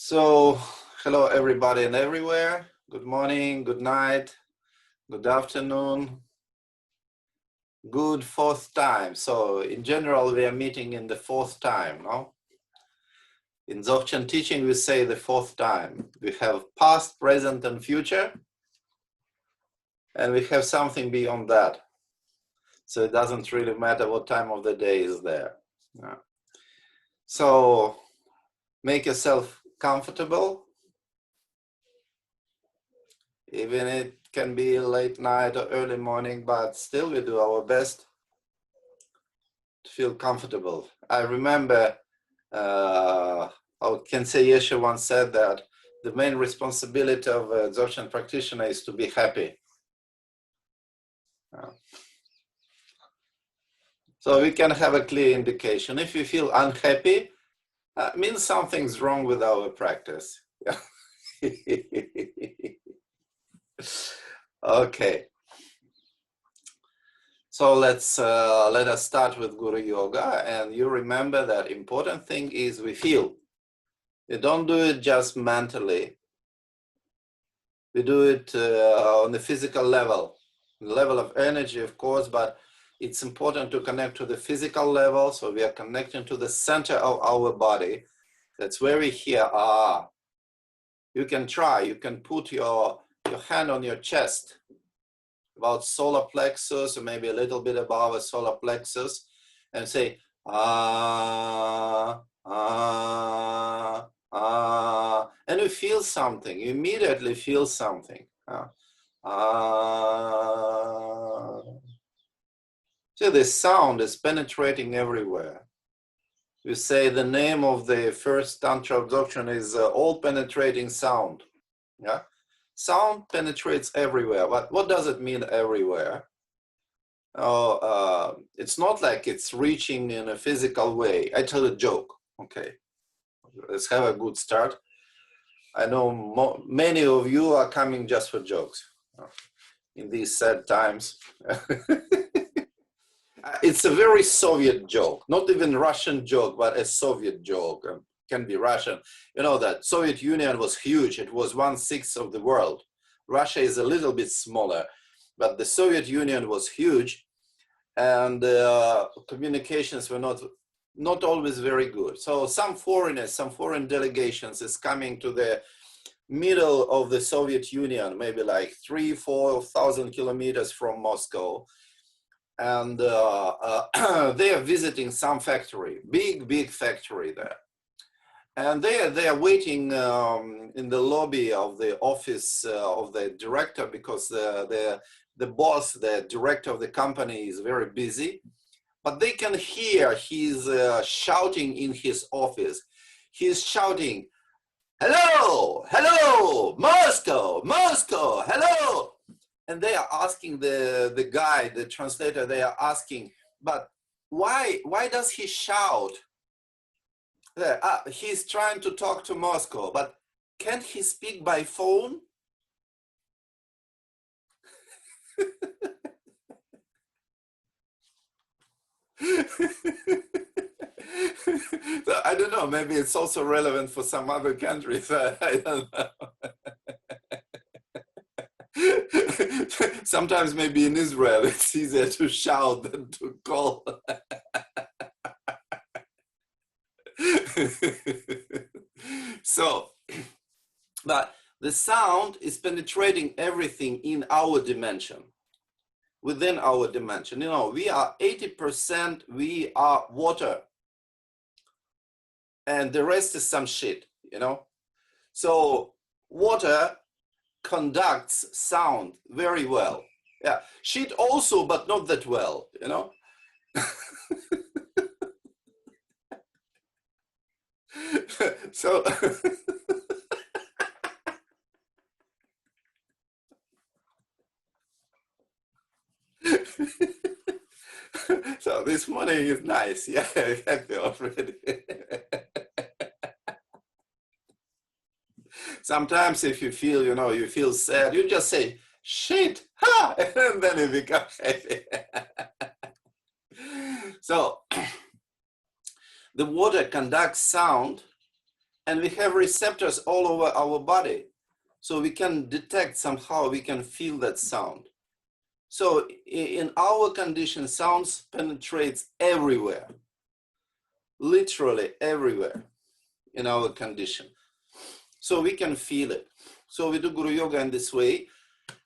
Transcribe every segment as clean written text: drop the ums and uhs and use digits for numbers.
So, hello everybody and everywhere. Good morning, good night, good afternoon, good fourth time. So, in general, we are meeting in the fourth time, no? In Dzogchen teaching, we say the fourth time. We have past, present, and future, and we have something beyond that. So, it doesn't really matter what time of the day is there. Yeah. So, make yourself comfortable. Even it can be late night or early morning, but still we do our best to feel comfortable. I remember Kensei Yeshe once said that the main responsibility of a Dzogchen practitioner is to be happy. So we can have a clear indication. If you feel unhappy, means something's wrong with our practice. Okay. So let us start with Guru Yoga, and you remember that important thing is we feel. We don't do it just mentally. We do it on the physical level, the level of energy, of course, but it's important to connect to the physical level. So we are connecting to the center of our body. That's where we hear ah. You can try. You can put your hand on your chest, about solar plexus, or maybe a little bit above a solar plexus, and say ah, ah, ah, and you feel something. You immediately feel something. So the sound is penetrating everywhere. You say the name of the first Tantra of Dzogchen is all-penetrating sound. Yeah, sound penetrates everywhere. But what does it mean everywhere? It's not like it's reaching in a physical way. I tell a joke. Okay, let's have a good start. I know many of you are coming just for jokes in these sad times. It's a very Soviet joke, not even Russian joke, but a Soviet joke. Can be Russian. You know that Soviet Union was huge. It was 1/6 of the world. Russia is a little bit smaller, but the Soviet Union was huge, and communications were not always very good. So some foreigners, some foreign delegations is coming to the middle of the Soviet Union, maybe like 3,000-4,000 kilometers from Moscow. And they are visiting some factory, big factory there. And they are waiting in the lobby of the office of the director, because the boss, the director of the company, is very busy. But they can hear he's shouting in his office. He's shouting, "Hello, hello, Moscow, Moscow, hello." And they are asking the guy, the translator, they are asking, but why does he shout? He's trying to talk to Moscow, but can't he speak by phone? So I don't know, maybe it's also relevant for some other countries. I don't know. Sometimes maybe in Israel it's easier to shout than to call. So, but the sound is penetrating everything in our dimension, within our dimension. You know, we are 80%, we are water, and the rest is some shit, you know. So water conducts sound very well. Yeah, shit also, but not that well, you know. So so this morning is nice. Yeah, happy already. Sometimes if you feel, you know, you feel sad, you just say, shit, ha, and then you become happy. So the water conducts sound And we have receptors all over our body. So we can detect somehow, we can feel that sound. So in our condition, sounds penetrates everywhere, literally everywhere in our condition. So we can feel it. So we do Guru Yoga in this way.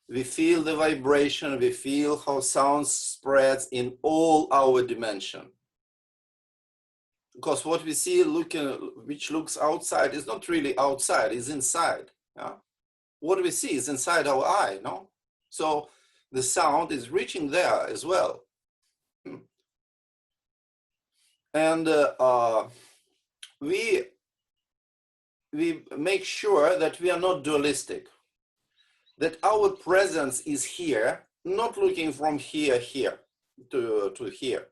We feel the vibration, we feel how sound spreads in all our dimension. Because what we see which looks outside is not really outside, it's inside. Yeah? What we see is inside our eye, no? So the sound is reaching there as well. And we make sure that we are not dualistic, that our presence is here, not looking from here to here,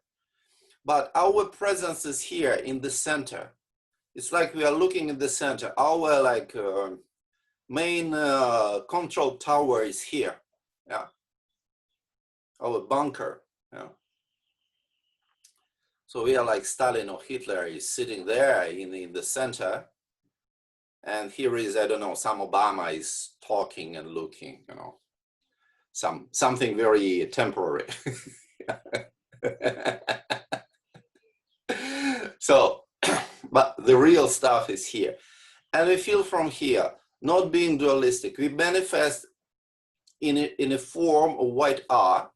but our presence is here in the center. It's like we are looking in the center. Our main control tower is here. Yeah, our bunker. Yeah. So we are like Stalin or Hitler is sitting there in the center. And here is, I don't know, some Obama is talking and looking, you know, something very temporary. So, but the real stuff is here. And we feel from here, not being dualistic. We manifest in a form of white R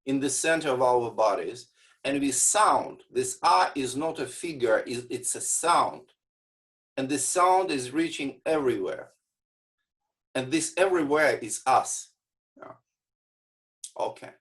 in the center of our bodies. And we sound. This R is not a figure, it's a sound. And this sound is reaching everywhere. And this everywhere is us. Yeah. Okay.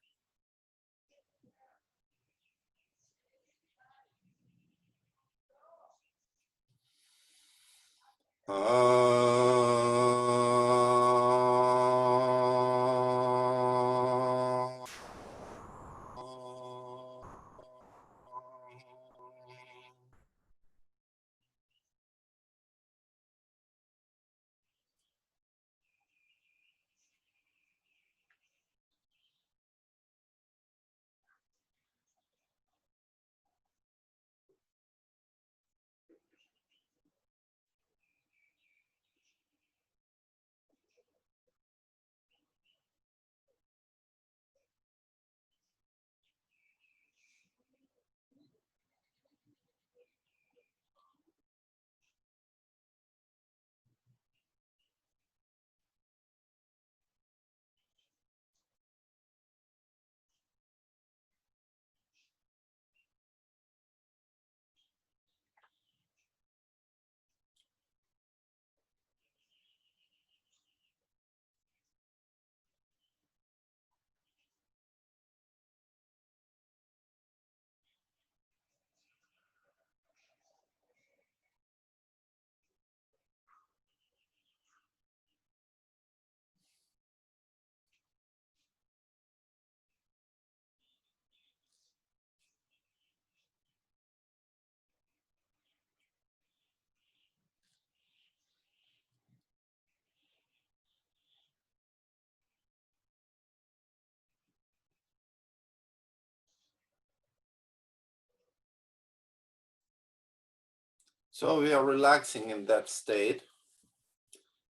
So we are relaxing in that state.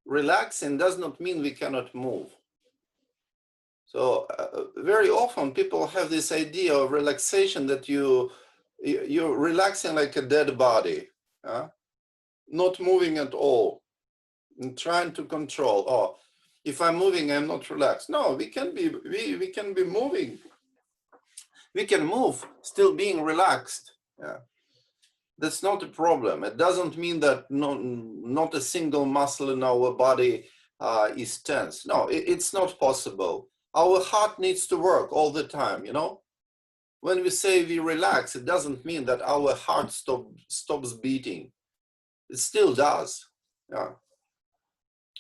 Relaxing does not mean we cannot move. So very often people have this idea of relaxation that you're relaxing like a dead body, not moving at all, and trying to control. Oh, if I'm moving, I'm not relaxed. No, we can be moving. We can move, still being relaxed. Yeah. That's not a problem. It doesn't mean that not a single muscle in our body is tense. No, it's not possible. Our heart needs to work all the time, you know? When we say we relax, it doesn't mean that our heart stops beating. It still does. Yeah.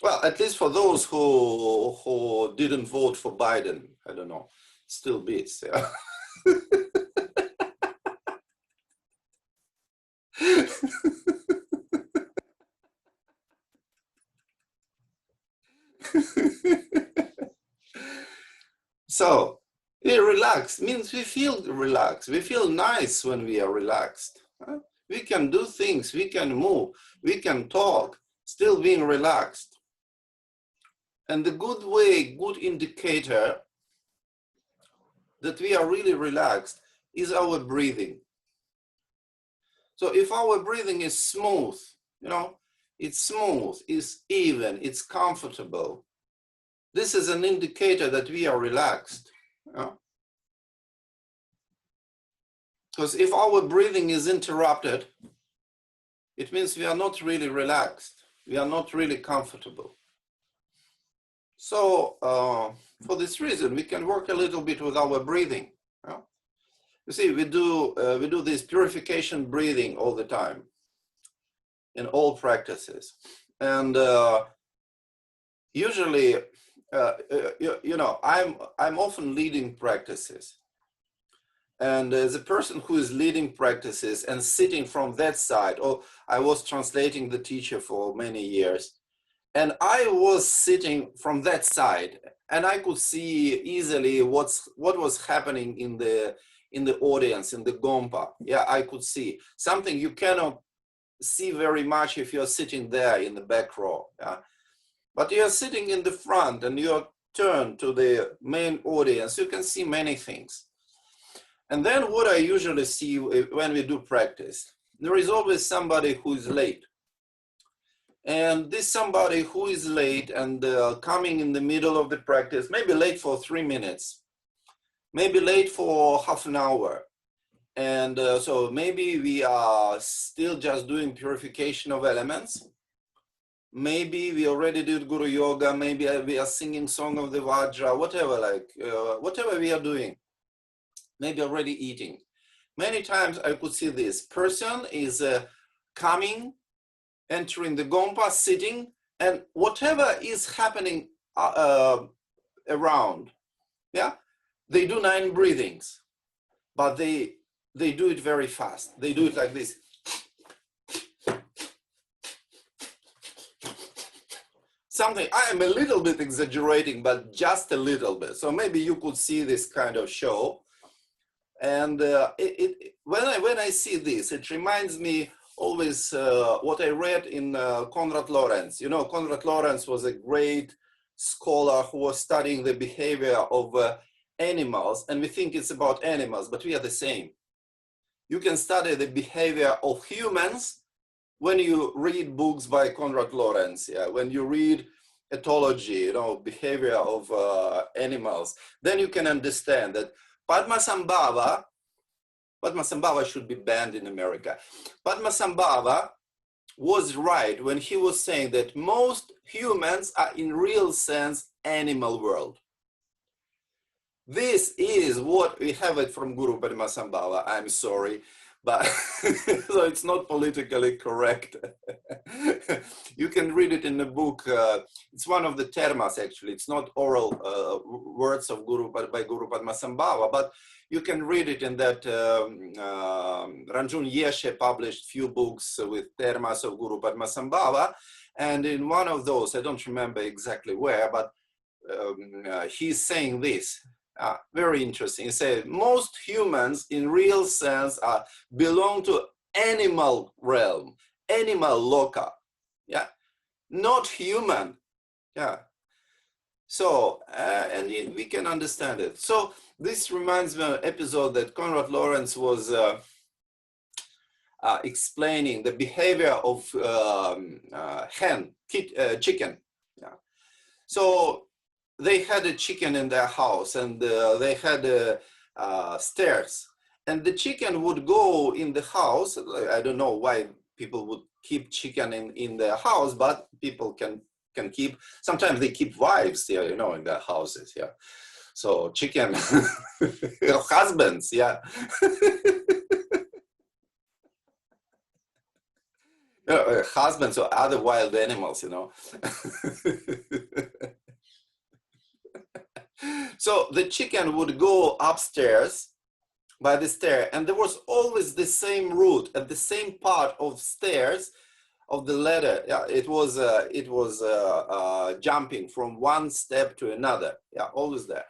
Well, at least for those who didn't vote for Biden, I don't know, still beats. Yeah. So we relax means we feel relaxed. We feel nice when we are relaxed. We can do things, we can move, we can talk, still being relaxed. And the good indicator that we are really relaxed is our breathing. So if our breathing is smooth, you know, it's smooth, it's even, it's comfortable, this is an indicator that we are relaxed. You know? Because if our breathing is interrupted, it means we are not really relaxed. We are not really comfortable. So for this reason, we can work a little bit with our breathing. You know? You see, we do this purification breathing all the time in all practices. And usually, you know, I'm often leading practices. And as a person who is leading practices and sitting from that side, or I was translating the teacher for many years, and I was sitting from that side, and I could see easily what was happening in the audience, in the Gompa. Yeah, I could see something you cannot see very much if you're sitting there in the back row. Yeah? But you're sitting in the front and you're turned to the main audience, you can see many things. And then what I usually see when we do practice, there is always somebody who is late. And this somebody who is late and coming in the middle of the practice, maybe late for 3 minutes, maybe late for half an hour. And so maybe we are still just doing purification of elements. Maybe we already did Guru Yoga, maybe we are singing Song of the Vajra, whatever, like whatever we are doing. Maybe already eating. Many times I could see this person is coming, entering the Gompa, sitting, and whatever is happening around, yeah, they do 9 breathings, but they do it very fast. They do it like this. Something, I am a little bit exaggerating, but just a little bit. So maybe you could see this kind of show. And when I see this, it reminds me always what I read in Konrad Lorenz. You know, Konrad Lorenz was a great scholar who was studying the behavior of animals, and we think it's about animals, but we are the same. You can study the behavior of humans when you read books by Konrad Lorenz. Yeah, when you read ethology, you know, behavior of animals, then you can understand that Padmasambhava should be banned in America. Padmasambhava was right when he was saying that most humans are in real sense animal world. This is what we have it from Guru Padmasambhava. I'm sorry, but so it's not politically correct. You can read it in the book. It's one of the termas, actually. It's not oral words of by Guru Padmasambhava, but you can read it in that Ranjun Yeshe published few books with termas of Guru Padmasambhava. And in one of those, I don't remember exactly where, but he's saying this. Very interesting. He said most humans in real sense belong to animal realm, animal loka, yeah, not human, yeah. So and we can understand it. So this reminds me of an episode that Konrad Lorenz was explaining the behavior of chicken. Yeah. So they had a chicken in their house, and they had stairs, and the chicken would go in the house. I don't know why people would keep chicken in their house, but people can keep, sometimes they keep wives there, you know, in their houses, yeah. So chicken, husbands, yeah. Husbands or other wild animals, you know. So the chicken would go upstairs by the stair, and there was always the same route at the same part of stairs of the ladder. Yeah, it was jumping from one step to another. Yeah, always there.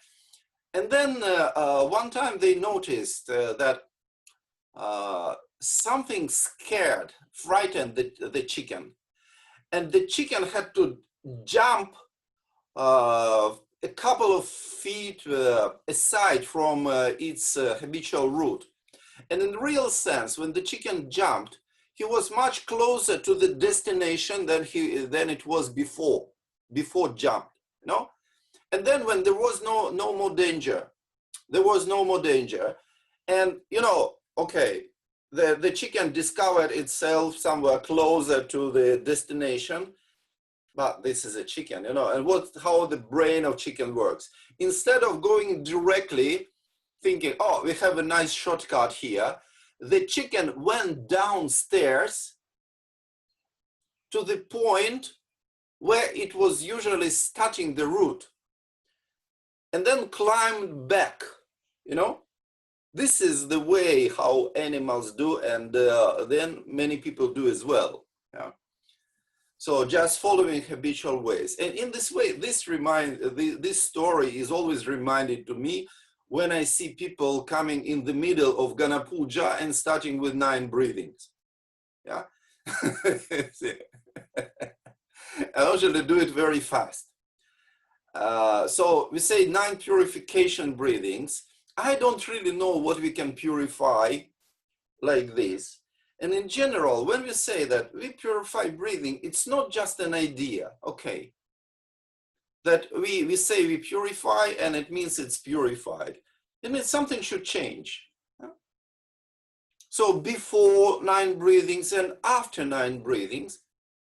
And then one time they noticed that something scared, frightened the chicken. And the chicken had to jump a couple of feet aside from its habitual route. And in real sense, when the chicken jumped, he was much closer to the destination than it was before jump, you know? And then when there was no more danger, and you know, okay, the chicken discovered itself somewhere closer to the destination, but this is a chicken, you know, and how the brain of chicken works. Instead of going directly, thinking, oh, we have a nice shortcut here, the chicken went downstairs to the point where it was usually starting the route, and then climbed back, you know. This is the way how animals do, and then many people do as well. Yeah. So just following habitual ways. And in this way, this story is always reminded to me when I see people coming in the middle of Gana Puja and starting with 9 breathings. Yeah. I usually do it very fast. So we say 9 purification breathings. I don't really know what we can purify like this. And in general, when we say that we purify breathing, it's not just an idea, okay? That we say we purify and it means it's purified. It means something should change. Yeah? So before 9 breathings and after 9 breathings,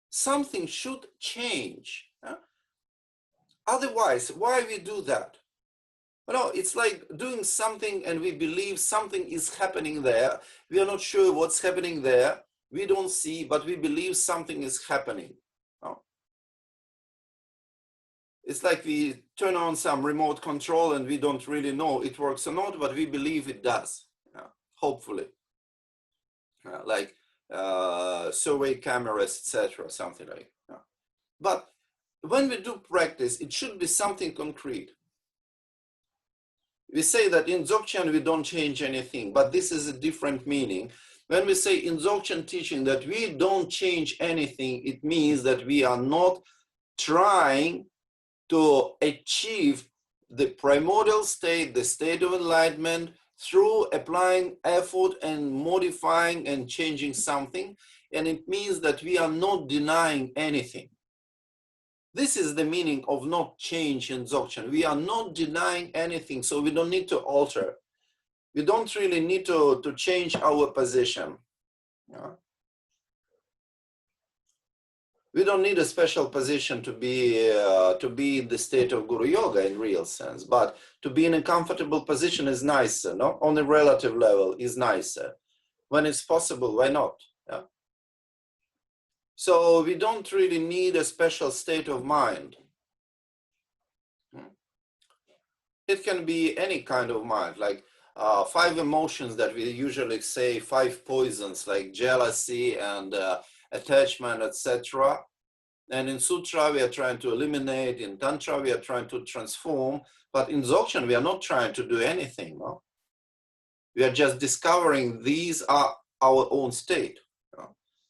something should change. Yeah? Otherwise, why we do that? You know, it's like doing something and we believe something is happening there. We are not sure what's happening there. We don't see, but we believe something is happening. No? It's like we turn on some remote control and we don't really know it works or not, but we believe it does, hopefully. Like survey cameras, etc., something like that. But when we do practice, it should be something concrete. We say that in Dzogchen we don't change anything, but this is a different meaning. When we say in Dzogchen teaching that we don't change anything, it means that we are not trying to achieve the primordial state, the state of enlightenment, through applying effort and modifying and changing something. And it means that we are not denying anything. This is the meaning of not change in Dzogchen. We are not denying anything, so we don't need to alter. We don't really need to change our position. Yeah? We don't need a special position to be in the state of Guru Yoga in real sense, but to be in a comfortable position is nicer, no? On a relative level is nicer. When it's possible, why not? Yeah? So we don't really need a special state of mind. It can be any kind of mind, like 5 emotions that we usually say, 5 poisons, like jealousy and attachment, etc. And in Sutra, we are trying to eliminate. In Tantra, we are trying to transform. But in Dzogchen, we are not trying to do anything. No? We are just discovering these are our own state.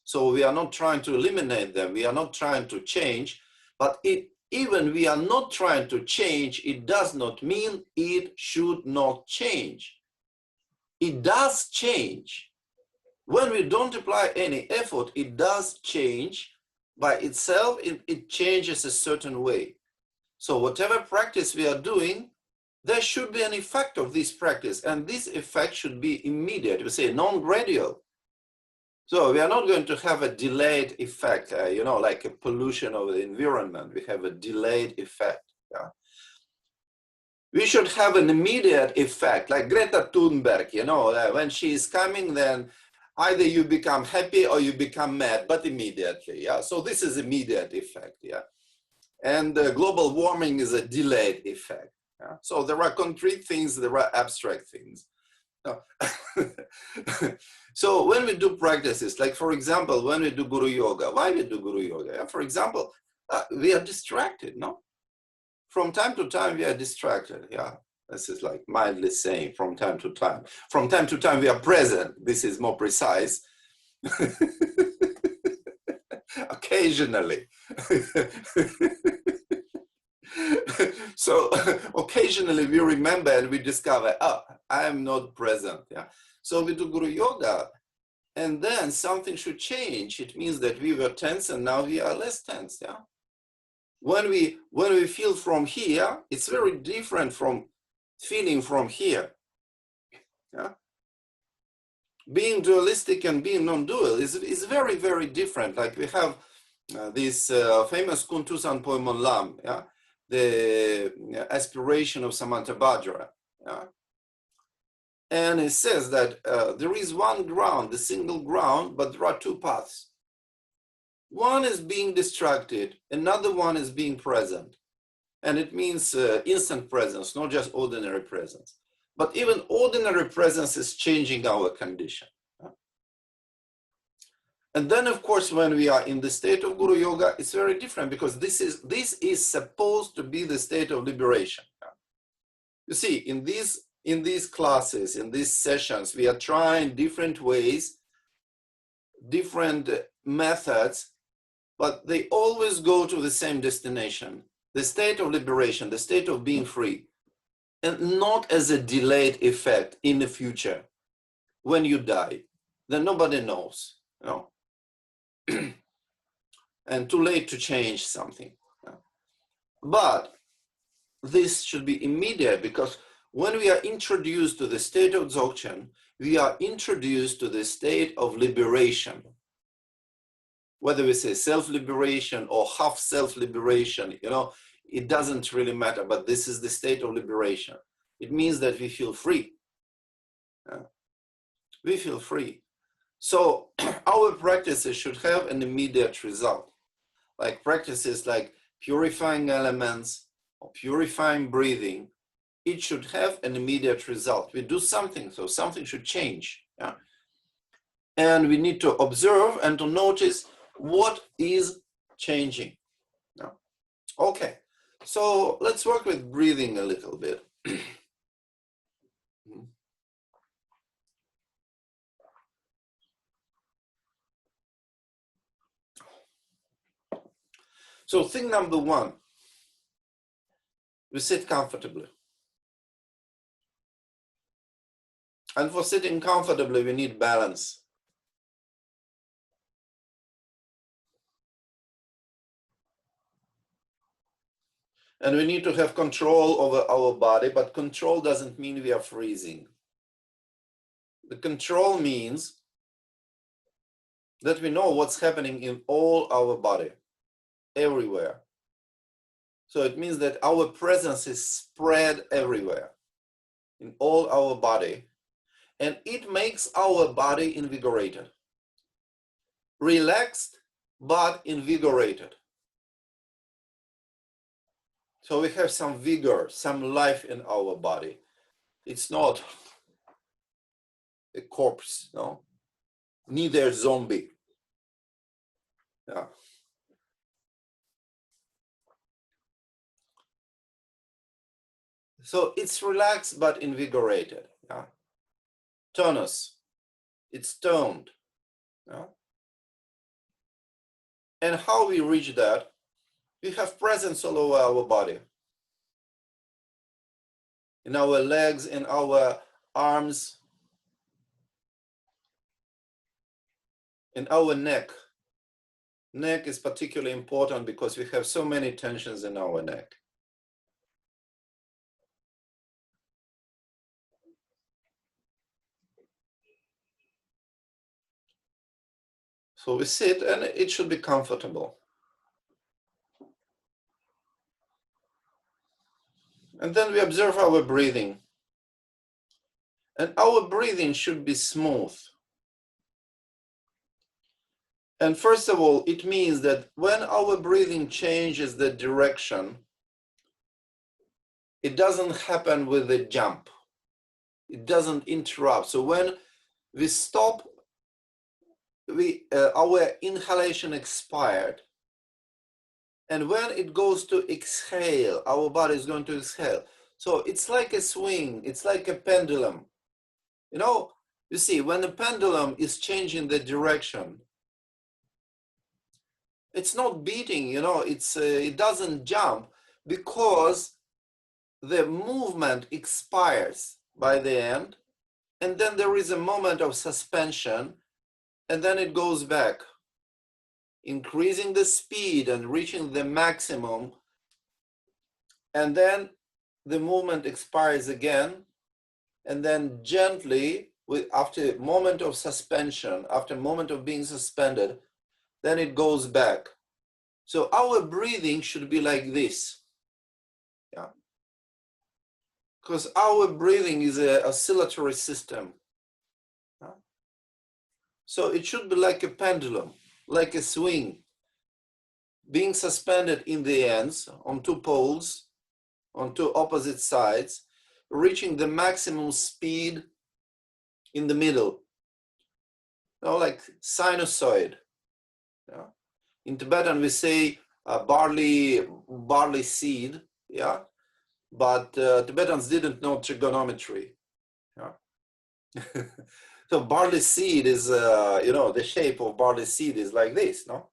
So we are not trying to eliminate them. We are not trying to change. But even we are not trying to change, it does not mean it should not change. It does change. When we don't apply any effort, it does change. By itself, it changes a certain way. So whatever practice we are doing, there should be an effect of this practice. And this effect should be immediate. We say non-gradual. So we are not going to have a delayed effect, you know, like a pollution of the environment. We have a delayed effect. Yeah? We should have an immediate effect, like Greta Thunberg, you know, when she is coming, then either you become happy or you become mad, but immediately. Yeah. So this is immediate effect. Yeah. And global warming is a delayed effect. Yeah? So there are concrete things, there are abstract things. No. So when we do practices, like for example, when we do Guru Yoga, why we do Guru Yoga? Yeah? For example, we are distracted, no? From time to time, we are distracted, yeah. This is like mildly saying from time to time. From time to time, we are present. This is more precise. Occasionally. So occasionally we remember and we discover, oh, I am not present. Yeah. So we do Guru Yoga, and then something should change. It means that we were tense and now we are less tense. Yeah. When we feel from here, it's very different from feeling from here. Yeah. Being dualistic and being non-dual is very, very different. Like we have this famous Kuntusan poem on Lam, yeah? The aspiration of Samantabhadra. Yeah? And it says that there is one ground, the single ground, but there are two paths. One is being distracted, another one is being present. And it means instant presence, not just ordinary presence. But even ordinary presence is changing our condition. And then, of course, when we are in the state of Guru Yoga, it's very different because this is supposed to be the state of liberation. You see, in these classes, in these sessions, we are trying different ways, different methods, but they always go to the same destination, the state of liberation, the state of being free, and not as a delayed effect in the future when you die. Then nobody knows, you know. And too late to change something. But this should be immediate, because when we are introduced to the state of Dzogchen, we are introduced to the state of liberation. Whether we say self-liberation or half self-liberation, you know, it doesn't really matter, but this is the state of liberation. It means that we feel free. We feel free. So our practices should have an immediate result. Like practices like purifying elements or purifying breathing, it should have an immediate result. We do something, so something should change. Yeah? And we need to observe and to notice what is changing. Yeah? Okay, so let's work with breathing a little bit. So thing number one, we sit comfortably. And for sitting comfortably, we need balance. And we need to have control over our body, but control doesn't mean we are freezing. The control means that we know what's happening in all our body, everywhere. So it means that our presence is spread everywhere, in all our body, and it makes our body invigorated. Relaxed, but invigorated. So we have some vigor, some life in our body. It's not a corpse, no? Neither a zombie. Yeah. So it's relaxed but invigorated. Yeah. Tonus, it's toned. Yeah. And how we reach that? We have presence all over our body. In our legs, in our arms, in our neck. Neck is particularly important because we have so many tensions in our neck. So we sit and it should be comfortable. And then we observe our breathing. And our breathing should be smooth. And first of all, it means that when our breathing changes the direction, it doesn't happen with a jump. It doesn't interrupt. So when we stop, our inhalation expired. And when it goes to exhale, our body is going to exhale. So it's like a swing, it's like a pendulum. You know, you see, when the pendulum is changing the direction, it's not beating, you know, it doesn't jump because the movement expires by the end, and then there is a moment of suspension, and then it goes back, increasing the speed and reaching the maximum, and then the movement expires again, and then gently, after a moment of suspension, after a moment of being suspended, then it goes back. So our breathing should be like this, yeah, because our breathing is an oscillatory system. Yeah? So it should be like a pendulum, like a swing, being suspended in the ends on two poles, on two opposite sides, reaching the maximum speed in the middle, you know, like sinusoid. Yeah? In Tibetan, we say barley seed, yeah, but Tibetans didn't know trigonometry. Yeah? So barley seed is, you know, the shape of barley seed is like this, no?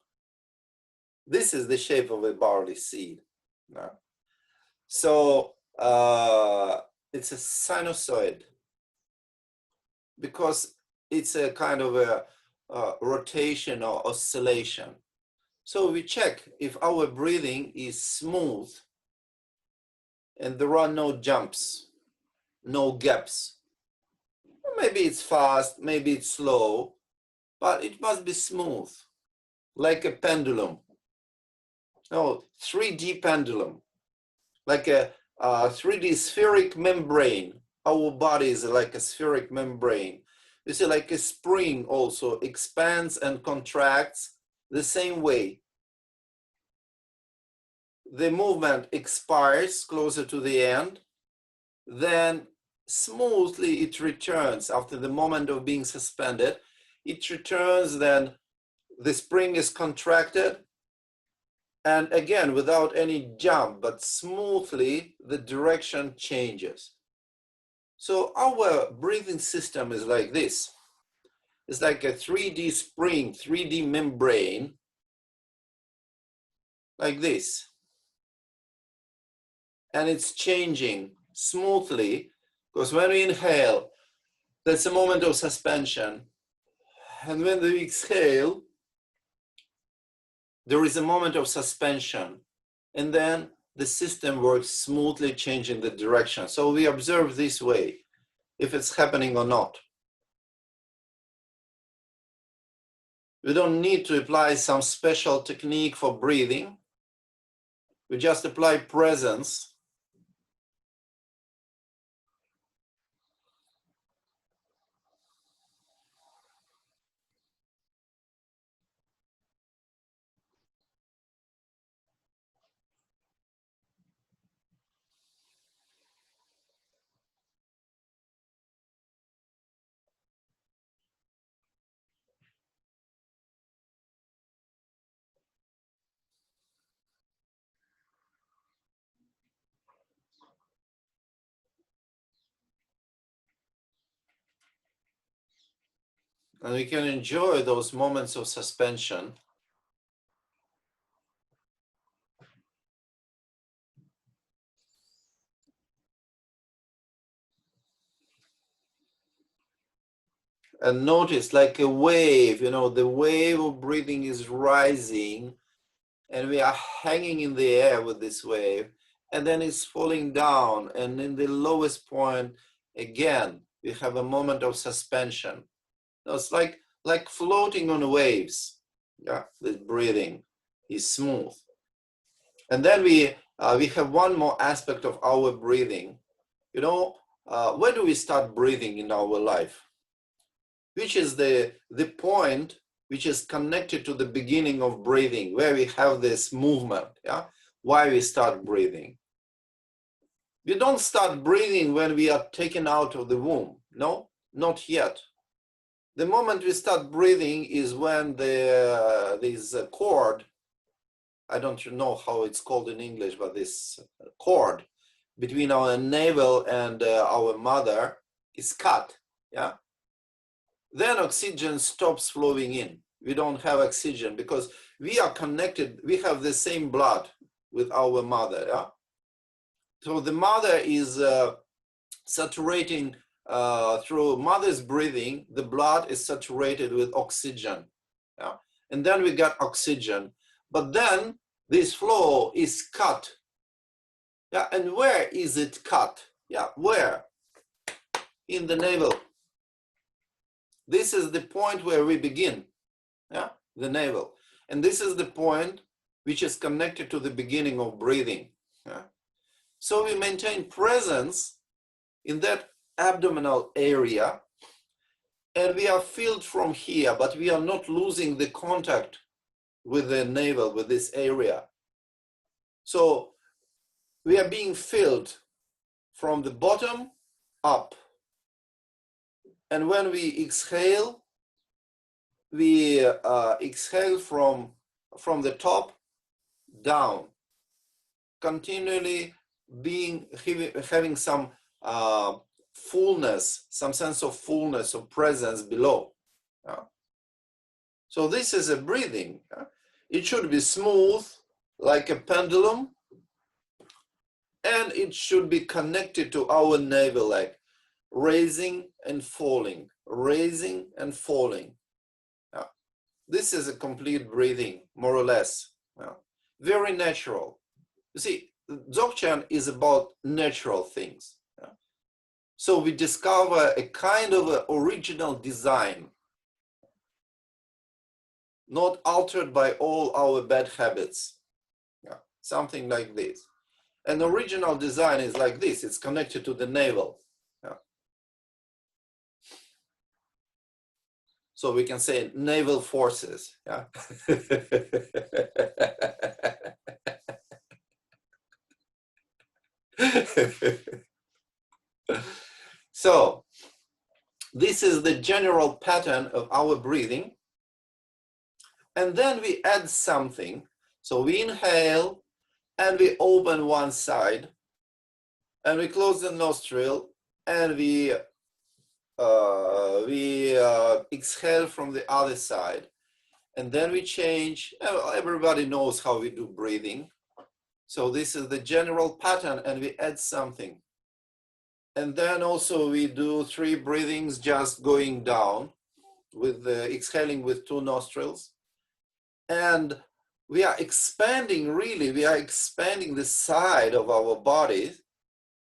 This is the shape of a barley seed. No? So it's a sinusoid because it's a kind of a rotation or oscillation. So we check if our breathing is smooth and there are no jumps, no gaps. Maybe it's fast, maybe it's slow, but it must be smooth, like a pendulum. No, 3D pendulum, like a 3D spheric membrane. Our body is like a spheric membrane. You see, like a spring also expands and contracts the same way. The movement expires closer to the end, then smoothly it returns after the moment of being suspended. It returns, then the spring is contracted, and again, without any jump, but smoothly, the direction changes. So our breathing system is like this. It's like a 3D spring, 3D membrane, like this. And it's changing smoothly, because when we inhale, that's a moment of suspension. And when we exhale, there is a moment of suspension. And then the system works smoothly, changing the direction. So we observe this way, if it's happening or not. We don't need to apply some special technique for breathing. We just apply presence. And we can enjoy those moments of suspension. And notice, like a wave, you know, the wave of breathing is rising, and we are hanging in the air with this wave, and then it's falling down. And in the lowest point, again, we have a moment of suspension. So it's like floating on waves. Yeah, the breathing is smooth. And then we have one more aspect of our breathing. You know, where do we start breathing in our life? Which is the point which is connected to the beginning of breathing, where we have this movement, yeah? Why we start breathing. We don't start breathing when we are taken out of the womb. No, not yet. The moment we start breathing is when this cord, I don't know how it's called in English, but this cord between our navel and our mother is cut, yeah, then oxygen stops flowing in. We don't have oxygen because we are connected, we have the same blood with our mother, yeah. So the mother is saturating through mother's breathing, the blood is saturated with oxygen, yeah, and then we got oxygen, but then this flow is cut, yeah, and where is it cut? Yeah, where? In the navel. This is the point where we begin, yeah, the navel, and this is the point which is connected to the beginning of breathing, yeah? So we maintain presence in that abdominal area, and we are filled from here, but we are not losing the contact with the navel, with this area. So we are being filled from the bottom up. And when we exhale, we exhale from the top down, continually having some fullness, some sense of fullness of presence below. Yeah? So this is a breathing. Yeah? It should be smooth, like a pendulum, and it should be connected to our navel, like raising and falling, raising and falling. Yeah? This is a complete breathing, more or less. Yeah? Very natural. You see, Dzogchen is about natural things. Yeah? So we discover a kind of an original design, not altered by all our bad habits. Yeah? Something like this. An original design is like this, it's connected to the navel. Yeah? So we can say navel forces. Yeah? So this is the general pattern of our breathing. And then we add something. So we inhale and we open one side and we close the nostril and we exhale from the other side. And then we change. Everybody knows how we do breathing. So this is the general pattern and we add something. And then also we do 3 breathings just going down with exhaling with 2 nostrils. And we are expanding, really, we are expanding the side of our body.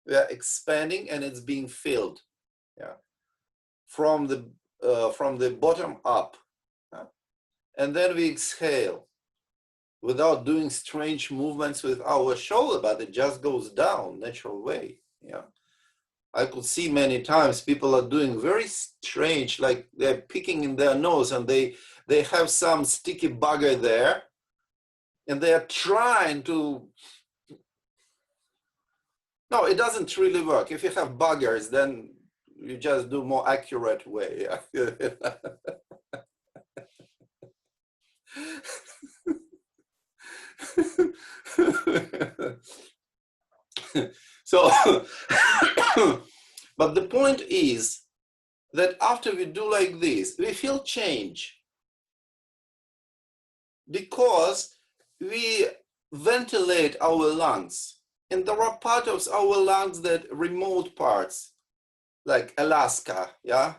We are expanding and it's being filled, yeah, from the bottom up. Yeah? And then we exhale without doing strange movements with our shoulder, but it just goes down natural way. Yeah. I could see many times people are doing very strange, like they're picking in their nose and they have some sticky bugger there and they are trying to, no, it doesn't really work. If you have buggers, then you just do more accurate way. Yeah. So, but the point is that after we do like this, we feel change because we ventilate our lungs. And there are parts of our lungs that remote parts, like Alaska, yeah,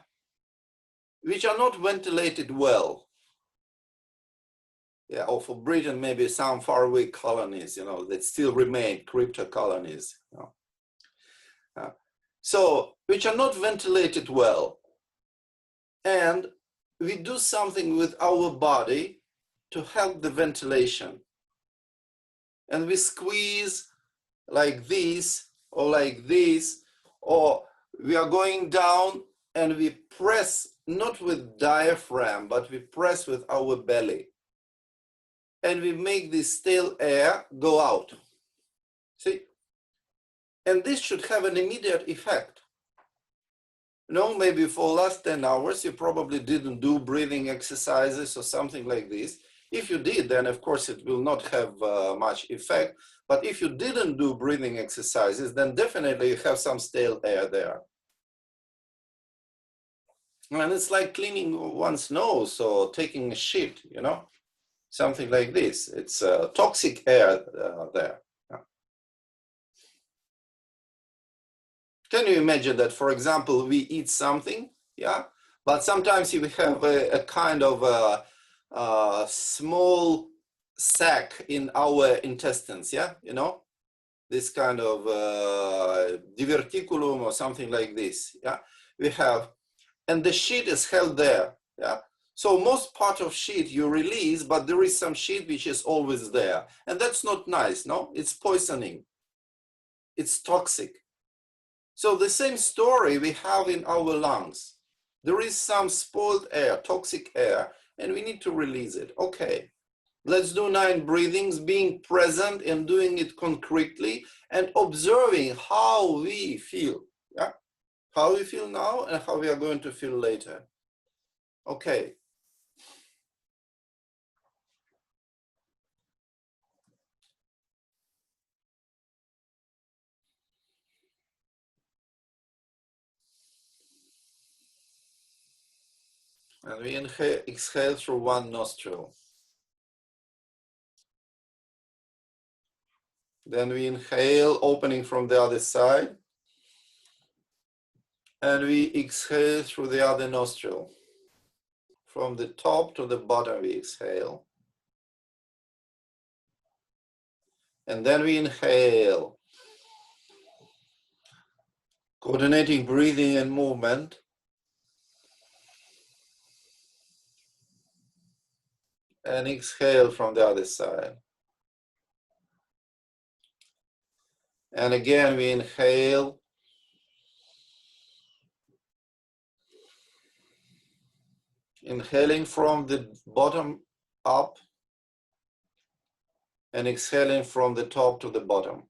which are not ventilated well. Yeah, or for Britain, maybe some faraway colonies, you know, that still remain crypto colonies. You know. So, which are not ventilated well. And we do something with our body to help the ventilation. And we squeeze like this, or like this, or we are going down and we press, not with diaphragm, but we press with our belly. And we make this stale air go out. See? And this should have an immediate effect. You know, maybe for the last 10 hours, you probably didn't do breathing exercises or something like this. If you did, then of course it will not have much effect. But if you didn't do breathing exercises, then definitely you have some stale air there. And it's like cleaning one's nose or taking a shit, you know, something like this. It's toxic air there. Can you imagine that, for example, we eat something, yeah, but sometimes we have a kind of a small sac in our intestines, yeah, you know, this kind of diverticulum or something like this, yeah, we have, and the shit is held there, yeah. So most part of shit you release, but there is some shit which is always there, and that's not nice, no? It's poisoning, it's toxic. So the same story we have in our lungs. There is some spoiled air, toxic air, and we need to release it. Okay, let's do 9 breathings, being present and doing it concretely and observing how we feel. Yeah, how we feel now and how we are going to feel later. Okay. And we exhale through one nostril. Then we inhale, opening from the other side. And we exhale through the other nostril. From the top to the bottom, we exhale. And then we inhale. Coordinating breathing and movement. And exhale from the other side. And again, we inhale. Inhaling from the bottom up. And exhaling from the top to the bottom.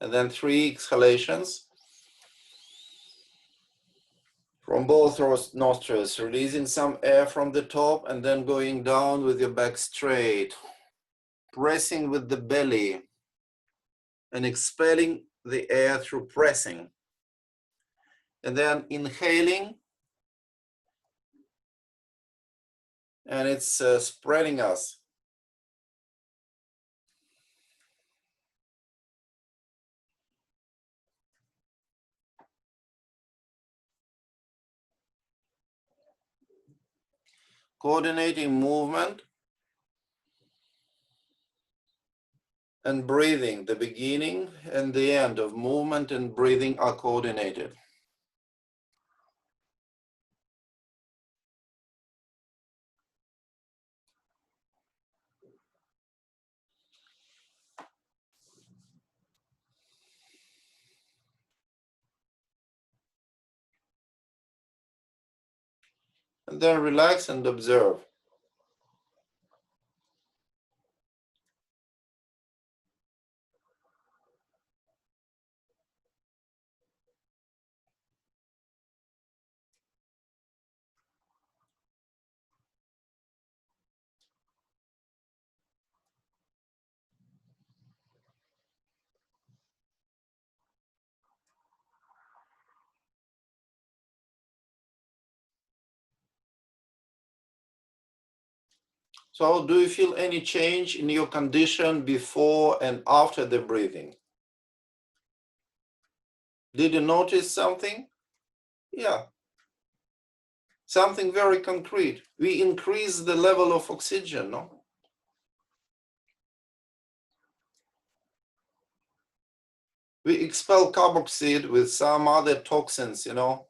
And then 3 exhalations. From both nostrils, releasing some air from the top and then going down with your back straight. Pressing with the belly and expelling the air through pressing. And then inhaling, and it's spreading us. Coordinating movement and breathing. The beginning and the end of movement and breathing are coordinated. And then relax and observe. So do you feel any change in your condition before and after the breathing? Did you notice something? Yeah. Something very concrete. We increase the level of oxygen, no? We expel carboxide with some other toxins, you know.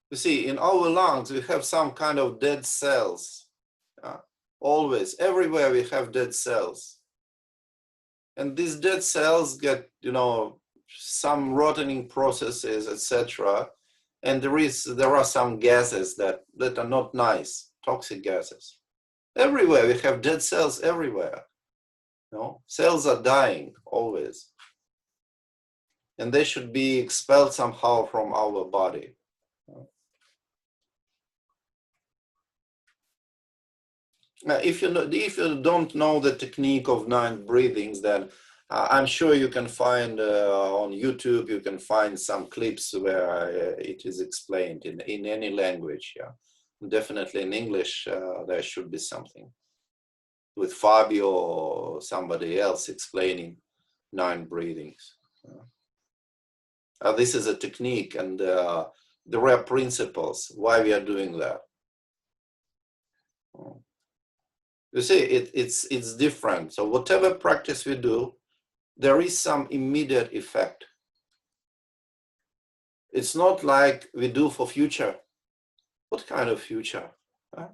You see, in our lungs, we have some kind of dead cells. Always, everywhere we have dead cells. And these dead cells get, you know, some rotting processes, etc. And there are some gases that are not nice, toxic gases. Everywhere we have dead cells everywhere. You know, cells are dying always, and they should be expelled somehow from our body. If you don't know the technique of 9 breathings, then I'm sure you can find on YouTube, you can find some clips where it is explained in any language. Yeah, definitely in English there should be something with Fabio or somebody else explaining 9 breathings. This is a technique, and there are principles why we are doing that. You see, it's different. So whatever practice we do, there is some immediate effect. It's not like we do for future. What kind of future? Huh?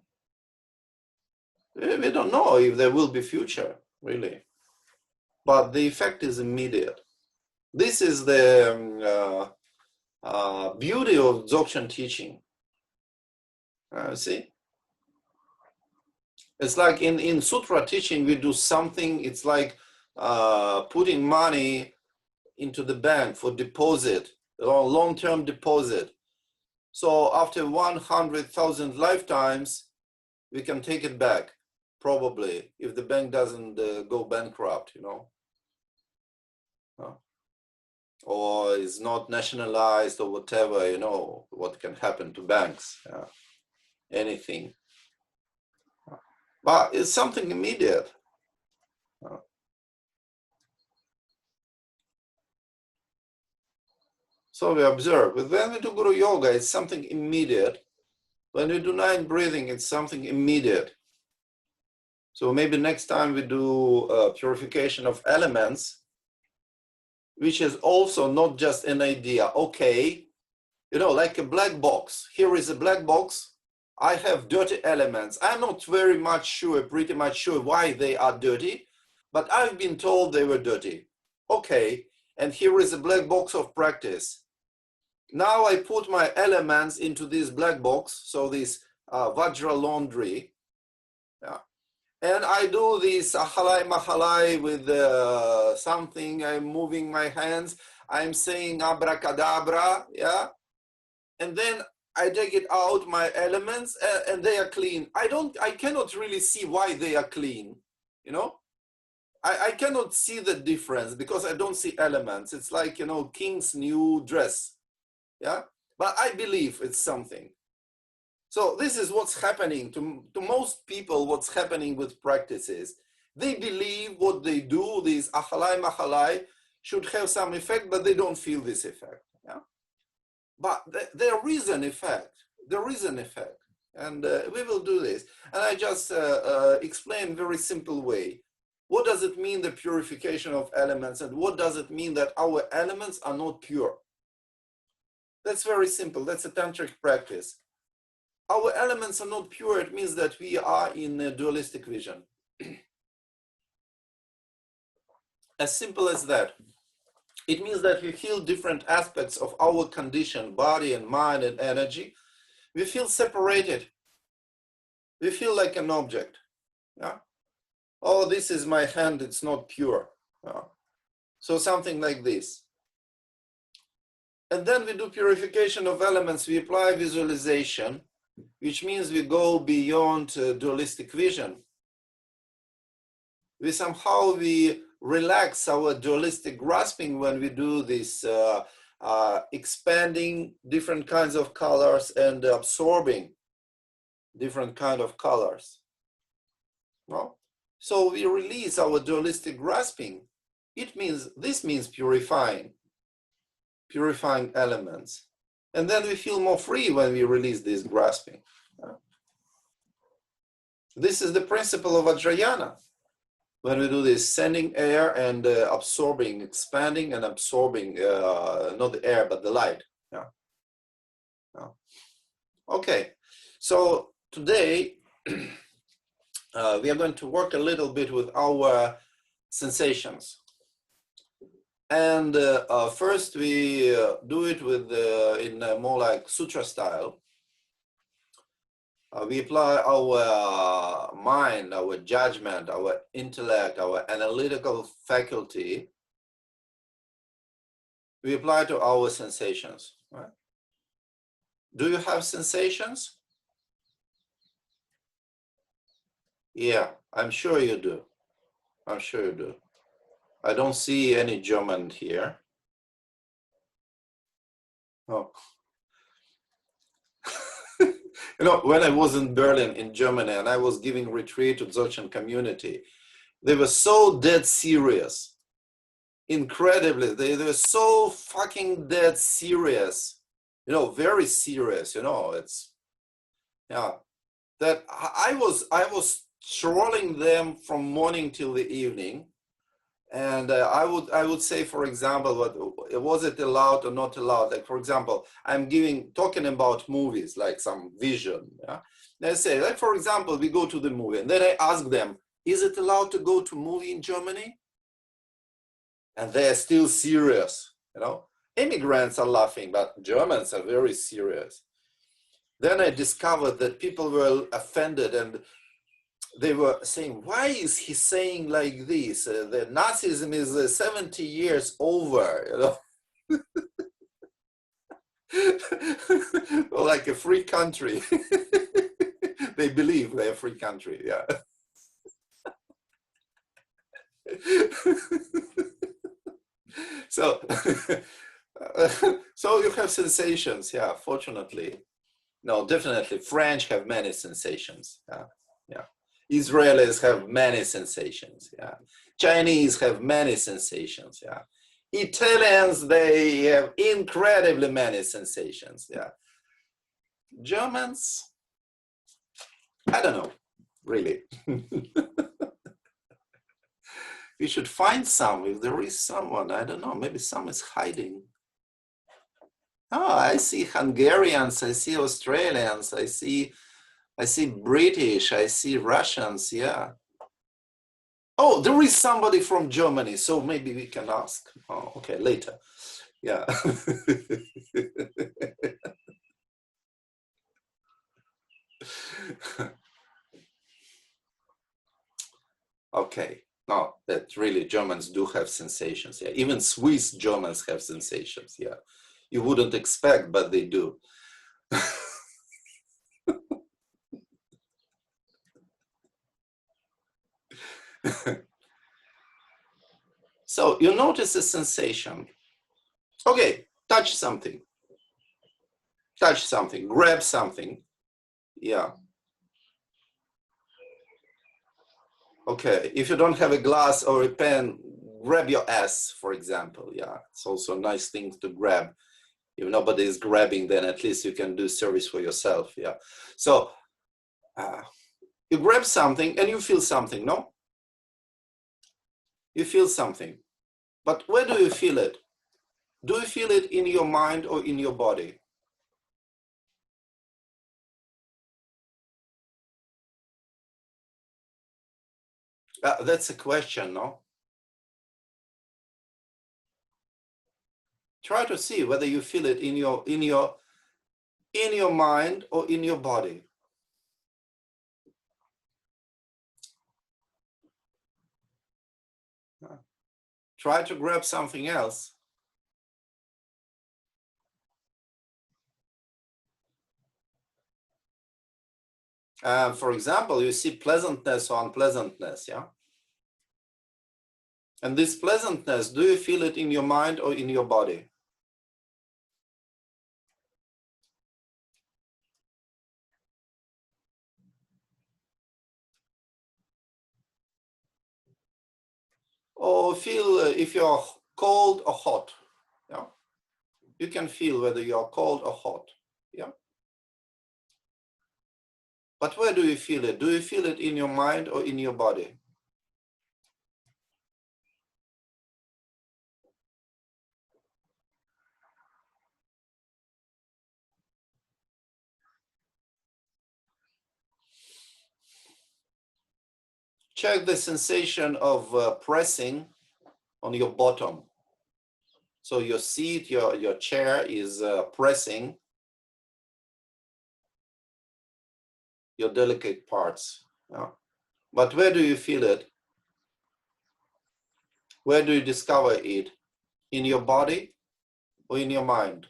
We don't know if there will be future, really. But the effect is immediate. This is the beauty of Dzogchen teaching. See? It's like in Sutra teaching, we do something, it's like putting money into the bank for deposit, long-term deposit. So after 100,000 lifetimes, we can take it back, probably, if the bank doesn't go bankrupt, you know. Or is not nationalized or whatever, you know, what can happen to banks, anything. But it's something immediate. So we observe. But when we do Guru Yoga, it's something immediate. When we do 9 breathing, it's something immediate. So maybe next time we do purification of elements, which is also not just an idea. Okay, you know, like a black box. Here is a black box. I have dirty elements. I'm not very much sure, pretty much sure why they are dirty, but I've been told they were dirty. Okay, and here is a black box of practice. Now I put my elements into this black box, so this Vajra laundry, yeah. And I do this ahalai mahalai with something, I'm moving my hands, I'm saying abracadabra, yeah, and then I take it out, my elements, and they are clean. I cannot really see why they are clean, you know? I cannot see the difference because I don't see elements. It's like, you know, king's new dress, yeah? But I believe it's something. So this is what's happening to most people, what's happening with practices. They believe what they do, these ahalai mahalai, should have some effect, but they don't feel this effect, yeah? But there is an effect. There is an effect, and we will do this. And I just explain in a very simple way. What does it mean, the purification of elements, and what does it mean that our elements are not pure? That's very simple. That's a tantric practice. Our elements are not pure. It means that we are in a dualistic vision. As simple as that. It means that we feel different aspects of our condition, body and mind and energy. We feel separated. We feel like an object. Yeah? Oh, this is my hand, it's not pure. Yeah? So something like this. And then we do purification of elements. We apply visualization, which means we go beyond dualistic vision. We relax our dualistic grasping when we do this expanding different kinds of colors and absorbing different kind of colors. No? So we release our dualistic grasping. This means purifying elements. And then we feel more free when we release this grasping. This is the principle of Vajrayana. When we do this, sending air and absorbing, expanding and absorbing, not the air, but the light. Yeah. Yeah. Okay, so today we are going to work a little bit with our sensations. And first we do it with in more like Sutra style. We apply our mind, our judgment, our intellect, our analytical faculty. We apply to our sensations. Right? Do you have sensations? Yeah, I'm sure you do. I'm sure you do. I don't see any German here. Oh. You know, when I was in Berlin, in Germany, and I was giving retreat to Dzogchen community, they were so dead serious. Incredibly, they were so fucking dead serious. You know, very serious. You know, it's yeah. That I was trolling them from morning till the evening, and I would say, for example, what was it allowed or not allowed? Like, for example, I'm talking about movies, like some vision. Yeah? And I say, like, for example, we go to the movie, and then I ask them, is it allowed to go to movie in Germany? And they're still serious. You know, immigrants are laughing, but Germans are very serious. Then I discovered that people were offended, and they were saying, why is he saying like this? The Nazism is 70 years over, you know? Like a free country. They believe they're a free country, yeah. So, so you have sensations, yeah, fortunately. No, definitely, French have many sensations, yeah, yeah. Israelis have many sensations, yeah. Chinese have many sensations, yeah. Italians, they have incredibly many sensations, yeah. Germans, I don't know, really. We should find some, if there is someone, I don't know, maybe some is hiding. Oh, I see Hungarians, I see Australians, I see British, I see Russians, yeah. Oh, there is somebody from Germany, so maybe we can ask. Oh, okay, later. Yeah. Okay. No, that really Germans do have sensations. Yeah. Even Swiss Germans have sensations. Yeah. You wouldn't expect, but they do. So you notice a sensation. Okay, touch something. Touch something, grab something. Yeah. Okay, if you don't have a glass or a pen, grab your ass, for example. Yeah, it's also a nice thing to grab. If nobody is grabbing, then at least you can do service for yourself. Yeah. So you grab something and you feel something, no? You feel something. But where do you feel it? Do you feel it in your mind or in your body? That's a question, no? Try to see whether you feel it in your mind or in your body. Try to grab something else. For example, you see pleasantness or unpleasantness, yeah? And this pleasantness, do you feel it in your mind or in your body? Or feel if you're cold or hot, yeah? You can feel whether you're cold or hot, yeah? But where do you feel it? Do you feel it in your mind or in your body? Check the sensation of pressing on your bottom. So your seat, your chair is pressing your delicate parts. Yeah. But where do you feel it? Where do you discover it? In your body or in your mind?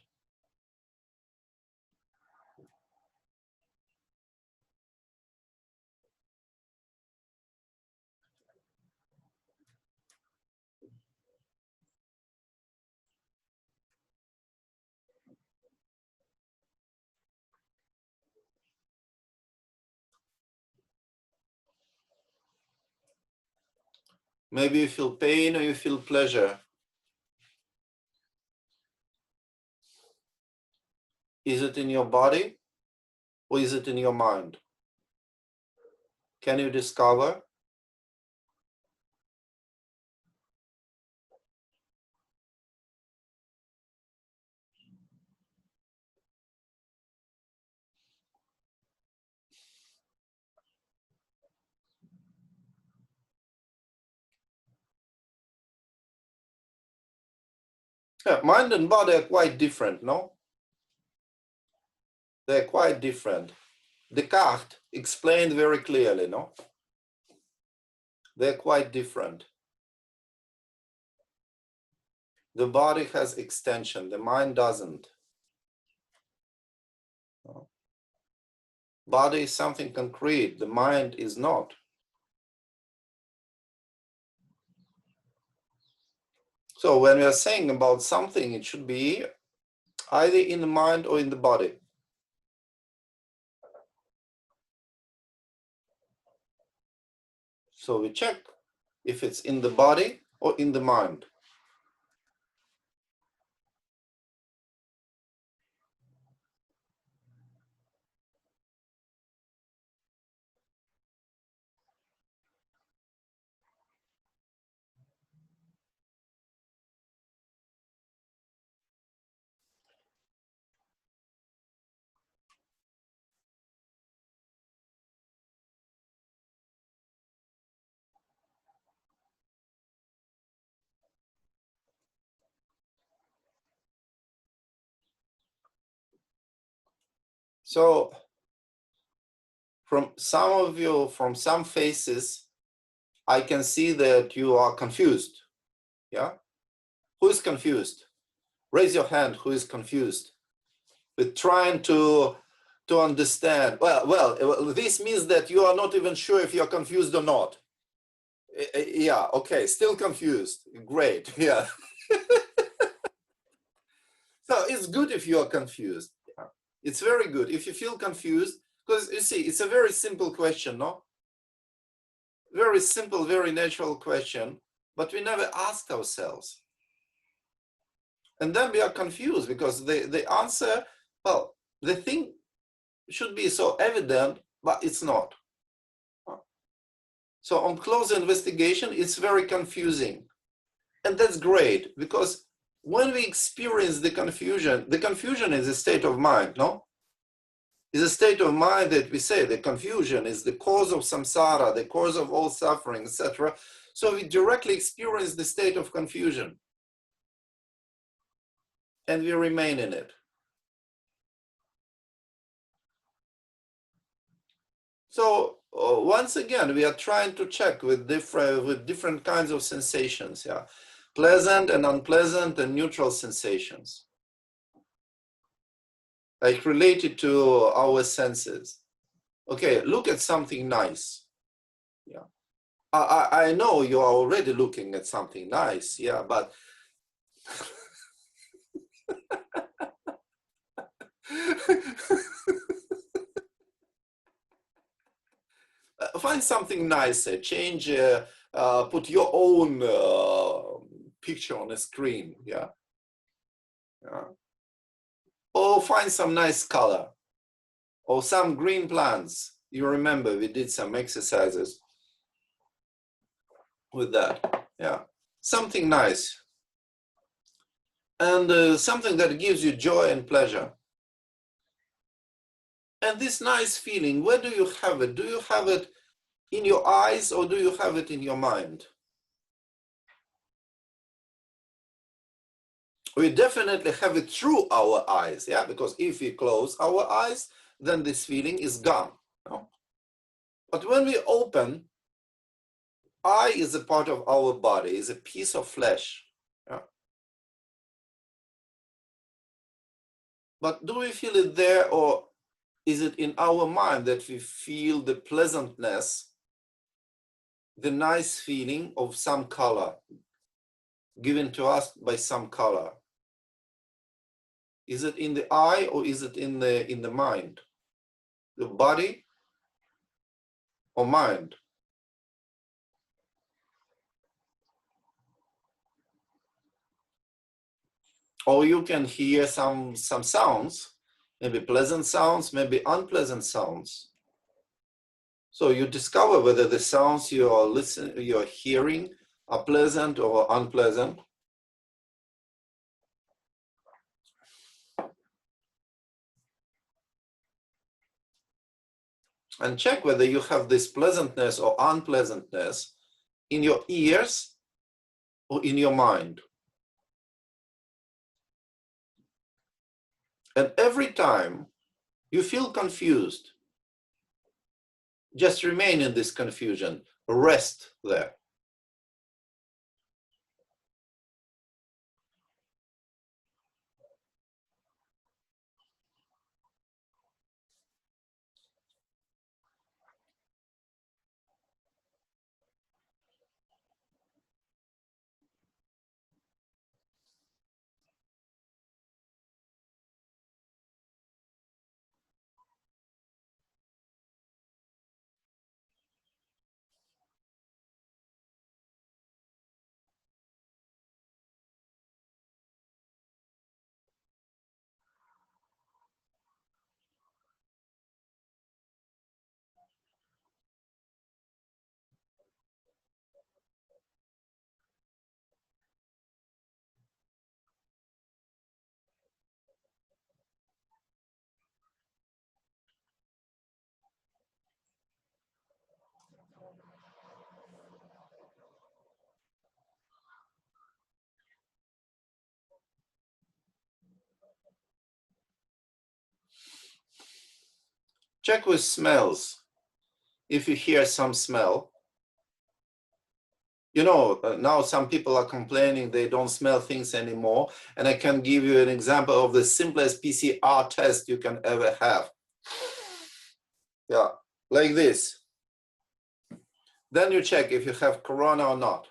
Maybe you feel pain or you feel pleasure. Is it in your body or is it in your mind? Can you discover? Yeah, mind and body are quite different, no? They're quite different. Descartes explained very clearly, no? They're quite different. The body has extension, the mind doesn't. Body is something concrete, the mind is not. So when we are saying about something, it should be either in the mind or in the body. So we check if it's in the body or in the mind. So from some of you, from some faces, I can see that you are confused. Yeah? Who is confused? Raise your hand, who is confused? With trying to understand. Well, this means that you are not even sure if you're confused or not. Yeah, okay, still confused. Great, yeah. So it's good if you are confused. Yeah. It's very good if you feel confused, because you see, it's a very simple question, no? Very simple, very natural question, but we never asked ourselves. And then we are confused because the answer, well, the thing should be so evident, but it's not. So on close investigation, it's very confusing. And that's great, because when we experience the confusion is a state of mind, no? Is a state of mind that we say the confusion is the cause of samsara, the cause of all suffering, etc. So we directly experience the state of confusion. And we remain in it. So once again, we are trying to check with different kinds of sensations, yeah, pleasant and unpleasant and neutral sensations, like related to our senses. Okay, look at something nice. Yeah, I know you are already looking at something nice. Yeah, but find something nicer. Change. Put your own picture on a screen. Yeah. Yeah. Or find some nice color. Or some green plants. You remember we did some exercises with that. Yeah. Something nice. And something that gives you joy and pleasure. And this nice feeling, where do you have it? Do you have it in your eyes or do you have it in your mind? We definitely have it through our eyes, yeah, because if we close our eyes, then this feeling is gone. No? But when we open, eye is a part of our body, is a piece of flesh. Yeah? But do we feel it there, or is it in our mind that we feel the pleasantness, the nice feeling of some color given to us by some color? Is it in the eye or is it in the mind? The body or mind? Or you can hear some sounds, maybe pleasant sounds, maybe unpleasant sounds. So you discover whether the sounds you're hearing are pleasant or unpleasant. And check whether you have this pleasantness or unpleasantness in your ears or in your mind. And every time you feel confused, just remain in this confusion, rest there. Check with smells. If you hear some smell, you know, now some people are complaining they don't smell things anymore. And I can give you an example of the simplest PCR test you can ever have. Yeah, like this. Then you check if you have corona or not.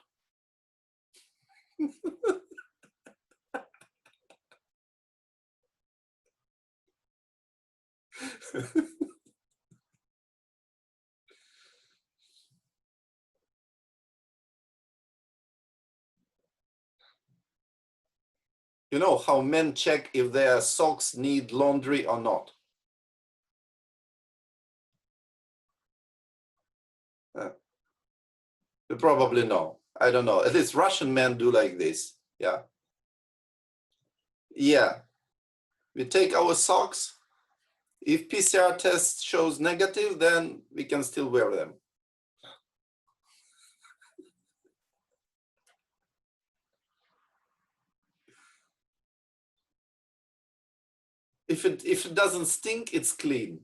You know how men check if their socks need laundry or not? You probably know. I don't know. At least Russian men do like this. Yeah. Yeah. We take our socks. If PCR test shows negative, then we can still wear them. If it doesn't stink, it's clean.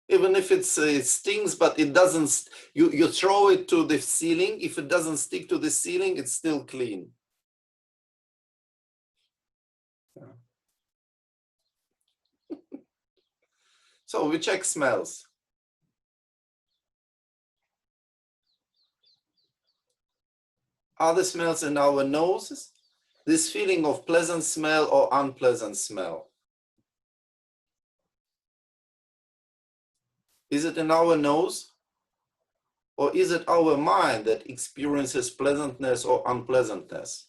Even if it stings, but it doesn't, you throw it to the ceiling. If it doesn't stick to the ceiling, it's still clean. So we check smells. Are the smells in our noses? This feeling of pleasant smell or unpleasant smell. Is it in our nose? Or is it our mind that experiences pleasantness or unpleasantness?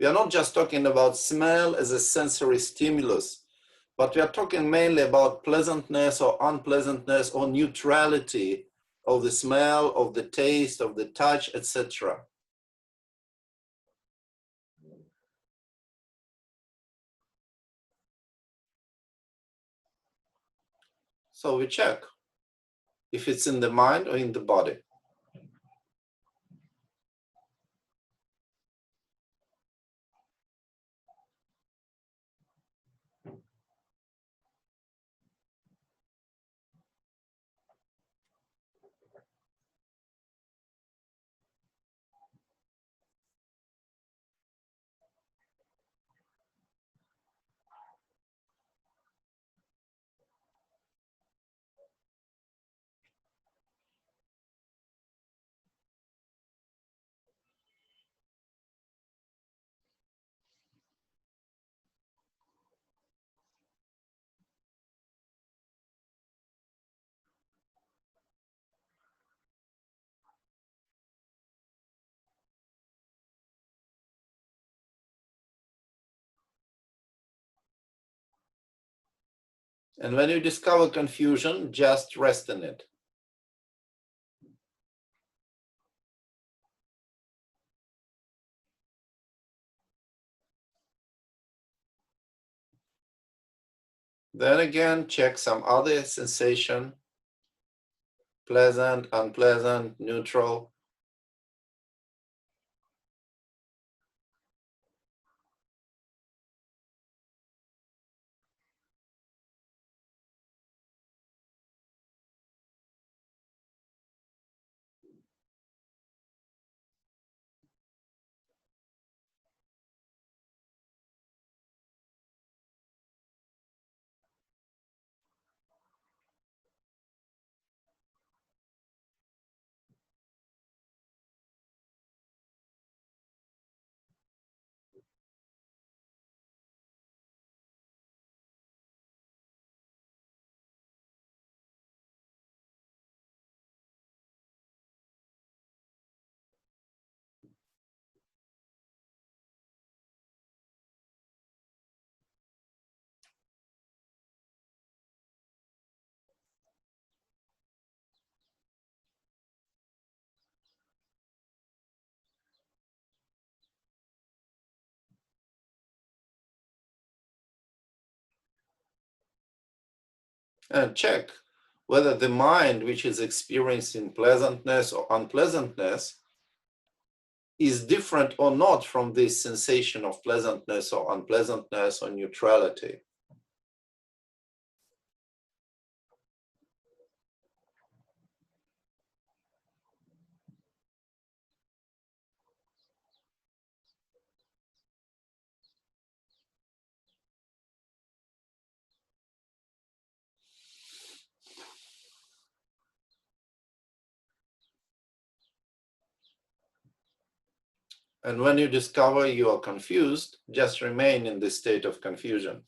We are not just talking about smell as a sensory stimulus, but we are talking mainly about pleasantness or unpleasantness or neutrality of the smell, of the taste, of the touch, etc. So we check if it's in the mind or in the body. And when you discover confusion, just rest in it. Then again, check some other sensation, pleasant, unpleasant, neutral. And check whether the mind, which is experiencing pleasantness or unpleasantness, is different or not from this sensation of pleasantness or unpleasantness or neutrality. And when you discover you are confused, just remain in this state of confusion.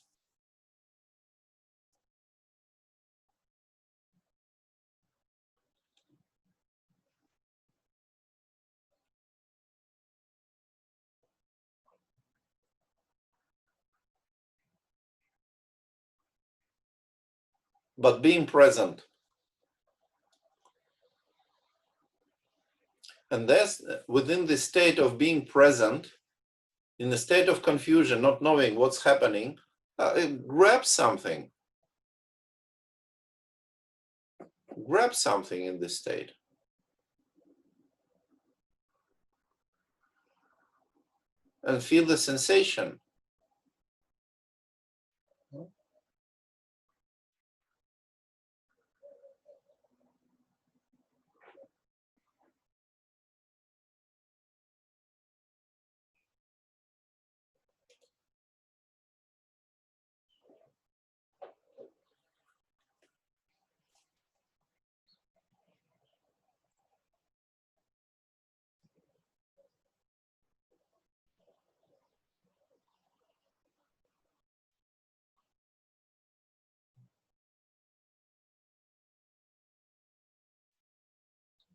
But being present. And that's within the state of being present, in the state of confusion, not knowing what's happening, grab something. Grab something in this state. And feel the sensation.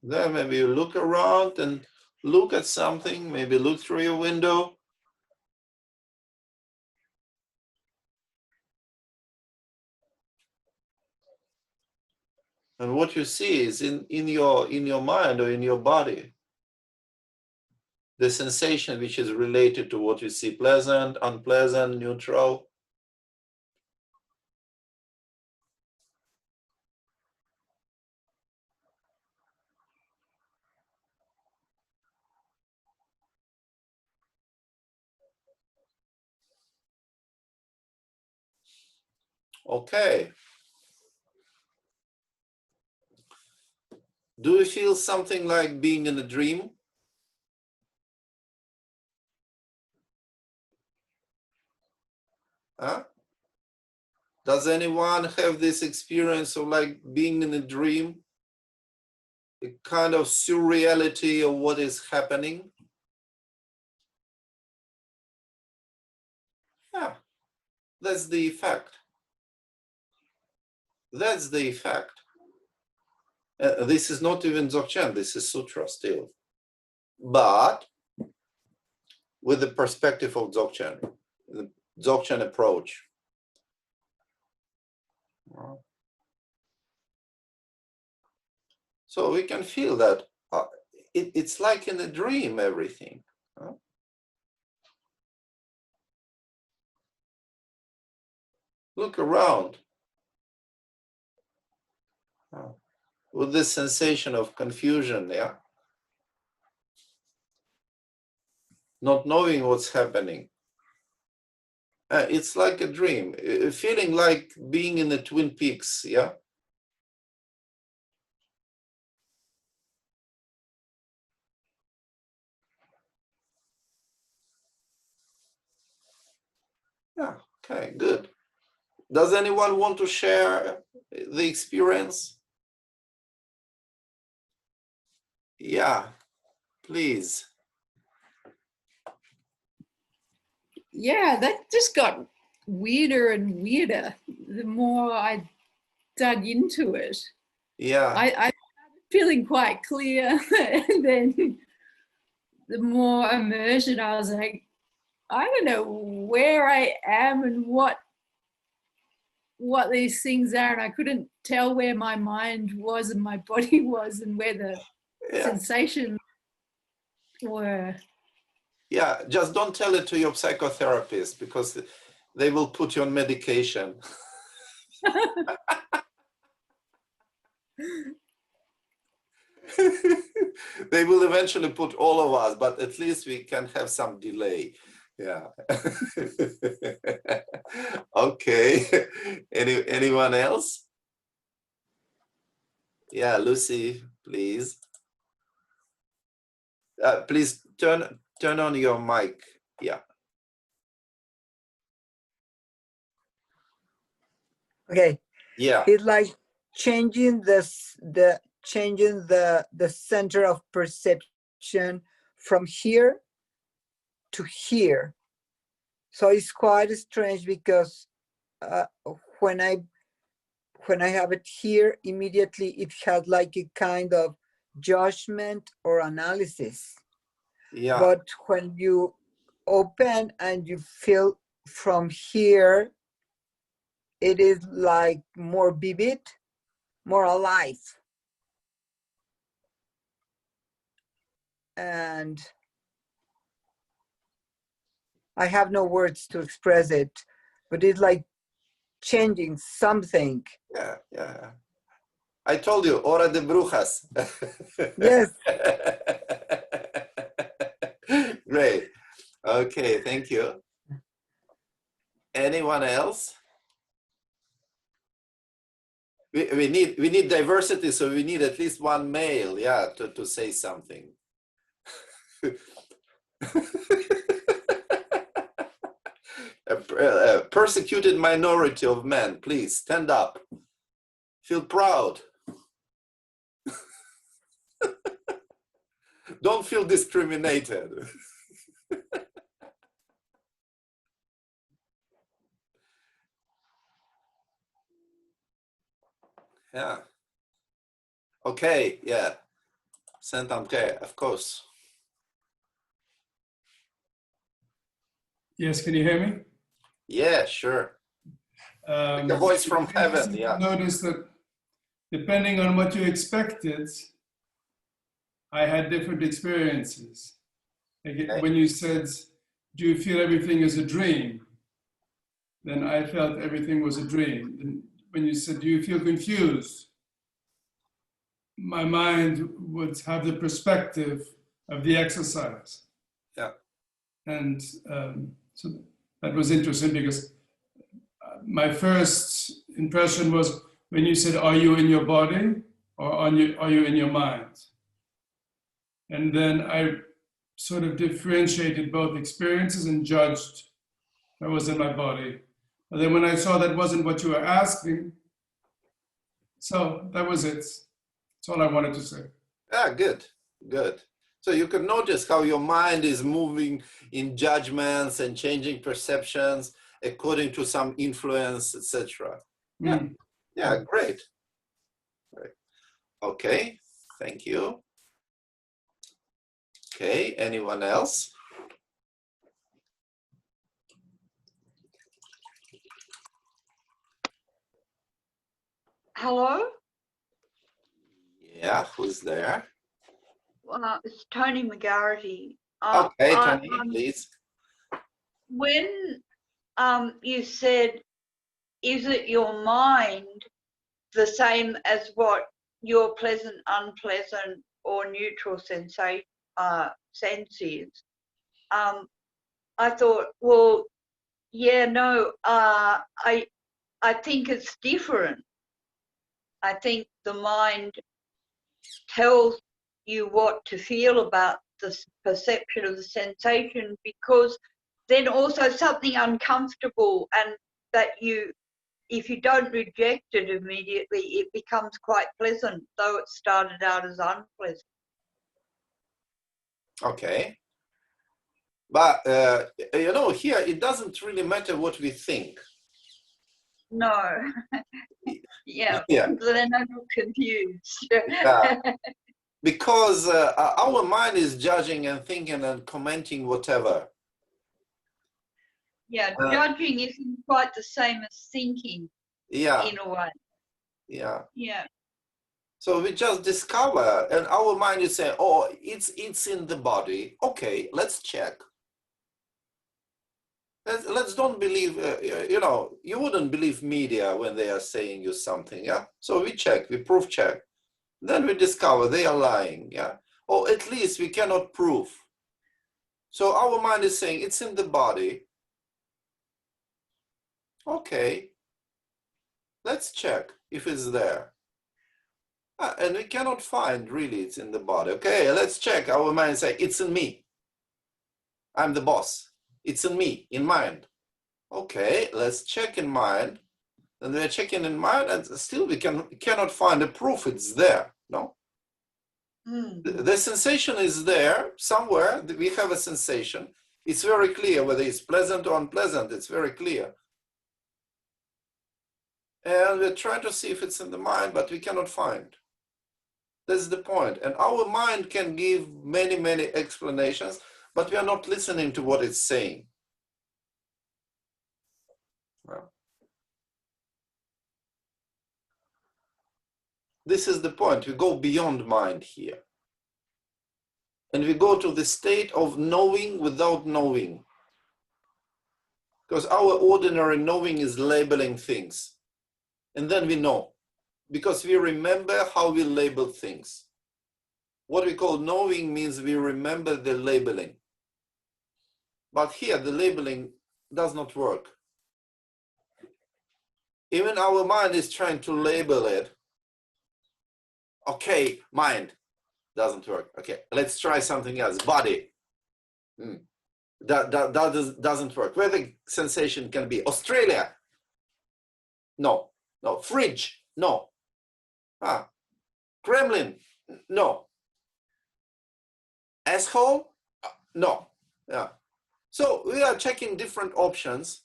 Then maybe you look around and look at something, maybe look through your window. And what you see is in your mind or in your body, the sensation which is related to what you see, pleasant, unpleasant, neutral. Okay. Do you feel something like being in a dream? Huh? Does anyone have this experience of like being in a dream? A kind of surreality of what is happening? Yeah, that's the effect. That's the effect. This is not even Dzogchen, this is Sutra still. But with the perspective of Dzogchen, the Dzogchen approach. So we can feel that it's like in a dream, everything. Look around. With this sensation of confusion, yeah? Not knowing what's happening. It's like a dream, feeling like being in the Twin Peaks, yeah? Yeah, okay, good. Does anyone want to share the experience? Yeah, please. Yeah, that just got weirder and weirder the more I dug into it. Yeah. I started feeling quite clear, and then the more immersion, I was like, I don't know where I am and what these things are, and I couldn't tell where my mind was and my body was and where the sensations were. Yeah, just don't tell it to your psychotherapist because they will put you on medication. They will eventually put all of us, but at least we can have some delay. Yeah. Okay. Anyone else? Yeah, Lucy, please. Please turn on your mic. Yeah. Okay. Yeah. It's like changing the center of perception from here to here. So it's quite strange because when I have it here, immediately it has like a kind of judgment or analysis. Yeah. But when you open and you feel from here, it is like more vivid, more alive. And I have no words to express it, but it's like changing something. Yeah, yeah. I told you, hora de brujas. Yes. Great. Okay, thank you. Anyone else? We need diversity, so we need at least one male, yeah, to say something. A persecuted minority of men, please stand up. Feel proud. Don't feel discriminated. Yeah. Okay, yeah. Saint-André, of course. Yes, can you hear me? Yeah, sure. Like a voice from heaven, yeah. Notice that depending on what you expected, I had different experiences. Like when you said, do you feel everything is a dream? Then I felt everything was a dream. And when you said, do you feel confused? My mind would have the perspective of the exercise. Yeah. And so that was interesting because my first impression was when you said, "Are you in your body, or are you in your mind?" And then I sort of differentiated both experiences and judged I was in my body. But then when I saw that wasn't what you were asking, so that was it. That's all I wanted to say. Yeah, good, good. So you can notice how your mind is moving in judgments and changing perceptions according to some influence, etc. Yeah, Mm. yeah, great. Great. Okay, thank you. Okay, anyone else? Hello, Yeah, who's there? it's Tony McGarity. Okay, Tony, please. When you said, "Is it your mind the same as what your pleasant, unpleasant, or neutral sense is?" I thought, well, yeah, no, I think it's different. I think the mind tells you what to feel about the perception of the sensation, because then also something uncomfortable, and that if you don't reject it immediately, it becomes quite pleasant, though it started out as unpleasant. Okay. But, you know, here it doesn't really matter what we think. No. Yeah, Yeah. then I'm confused. Because our mind is judging and thinking and commenting whatever. Yeah, judging isn't quite the same as thinking, Yeah. in a way. Yeah. Yeah. So we just discover, and our mind is saying, "Oh, it's in the body. Okay, let's check." Let's don't believe, you know, you wouldn't believe media when they are saying you something, yeah? So we check, we proof check. Then we discover they are lying, yeah? Or at least we cannot prove. So our mind is saying it's in the body. Okay, let's check if it's there. And we cannot find really it's in the body. Okay, let's check. Our mind say it's in me. I'm the boss. It's in me, in mind. Okay, let's check in mind. And we're checking in mind, and still we cannot find a proof it's there. No. The sensation is there somewhere. We have a sensation. It's very clear whether it's pleasant or unpleasant. It's very clear. And we're trying to see if it's in the mind, but we cannot find. That's the point. And our mind can give many, many explanations, but we are not listening to what it's saying. Well, this is the point. We go beyond mind here. And we go to the state of knowing without knowing. Because our ordinary knowing is labeling things. And then we know. Because we remember how we label things. What we call knowing means we remember the labeling. But here the labeling does not work. Even our mind is trying to label it. Okay, mind doesn't work. Okay, let's try something else. Body. That doesn't work. Where the sensation can be. Australia. No. No. Fridge. No. Kremlin. No. Asshole. No. Yeah. So we are checking different options,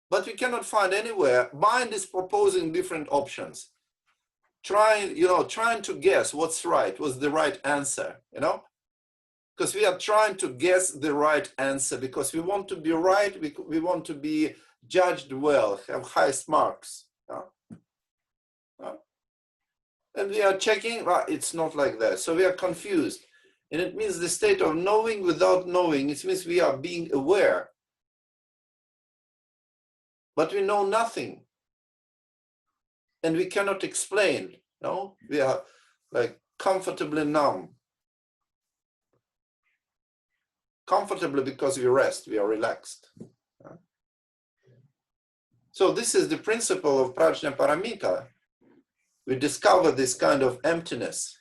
but we cannot find anywhere. Mind is proposing different options. Trying to guess what's right, what's the right answer, you know? Because we are trying to guess the right answer because we want to be right, we want to be judged well, have highest marks. And we are checking, it's not like that. So we are confused. And it means the state of knowing without knowing. It means we are being aware. But we know nothing. And we cannot explain. No? We are like comfortably numb. Comfortably because we rest, we are relaxed. So this is the principle of Prajna Paramita. We discover this kind of emptiness.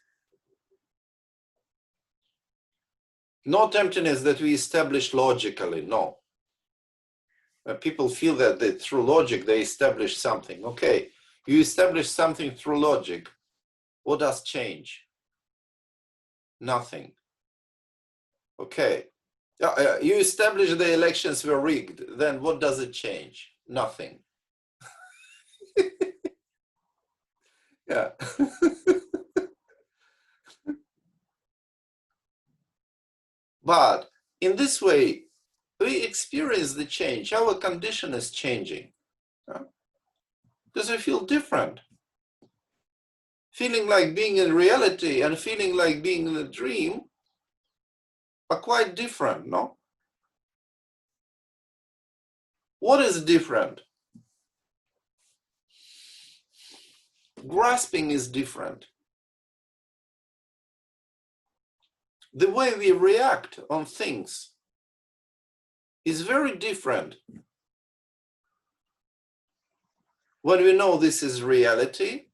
Not emptiness that we establish logically, no. People feel that through logic they establish something. Okay, you establish something through logic. What does change? Nothing. Okay. You establish the elections were rigged. Then what does it change? Nothing. Yeah. But in this way, we experience the change. Our condition is changing. Because we feel different. Feeling like being in reality and feeling like being in a dream are quite different, no? What is different? Grasping is different. The way we react on things is very different. When we know this is reality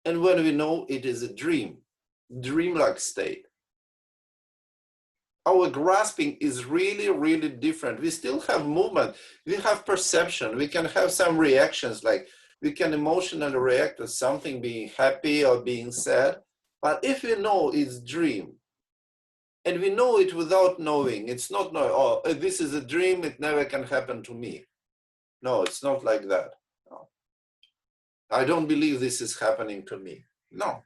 and when we know it is a dream, dreamlike state. Our grasping is really, really different. We still have movement, we have perception, we can have some reactions, like we can emotionally react to something being happy or being sad. But if we know it's dream, and we know it without knowing, it's not knowing, oh, this is a dream, it never can happen to me. No, it's not like that. No. I don't believe this is happening to me. No.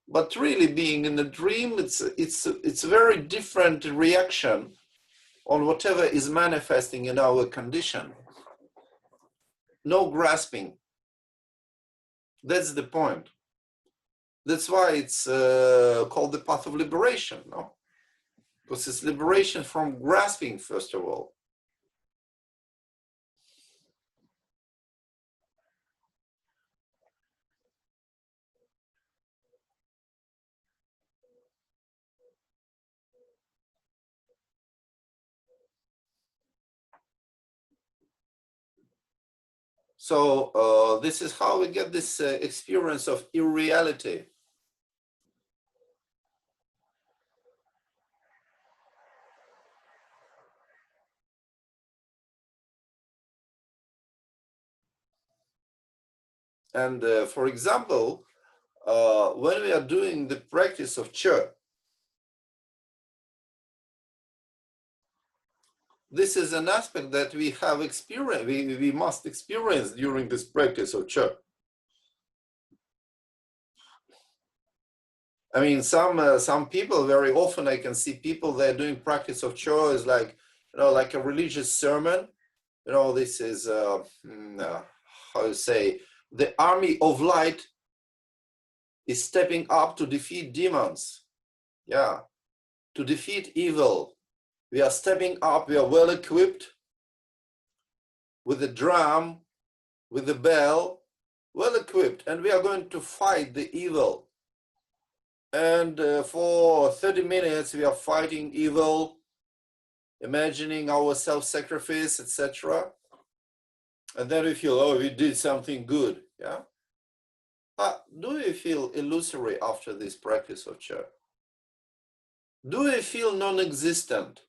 But really being in a dream, it's a very different reaction on whatever is manifesting in our condition. No grasping. That's the point. That's why it's called the path of liberation, no? Because it's liberation from grasping, first of all. So this is how we get this experience of irreality. And for example, when we are doing the practice of Che, this is an aspect that we have experienced, we must experience during this practice of Che. I mean, some people, very often I can see people that are doing practice of Che is like, you know, like a religious sermon. You know, this is, how you say, the army of light is stepping up to defeat demons. Yeah, to defeat evil. We are stepping up, we are well equipped with the drum, with the bell, well equipped, and we are going to fight the evil. And for 30 minutes, we are fighting evil, imagining our self-sacrifice, etc. And then we feel, oh, we did something good, yeah? But do we feel illusory after this practice of Che? Do we feel non-existent?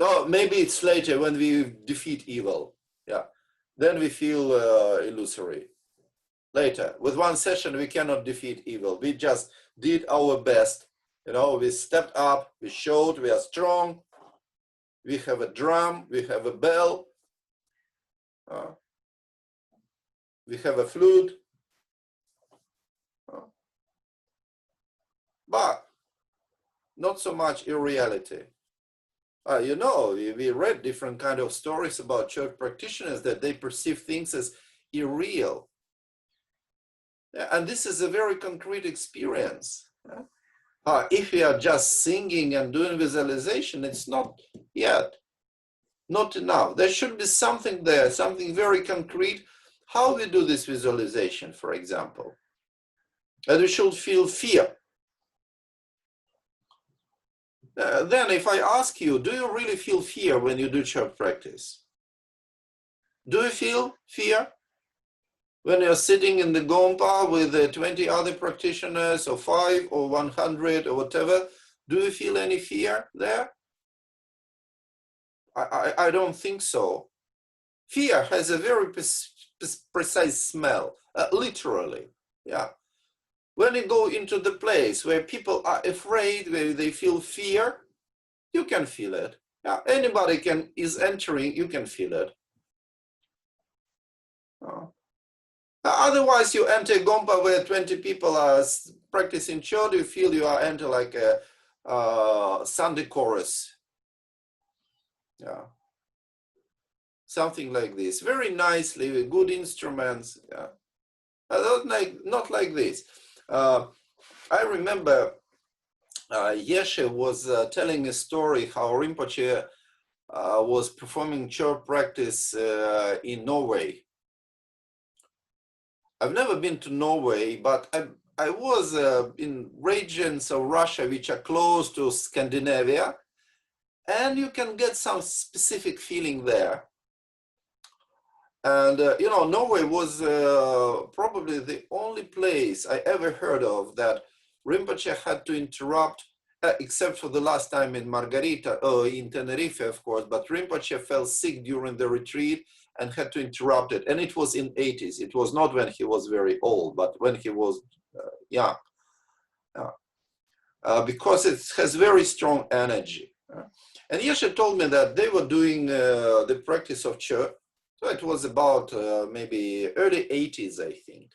No, maybe it's later when we defeat evil, yeah. Then we feel illusory. Later, with one session, we cannot defeat evil. We just did our best. You know, we stepped up, we showed we are strong. We have a drum, we have a bell. We have a flute. But not so much in reality. You know, we read different kind of stories about church practitioners that they perceive things as irreal. And this is a very concrete experience. If we are just singing and doing visualization, it's not yet, not enough. There should be something there, something very concrete. How we do this visualization, for example. And we should feel fear. Then if I ask you, do you really feel fear when you do church practice? Do you feel fear? When you're sitting in the Gompa with 20 other practitioners, or 5 or 100 or whatever, do you feel any fear there? I don't think so. Fear has a very precise smell, literally, yeah. When you go into the place where people are afraid, where they feel fear, you can feel it. Yeah. Anybody is entering, you can feel it. Otherwise, you enter Gompa where 20 people are practicing Chod, you feel you are enter like a Sunday chorus. Yeah. Something like this. Very nicely, with good instruments. Yeah. Not like this. I remember Yeshe was telling a story how Rinpoche was performing Chod practice in Norway. I've never been to Norway, but I was in regions of Russia which are close to Scandinavia, and you can get some specific feeling there. And you know, Norway was probably the only place I ever heard of that Rinpoche had to interrupt, except for the last time in Margarita, in Tenerife, of course, but Rinpoche fell sick during the retreat and had to interrupt it. And it was in 80s. It was not when he was very old, but when he was young. Because it has very strong energy. And Yeshe told me that they were doing the practice of Chö. So it was about maybe early 80s, I think.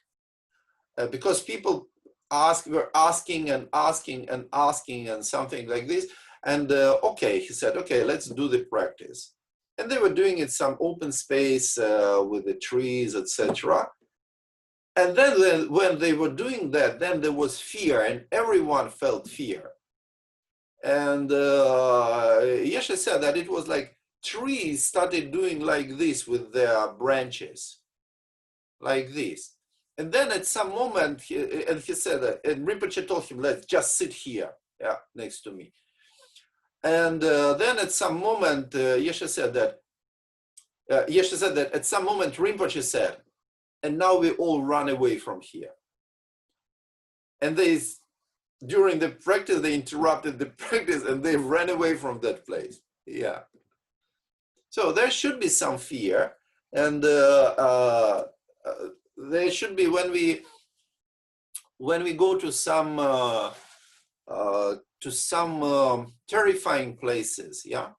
Because people were asking and something like this. And okay, he said, okay, let's do the practice. And they were doing it some open space with the trees, etc. And then when they were doing that, then there was fear, and everyone felt fear. And Yeshe said that it was like trees started doing like this with their branches, like this. And then at some moment, he said that, and Rinpoche told him, let's just sit here, yeah, next to me. And then at some moment, Yeshe said that at some moment Rinpoche said, and now we all run away from here. And during the practice, they interrupted the practice and they ran away from that place. Yeah. So there should be some fear, and there should be when we go to some terrifying places. Yeah.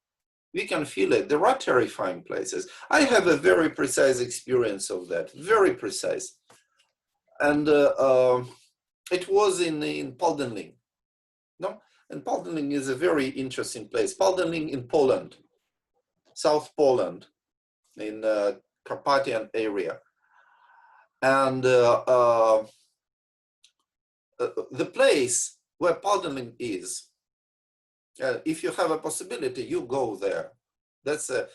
We can feel it. There are terrifying places. I have a very precise experience of that, very precise. And it was in Paldenling. No? And Paldenling is a very interesting place. Paldenling in Poland, South Poland, in Carpathian area. And the place where Paldenling is, if you have a possibility, you go there. That's a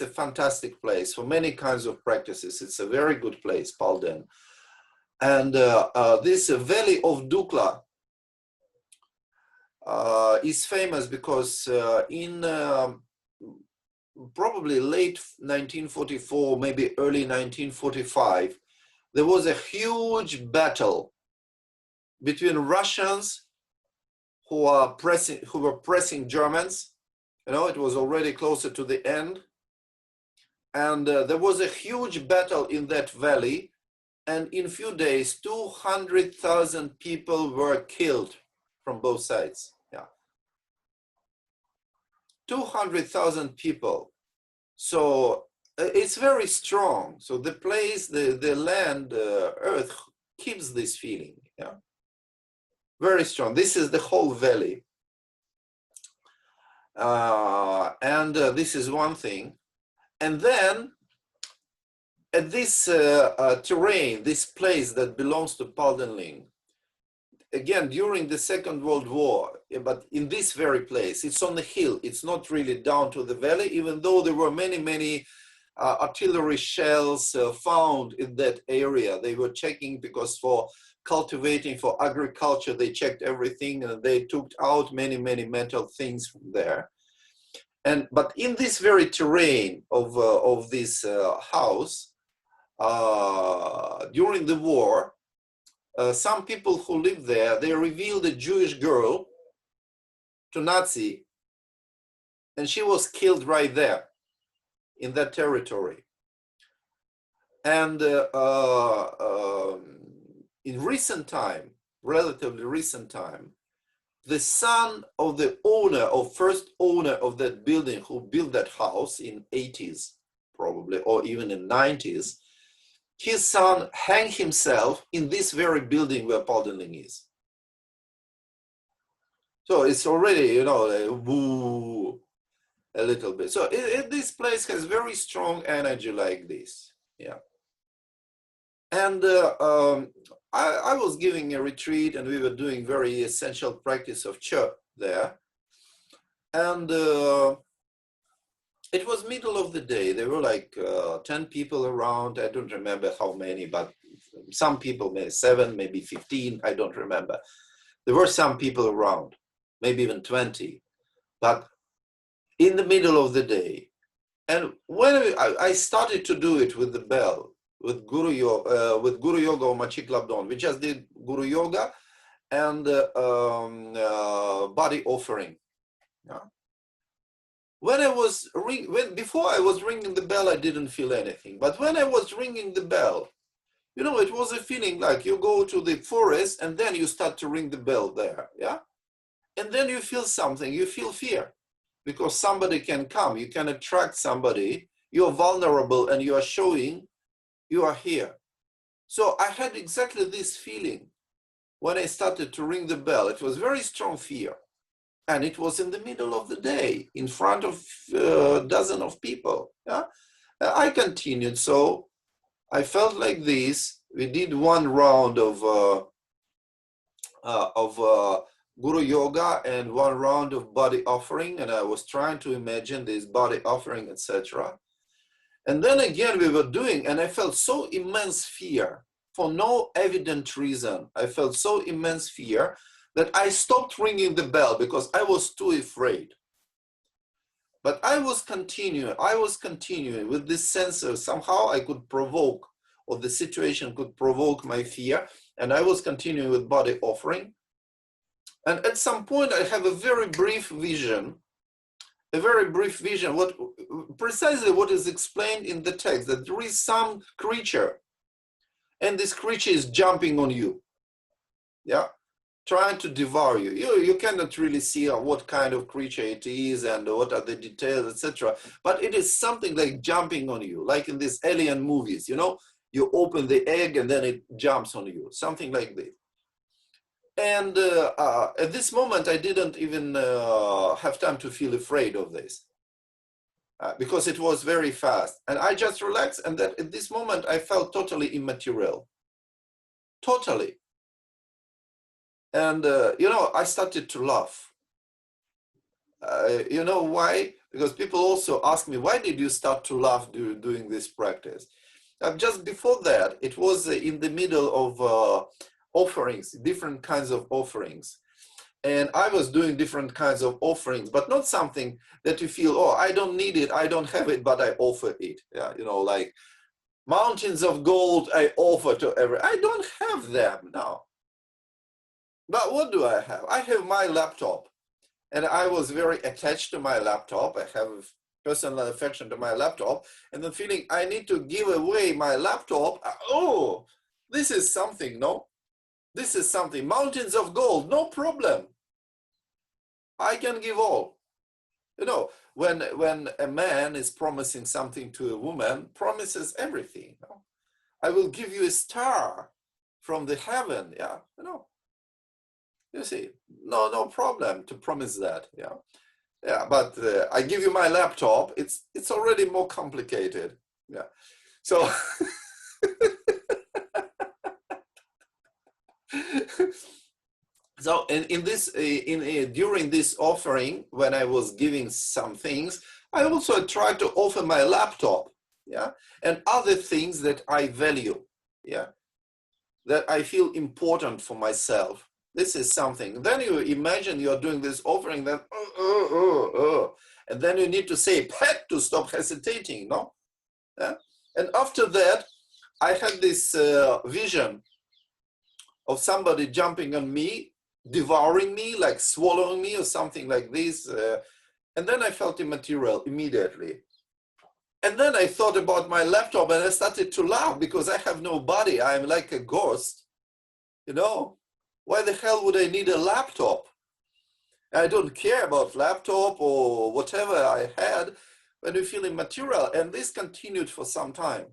fantastic place for many kinds of practices. It's a very good place, Palden. And this Valley of Dukla is famous because in probably late 1944, maybe early 1945, there was a huge battle between Russians who were pressing Germans. You know, it was already closer to the end. And there was a huge battle in that valley. And in a few days, 200,000 people were killed from both sides. Yeah. 200,000 people. So it's very strong. So the place, the land, earth keeps this feeling. Yeah. Very strong. This is the whole valley. And this is one thing. And then at this terrain, this place that belongs to Paldenling, again, during the Second World War, but in this very place, it's on the hill. It's not really down to the valley, even though there were many artillery shells found in that area. They were checking because for cultivating, for agriculture, they checked everything and they took out many metal things from there. But in this very terrain of this house, during the war, some people who lived there, they revealed a Jewish girl to Nazi, and she was killed right there in that territory. And in recent time, relatively recent time, the son of the owner, or first owner of that building who built that house in 80s, probably, or even in 90s, his son hanged himself in this very building where Paldeling is. So it's already, you know, like, woo, a little bit. So this place has very strong energy like this, yeah. And I was giving a retreat, and we were doing very essential practice of Che there. And it was middle of the day. There were like 10 people around. I don't remember how many, but some people, maybe 7, maybe 15, I don't remember. There were some people around, maybe even 20, but in the middle of the day. And when I started to do it with the bell, with Guru Yoga or Machik Labdon, we just did Guru Yoga and body offering. Yeah. Before I was ringing the bell, I didn't feel anything. But when I was ringing the bell, you know, it was a feeling like you go to the forest and then you start to ring the bell there, yeah? And then you feel something, you feel fear because somebody can come, you can attract somebody, you're vulnerable and you are showing you are here. So I had exactly this feeling when I started to ring the bell. It was very strong fear. And it was in the middle of the day, in front of a dozen of people. Yeah? I continued, so I felt like this. We did one round of Guru Yoga and one round of body offering, and I was trying to imagine this body offering, etc. And then again we were doing, and I felt so immense fear for no evident reason. I felt so immense fear that I stopped ringing the bell because I was too afraid. But I was continuing with this sense of somehow I could provoke, or the situation could provoke my fear, and I was continuing with body offering. And at some point I have a very brief vision, precisely what is explained in the text, that there is some creature, and this creature is jumping on you, yeah, trying to devour you. You cannot really see what kind of creature it is and what are the details, etc. But it is something like jumping on you, like in these alien movies, you know, you open the egg and then it jumps on you, something like this. And at this moment, I didn't even have time to feel afraid of this because it was very fast. And I just relaxed, and that at this moment, I felt totally immaterial, totally. And, you know, I started to laugh. You know why? Because people also ask me, why did you start to laugh doing this practice? Just before that, it was in the middle of offerings, different kinds of offerings. And I was doing different kinds of offerings, but not something that you feel, oh, I don't need it, I don't have it, but I offer it. Yeah, you know, like mountains of gold I offer to everyone. I don't have them now. But what do I have? I have my laptop, and I was very attached to my laptop. I have personal affection to my laptop, and the feeling I need to give away my laptop. Oh, this is something, no? This is something. Mountains of gold, no problem. I can give all. You know, when a man is promising something to a woman, promises everything. You know? I will give you a star from the heaven. Yeah, you know. You see, no problem to promise that. Yeah, yeah. But I give you my laptop. It's already more complicated. Yeah. So. So during this offering, when I was giving some things, I also tried to offer my laptop, yeah, and other things that I value, yeah, that I feel important for myself, This is something. Then you imagine you're doing this offering, then, and then you need to say pet to stop hesitating, no? Yeah? And after that, I had this vision of somebody jumping on me, devouring me, like swallowing me or something like this. And then I felt immaterial immediately. And then I thought about my laptop and I started to laugh because I have no body. I'm like a ghost, you know? Why the hell would I need a laptop? I don't care about laptop or whatever I had when you feel immaterial. And this continued for some time,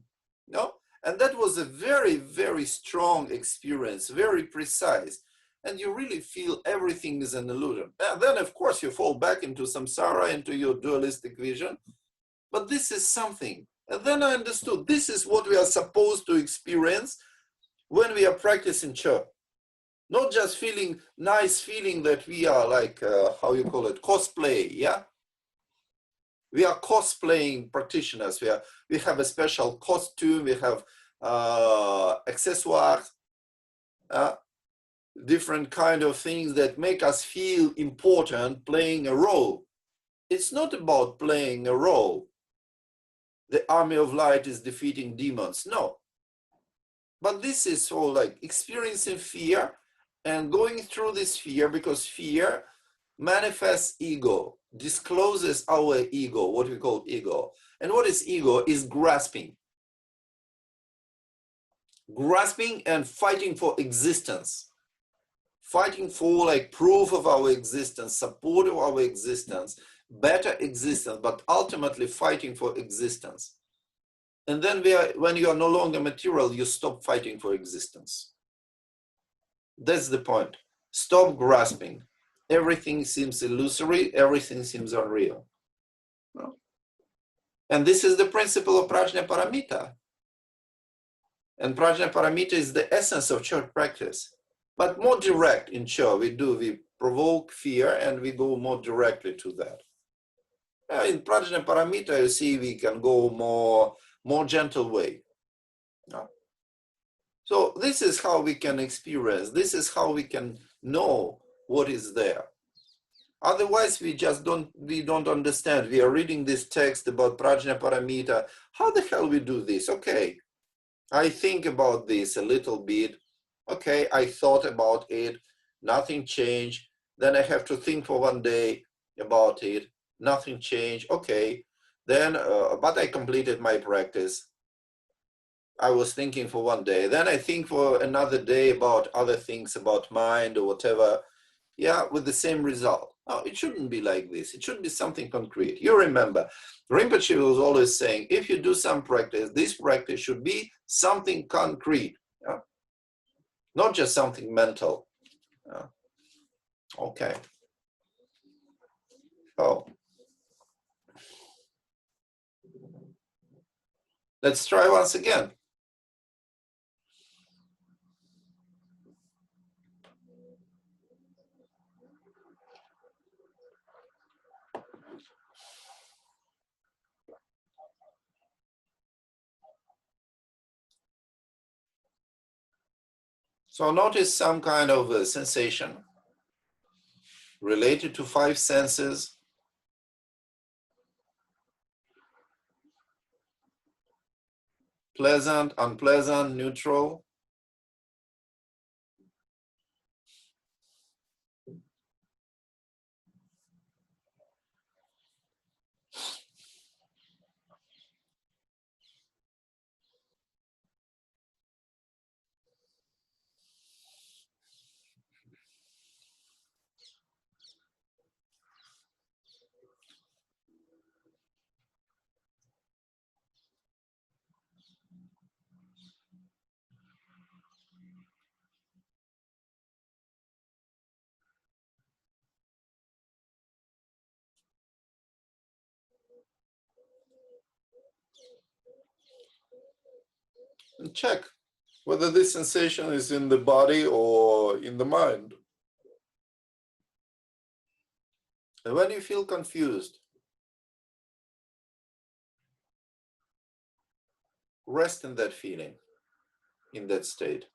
you know? And that was a very, very strong experience, very precise. And you really feel everything is an illusion. And then, of course, you fall back into samsara, into your dualistic vision. But this is something. And then I understood this is what we are supposed to experience when we are practicing Cha. Not just feeling nice feeling that we are like, how you call it, cosplay, yeah? We are cosplaying practitioners. We have a special costume, we have accessoires, different kind of things that make us feel important playing a role. It's not about playing a role. The army of light is defeating demons, no. But this is all like experiencing fear and going through this fear, because fear manifests ego, discloses our ego, what we call ego. And what is ego? Is grasping. Grasping and fighting for existence. Fighting for like proof of our existence, support of our existence, better existence, but ultimately fighting for existence. And then when you are no longer material, you stop fighting for existence. That's the point. Stop grasping. Everything seems illusory, everything seems unreal. No? And this is the principle of Prajna Paramita. And Prajna Paramita is the essence of church practice. But more direct in Cha, we provoke fear and we go more directly to that. In Prajna Paramita, you see, we can go more gentle way. No? So this is how we can experience, this is how we can know what is there. Otherwise, we don't understand. We are reading this text about Prajna Paramita. How the hell we do this? Okay, I think about this a little bit. Okay, I thought about it, nothing changed. Then I have to think for one day about it, nothing changed. Okay, then, but I completed my practice. I was thinking for one day. Then I think for another day about other things, about mind or whatever. Yeah, with the same result. No, it shouldn't be like this. It should be something concrete. You remember, Rinpoche was always saying, if you do some practice, this practice should be something concrete. Yeah? Not just something mental. Yeah? Okay. Oh. Let's try once again. So notice some kind of a sensation related to 5 senses. Pleasant, unpleasant, neutral. And check whether this sensation is in the body or in the mind. And when you feel confused, rest in that feeling, in that state.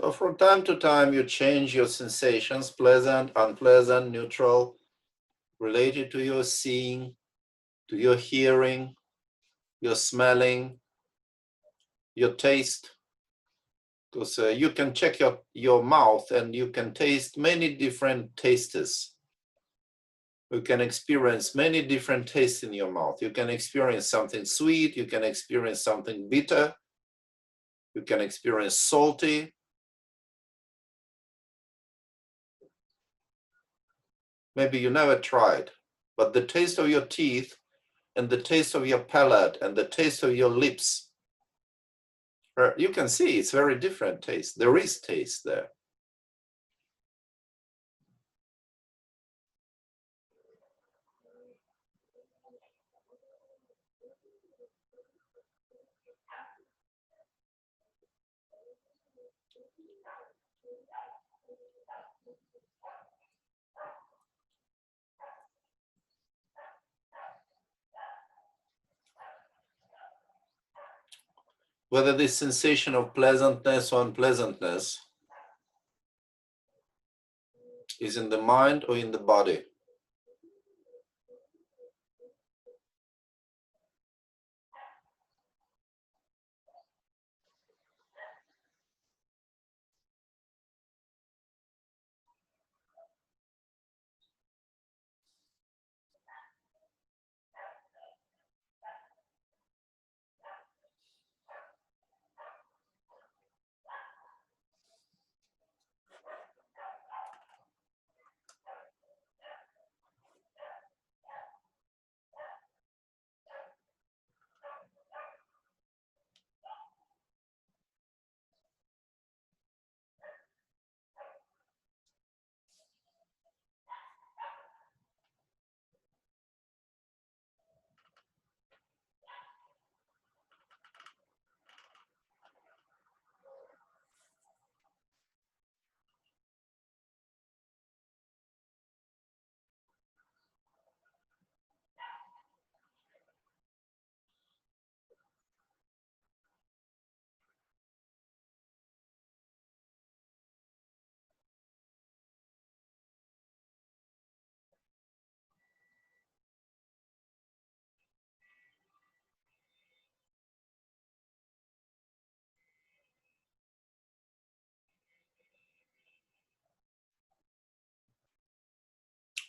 So from time to time, you change your sensations, pleasant, unpleasant, neutral, related to your seeing, to your hearing, your smelling, your taste. Because you can check your mouth and you can taste many different tastes. You can experience many different tastes in your mouth. You can experience something sweet, you can experience something bitter, you can experience salty. Maybe you never tried, but the taste of your teeth and the taste of your palate and the taste of your lips, you can see it's very different taste. There is taste there. Whether this sensation of pleasantness or unpleasantness is in the mind or in the body.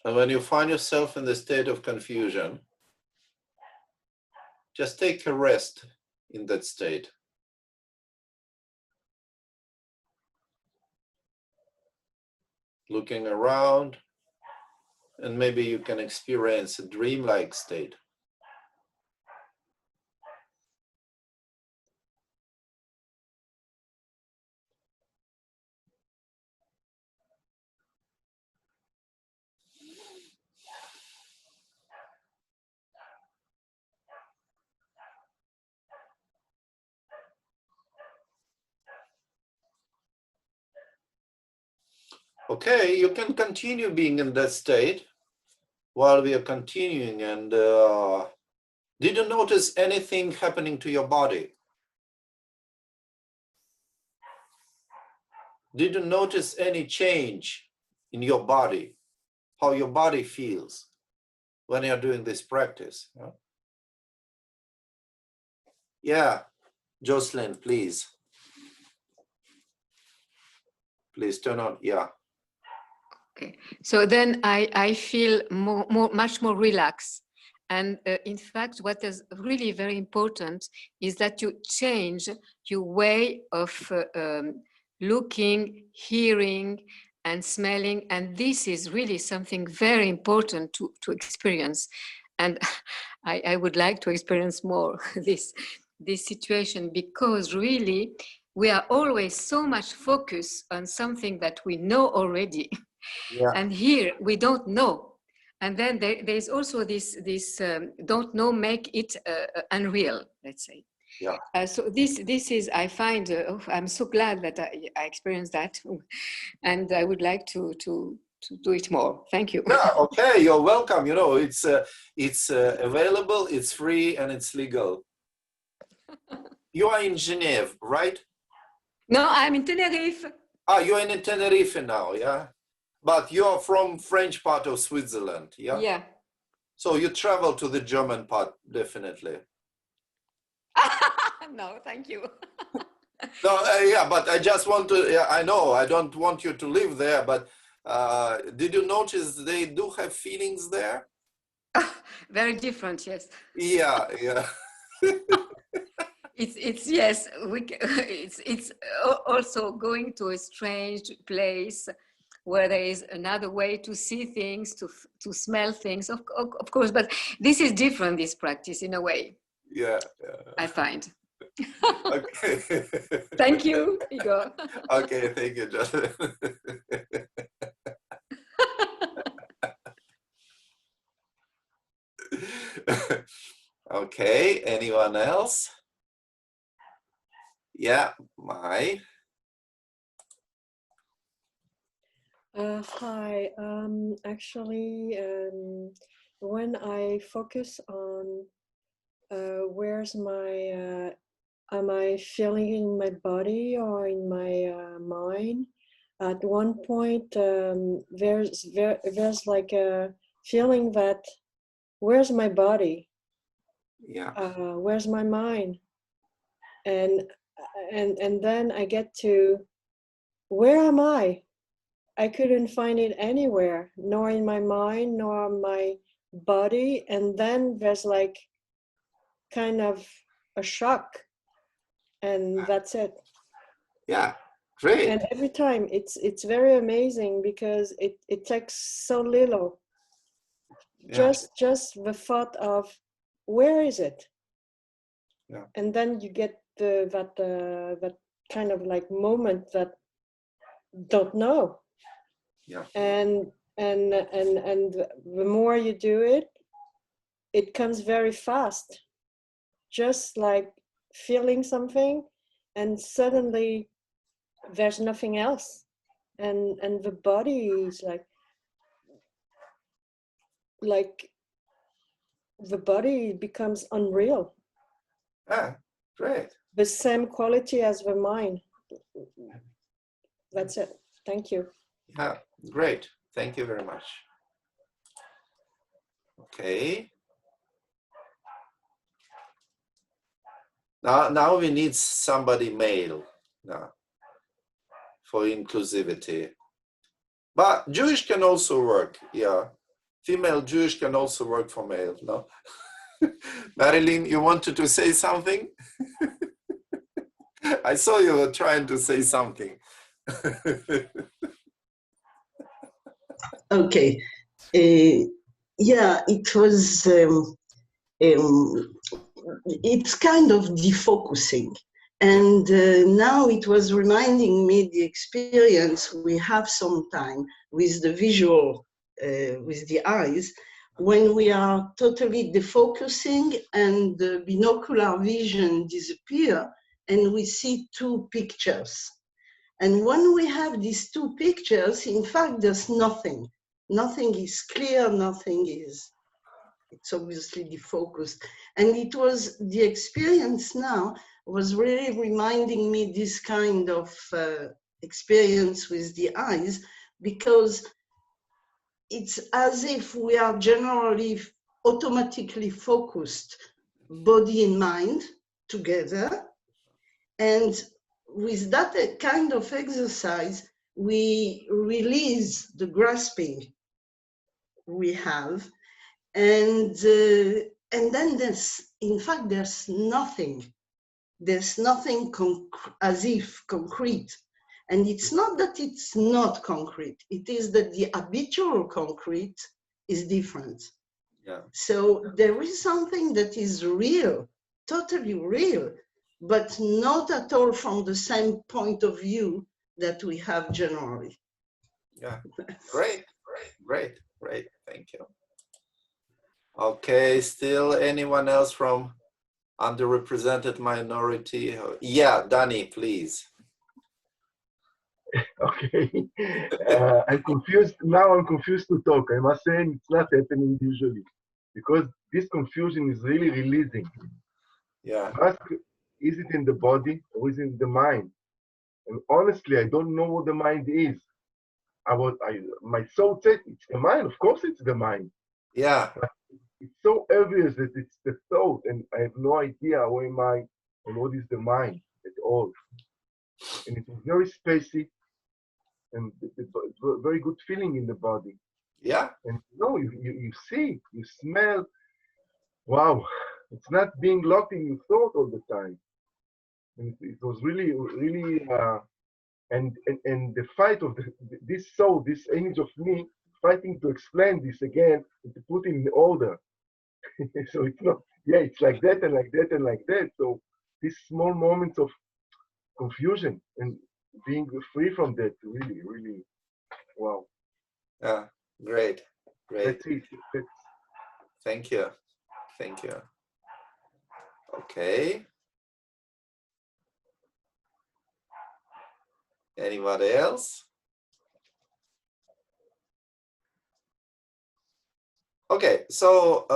And when you find yourself in the state of confusion, just take a rest in that state. Looking around, and maybe you can experience a dreamlike state. Okay, you can continue being in that state while we are continuing. And did you notice anything happening to your body? Did you notice any change in your body? How your body feels when you're doing this practice? Yeah, Jocelyn, please. Please turn on, yeah. Okay, so then I feel much more relaxed. And in fact, what is really very important is that you change your way of looking, hearing, and smelling. And this is really something very important to experience. And I would like to experience more this situation, because really we are always so much focused on something that we know already. Yeah. And here we don't know. And then there's also this don't know make it unreal, let's say. Yeah. So this is, I find, I'm so glad that I experienced that. And I would like to do it more. Thank you. Yeah, okay, you're welcome. You know, it's available, it's free, and it's legal. You are in Geneva, right? No, I'm in Tenerife. Ah, you're in Tenerife now, yeah? But you're from French part of Switzerland, yeah? Yeah. So you travel to the German part, definitely. No, thank you. No, yeah, but I just want to, yeah, I know, I don't want you to live there, but did you notice they do have feelings there? Very different, yes. Yeah, yeah. It's yes, it's also going to a strange place where there is another way to see things, to smell things, of course, but this is different, this practice, in a way. Yeah, yeah. I find. Okay. Thank you, Igor. Okay, thank you, Jonathan. Okay, anyone else? Yeah, Mai. Hi. Actually, when I focus on where's my, am I feeling in my body or in my mind? At one point, there's like a feeling that where's my body? Yeah. Where's my mind? And then I get to, where am I? I couldn't find it anywhere, nor in my mind, nor my body. And then there's like kind of a shock, and that's it. Yeah, great. And every time it's very amazing because it takes so little. Yeah. Just the thought of where is it? Yeah. And then you get that kind of like moment that don't know. Yeah. And the more you do it, it comes very fast. Just like feeling something, and suddenly there's nothing else, and the body is like the body becomes unreal. Ah, great. The same quality as the mind. That's it. Thank you. Yeah, great. Thank you very much. Okay. Now we need somebody male now for inclusivity. But Jewish can also work, yeah. Female Jewish can also work for male, no? Marilyn, you wanted to say something? I saw you were trying to say something. Okay. Yeah, it was, it's kind of defocusing. And now it was reminding me the experience we have sometime with the visual, with the eyes, when we are totally defocusing and the binocular vision disappear and we see two pictures. And when we have these two pictures, in fact, there's nothing. Nothing is clear, nothing is, it's obviously defocused. And it was the experience now was really reminding me this kind of experience with the eyes, because it's as if we are generally automatically focused, body and mind together. And with that kind of exercise, we release the grasping we have. And then there's, in fact, there's nothing as if concrete. And it's not that it's not concrete, it is that the habitual concrete is different. Yeah. So there is something that is real, totally real, but not at all from the same point of view that we have generally. Yeah, great, great, great, thank you. Okay, still anyone else from underrepresented minority? Yeah, Danny, please. Okay, I'm confused. Now I'm confused to talk. I must say it's not happening usually because this confusion is really releasing. Yeah. Ask, is it in the body or is it in the mind? And honestly, I don't know what the mind is. My soul said it's the mind. Of course, it's the mind. Yeah. But it's so obvious that it's the thought, and I have no idea who am I and what is the mind at all. And it was very spacey, and it's a very good feeling in the body. Yeah. And you see, you smell. Wow, it's not being locked in your thought all the time. And it was really, really, and the fight of this soul, this image of me, fighting to explain this again and to put it in order. So it's not, yeah, it's like that and like that and like that. So these small moments of confusion and being free from that, really, really, wow. Yeah. Great. Great. That's it. Thank you. Thank you. Okay. Anybody else? Okay, so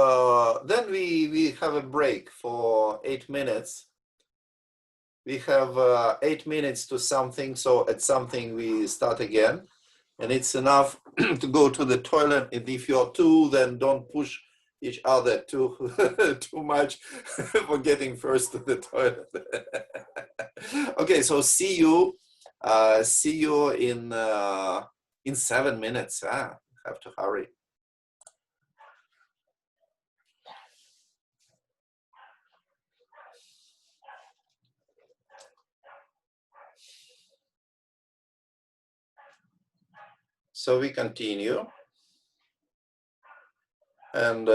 then we have a break for 8 minutes. We have 8 minutes to something, so at something we start again. And it's enough to go to the toilet. And if you're two, then don't push each other too much for getting first to the toilet. Okay, so see you in 7 minutes. Have to hurry. So we continue. And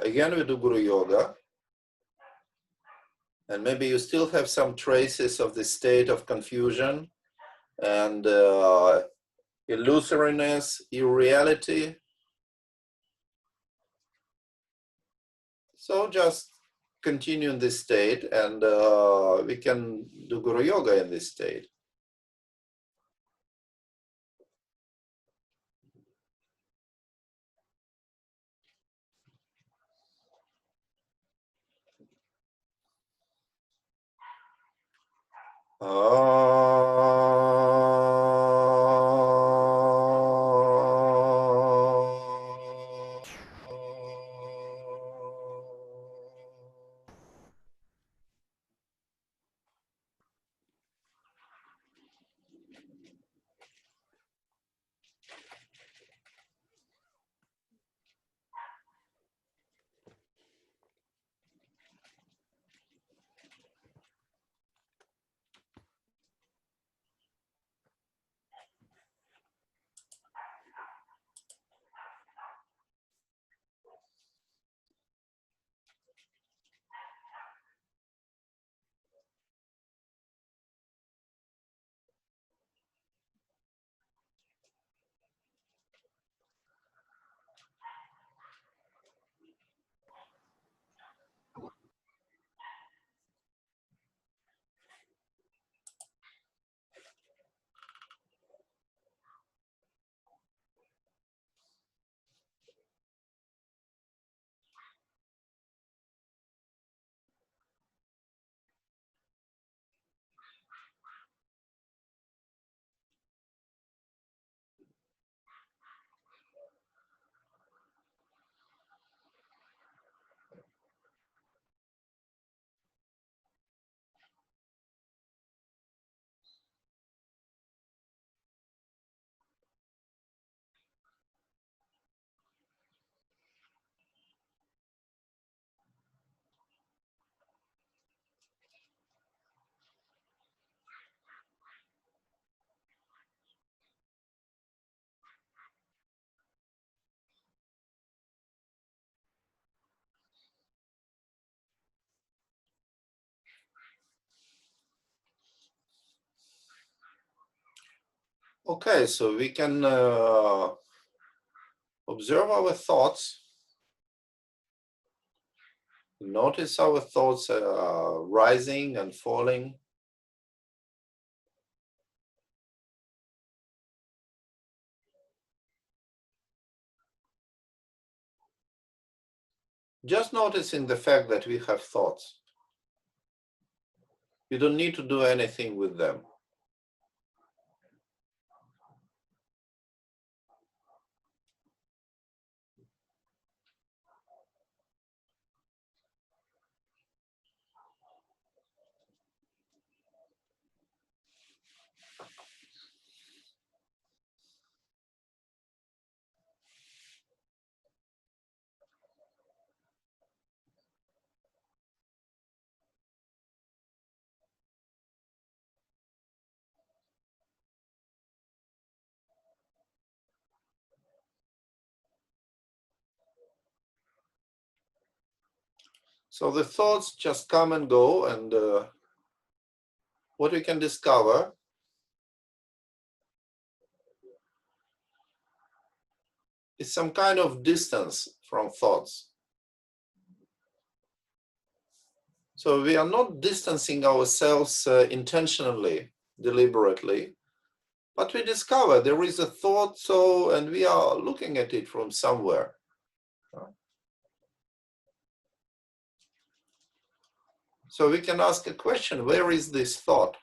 again, we do Guru Yoga. And maybe you still have some traces of the state of confusion and illusoriness, irreality. So just continue in this state, and we can do Guru Yoga in this state. Okay, so we can observe our thoughts. Notice our thoughts rising and falling. Just noticing the fact that we have thoughts. You don't need to do anything with them. So the thoughts just come and go, and what we can discover is some kind of distance from thoughts. So we are not distancing ourselves intentionally, deliberately, but we discover there is a thought, so, and we are looking at it from somewhere. So we can ask a question, where is this thought?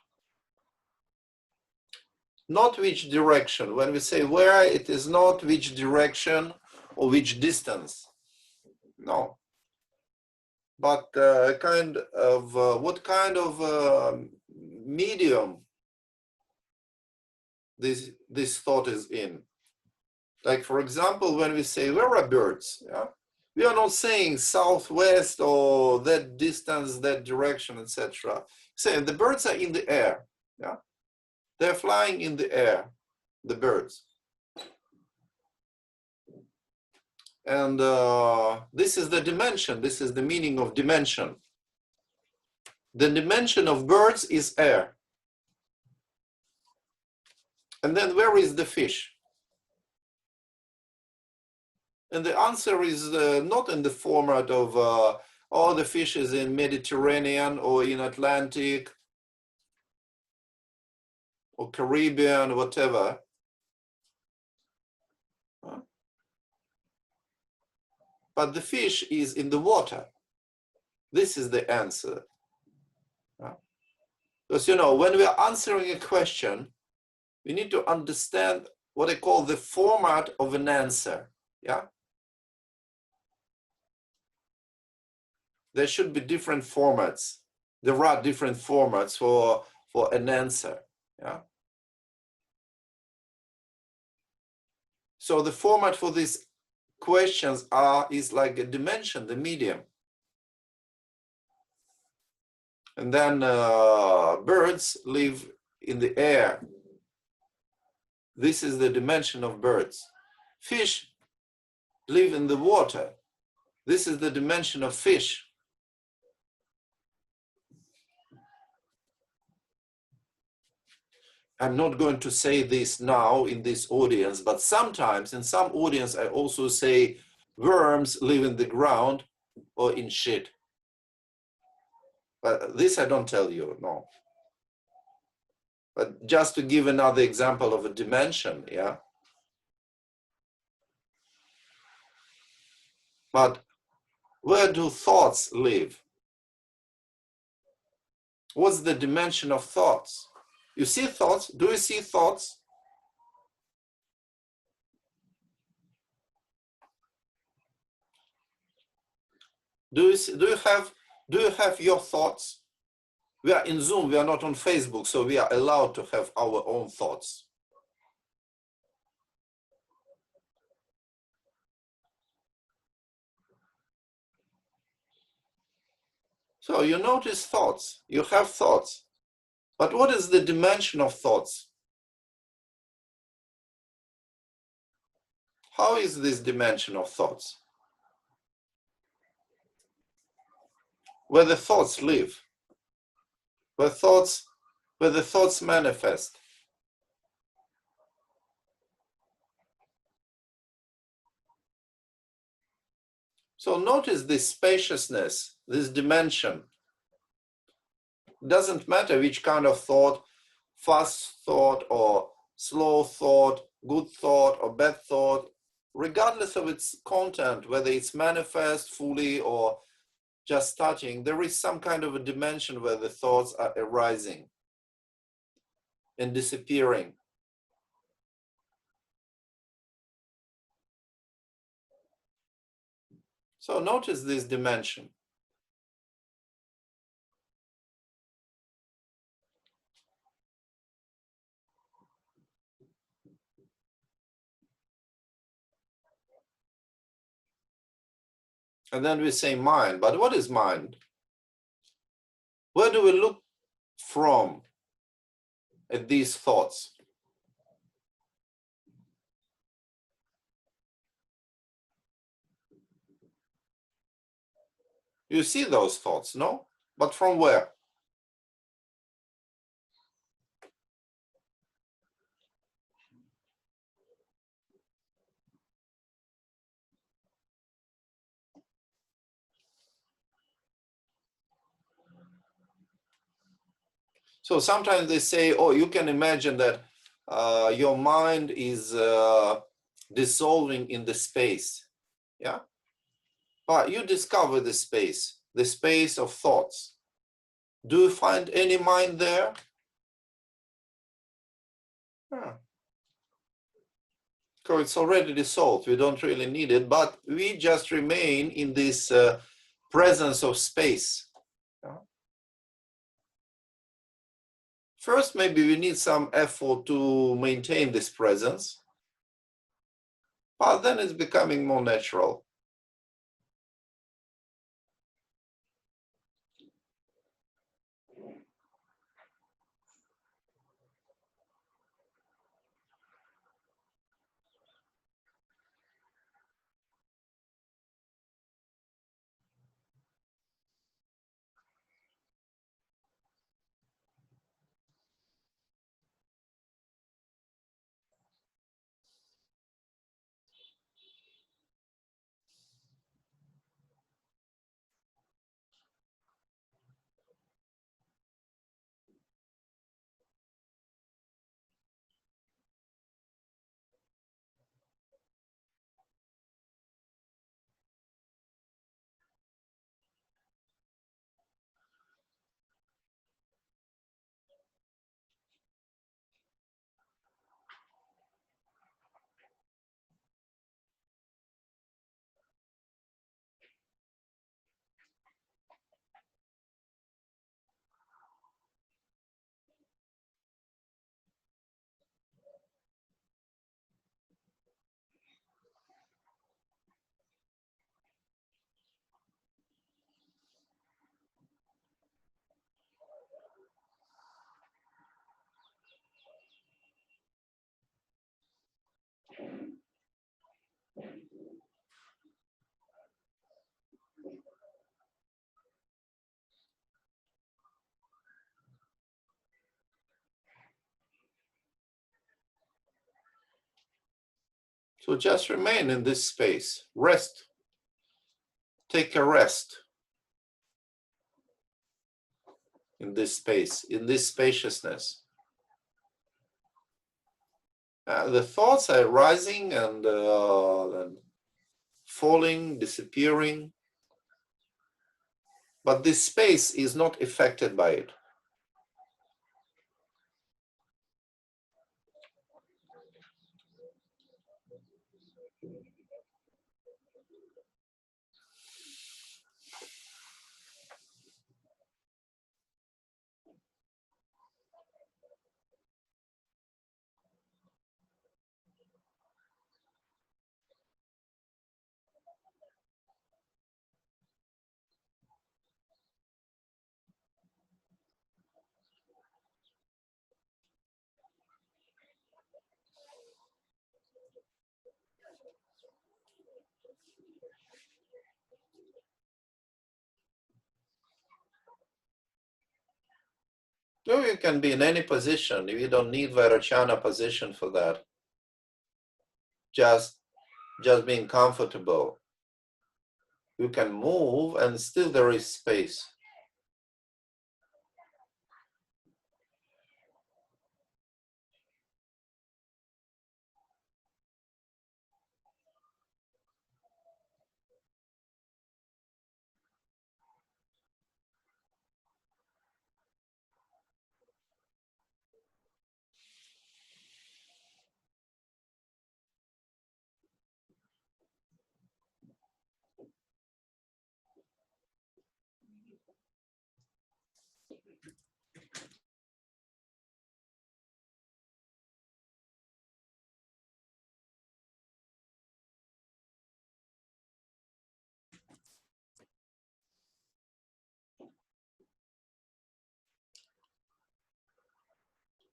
Not which direction. When we say where, it is not which direction or which distance. No. But kind of what kind of medium this thought is in. Like, for example, when we say where are birds, yeah? We are not saying southwest or that distance, that direction, etc. Saying the birds are in the air. Yeah, they're flying in the air, the birds. And this is the dimension. This is the meaning of dimension. The dimension of birds is air. And then where is the fish? And the answer is not in the format of, oh, the fish is in Mediterranean or in Atlantic or Caribbean, whatever. But the fish is in the water. This is the answer. Because, you know, when we are answering a question, we need to understand what I call the format of an answer. Yeah. There should be different formats. There are different formats for an answer. Yeah. So the format for these questions is like a dimension, the medium. And then birds live in the air. This is the dimension of birds. Fish live in the water. This is the dimension of fish. I'm not going to say this now in this audience, but sometimes in some audience I also say worms live in the ground or in shit. But this I don't tell you, no. But just to give another example of a dimension, yeah. But where do thoughts live? What's the dimension of thoughts? You see thoughts? Do you see thoughts? Do you have your thoughts? We are in Zoom, we are not on Facebook, so we are allowed to have our own thoughts. So you notice thoughts, you have thoughts. But what is the dimension of thoughts? How is this dimension of thoughts? Where the thoughts live, where the thoughts manifest. So notice this spaciousness, this dimension. Doesn't matter which kind of thought, fast thought or slow thought, good thought or bad thought, regardless of its content, whether it's manifest fully or just starting, there is some kind of a dimension where the thoughts are arising and disappearing. So notice this dimension. And then we say mind, but what is mind? Where do we look from at these thoughts? You see those thoughts, no? But from where? So sometimes they say, oh, you can imagine that your mind is dissolving in the space. Yeah. But you discover the space of thoughts. Do you find any mind there? So it's already dissolved. We don't really need it, but we just remain in this presence of space. First, maybe we need some effort to maintain this presence, but then it's becoming more natural. So just remain in this space, rest, take a rest in this space, in this spaciousness. The thoughts are rising and falling, disappearing, but this space is not affected by it. So you can be in any position. You don't need Vairocana position for that. Just being comfortable. You can move and still there is space.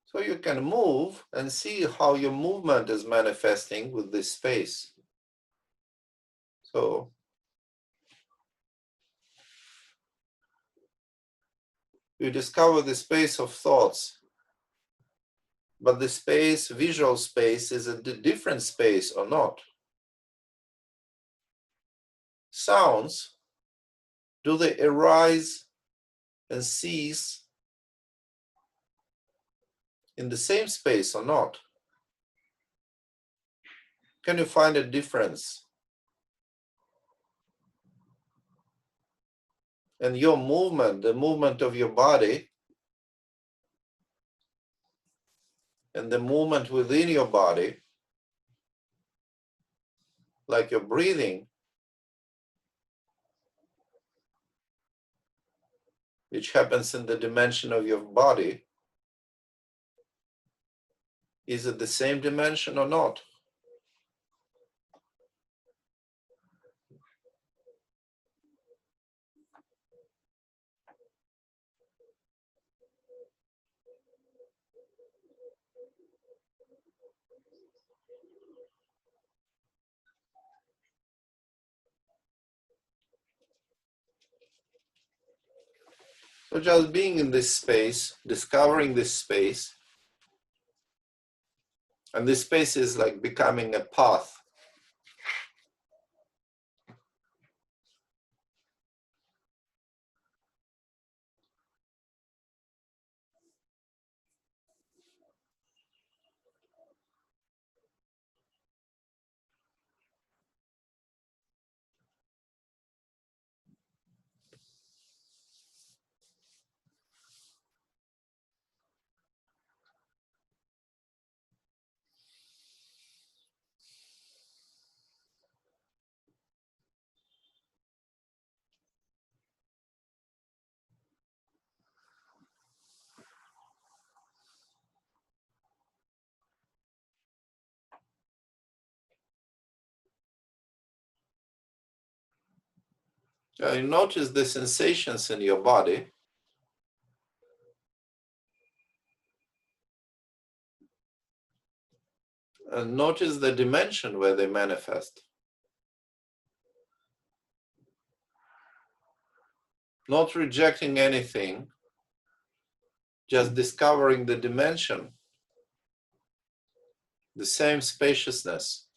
So you can move and see how your movement is manifesting with this space. So You discover the space of thoughts, but the space, visual space, is a different space or not. Sounds, do they arise and cease in the same space or not? Can you find a difference? And your movement, the movement of your body, and the movement within your body, like your breathing, which happens in the dimension of your body, is it the same dimension or not? So just being in this space, discovering this space, and this space is like becoming a path. You notice the sensations in your body. And notice the dimension where they manifest. Not rejecting anything, just discovering the dimension, the same spaciousness.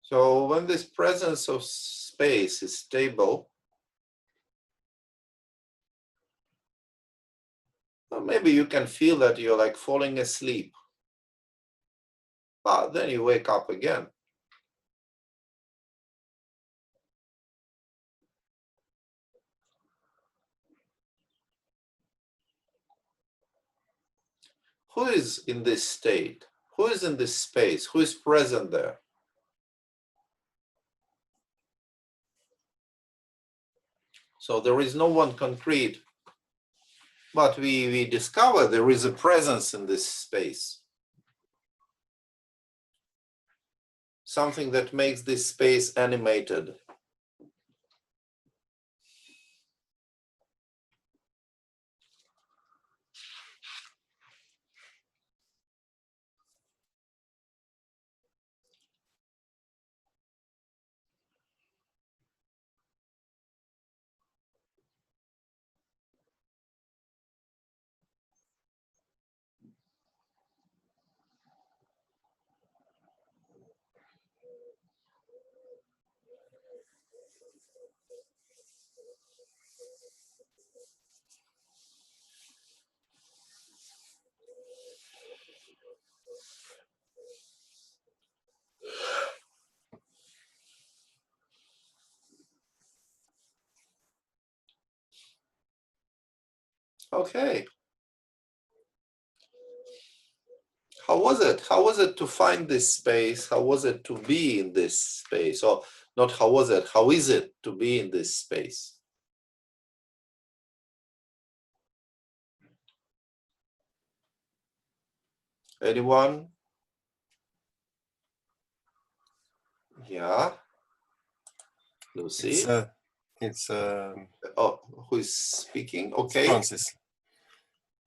So when this presence of space is stable, well, maybe you can feel that you're like falling asleep, but then you wake up again. Who is in this state? Who is in this space? Who is present there? So there is no one concrete But we discover there is a presence in this space. Something that makes this space animated. Okay. How was it? How was it to find this space? How was it to be in this space? Or not how was it? How is it to be in this space? Anyone? Yeah. Lucy? It's Oh, who is speaking? Okay. Francis.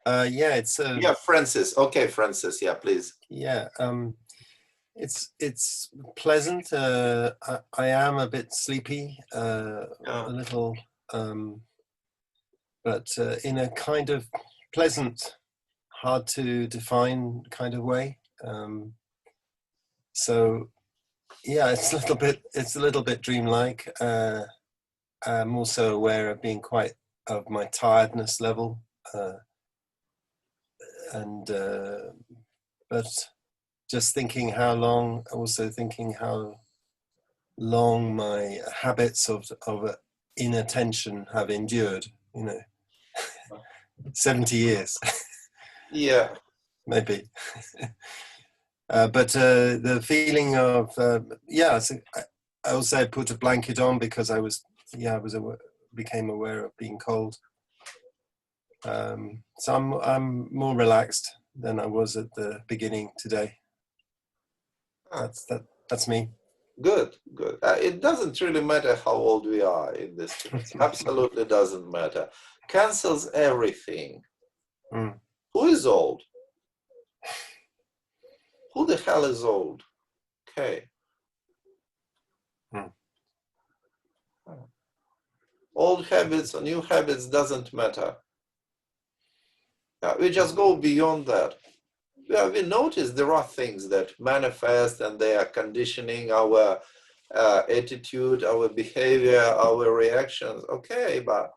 Yeah, it's Yeah, Francis. Okay, Francis. Yeah, please. yeah. It's pleasant. I am a bit sleepy, a little, but in a kind of pleasant, hard to define kind of way. So yeah, it's a little bit dreamlike. I'm also aware of being quite of my tiredness level, and but just thinking how long my habits of inattention have endured. 70 years. Yeah. Maybe. But the feeling of I also put a blanket on because became aware of being cold. So I'm more relaxed than I was at the beginning today. That's me. Good. It doesn't really matter how old we are in this case. Absolutely doesn't matter. Cancels everything. Mm. Who is old? Who the hell is old? Okay. Mm. Old habits or new habits doesn't matter. We just go beyond that. We notice there are things that manifest and they are conditioning our attitude, our behavior, our reactions. Okay, but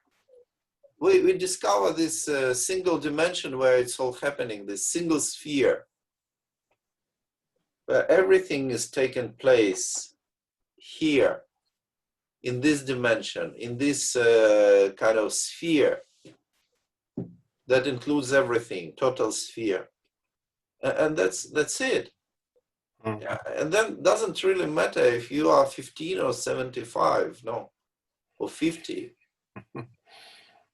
we discover this single dimension where it's all happening, this single sphere, where everything is taking place here, in this dimension, in this kind of sphere that includes everything, total sphere. And that's it. Mm. Yeah. And then doesn't really matter if you are 15 or 75, no, or 50.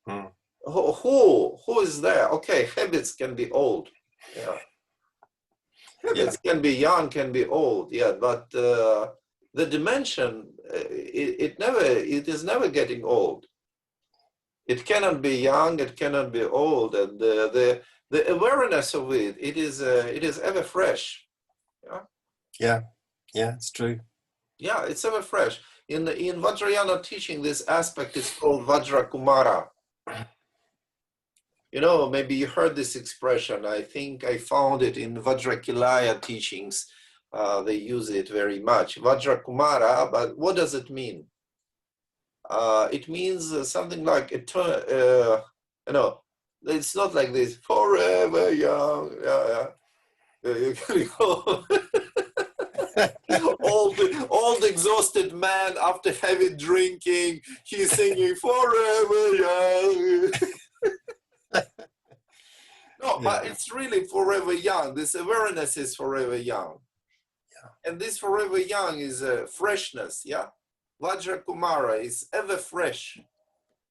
Mm. Who is there? Okay, habits can be old. Yeah. Habits can be young, can be old. Yeah, but the dimension, it is never getting old. It cannot be young, it cannot be old, and the awareness of it is ever fresh. Yeah, it's true. Yeah, it's ever fresh. In Vajrayana teaching, this aspect is called Vajra Kumara. Maybe you heard this expression. I think I found it in Vajrakilaya teachings. They use it very much. Vajra Kumara, but what does it mean? It means something like eternal. It's not like this forever young. Old exhausted man after heavy drinking, he's singing forever young. No, but it's really forever young. This awareness is forever young. Yeah. And this forever young is freshness, yeah? Vajra Kumara is ever fresh.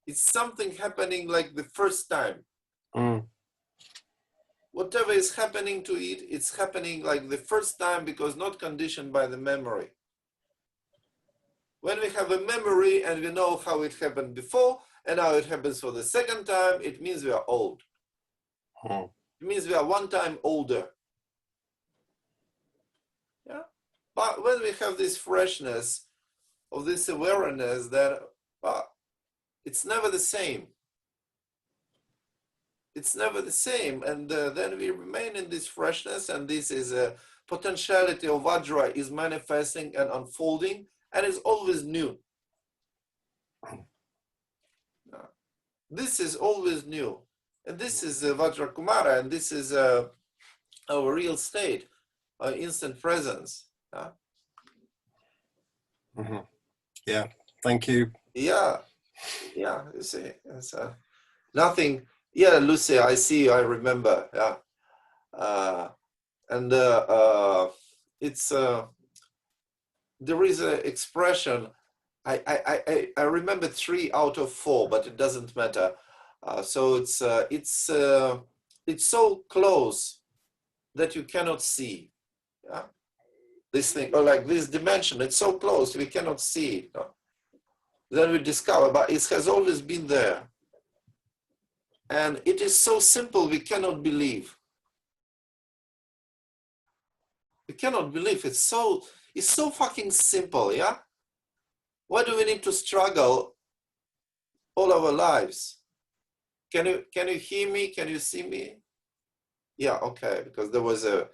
It's something happening like the first time. Mm. Whatever is happening to it, it's happening like the first time because not conditioned by the memory. When we have a memory and we know how it happened before and now it happens for the second time, it means we are old. Mm. It means we are one time older. Yeah. But when we have this freshness of this awareness that it's never the same. It's never the same. And then we remain in this freshness, and this is a potentiality of Vajra is manifesting and unfolding, and is always new. This is always new. And this is Vajra Kumara, and this is our real state, our instant presence. Mm-hmm. Yeah, thank you. Yeah, yeah, you see, it's nothing. Yeah, Lucy, I see, I remember. Yeah. And it's there is an expression. I remember 3 out of 4, but it doesn't matter. So it's so close that you cannot see. Yeah? This thing, or like this dimension, it's so close we cannot see it. No? Then we discover, but it has always been there. And it is so simple we cannot believe. We cannot believe it's so fucking simple, yeah? Why do we need to struggle all our lives? Can you hear me? Can you see me? Yeah, okay, because there was a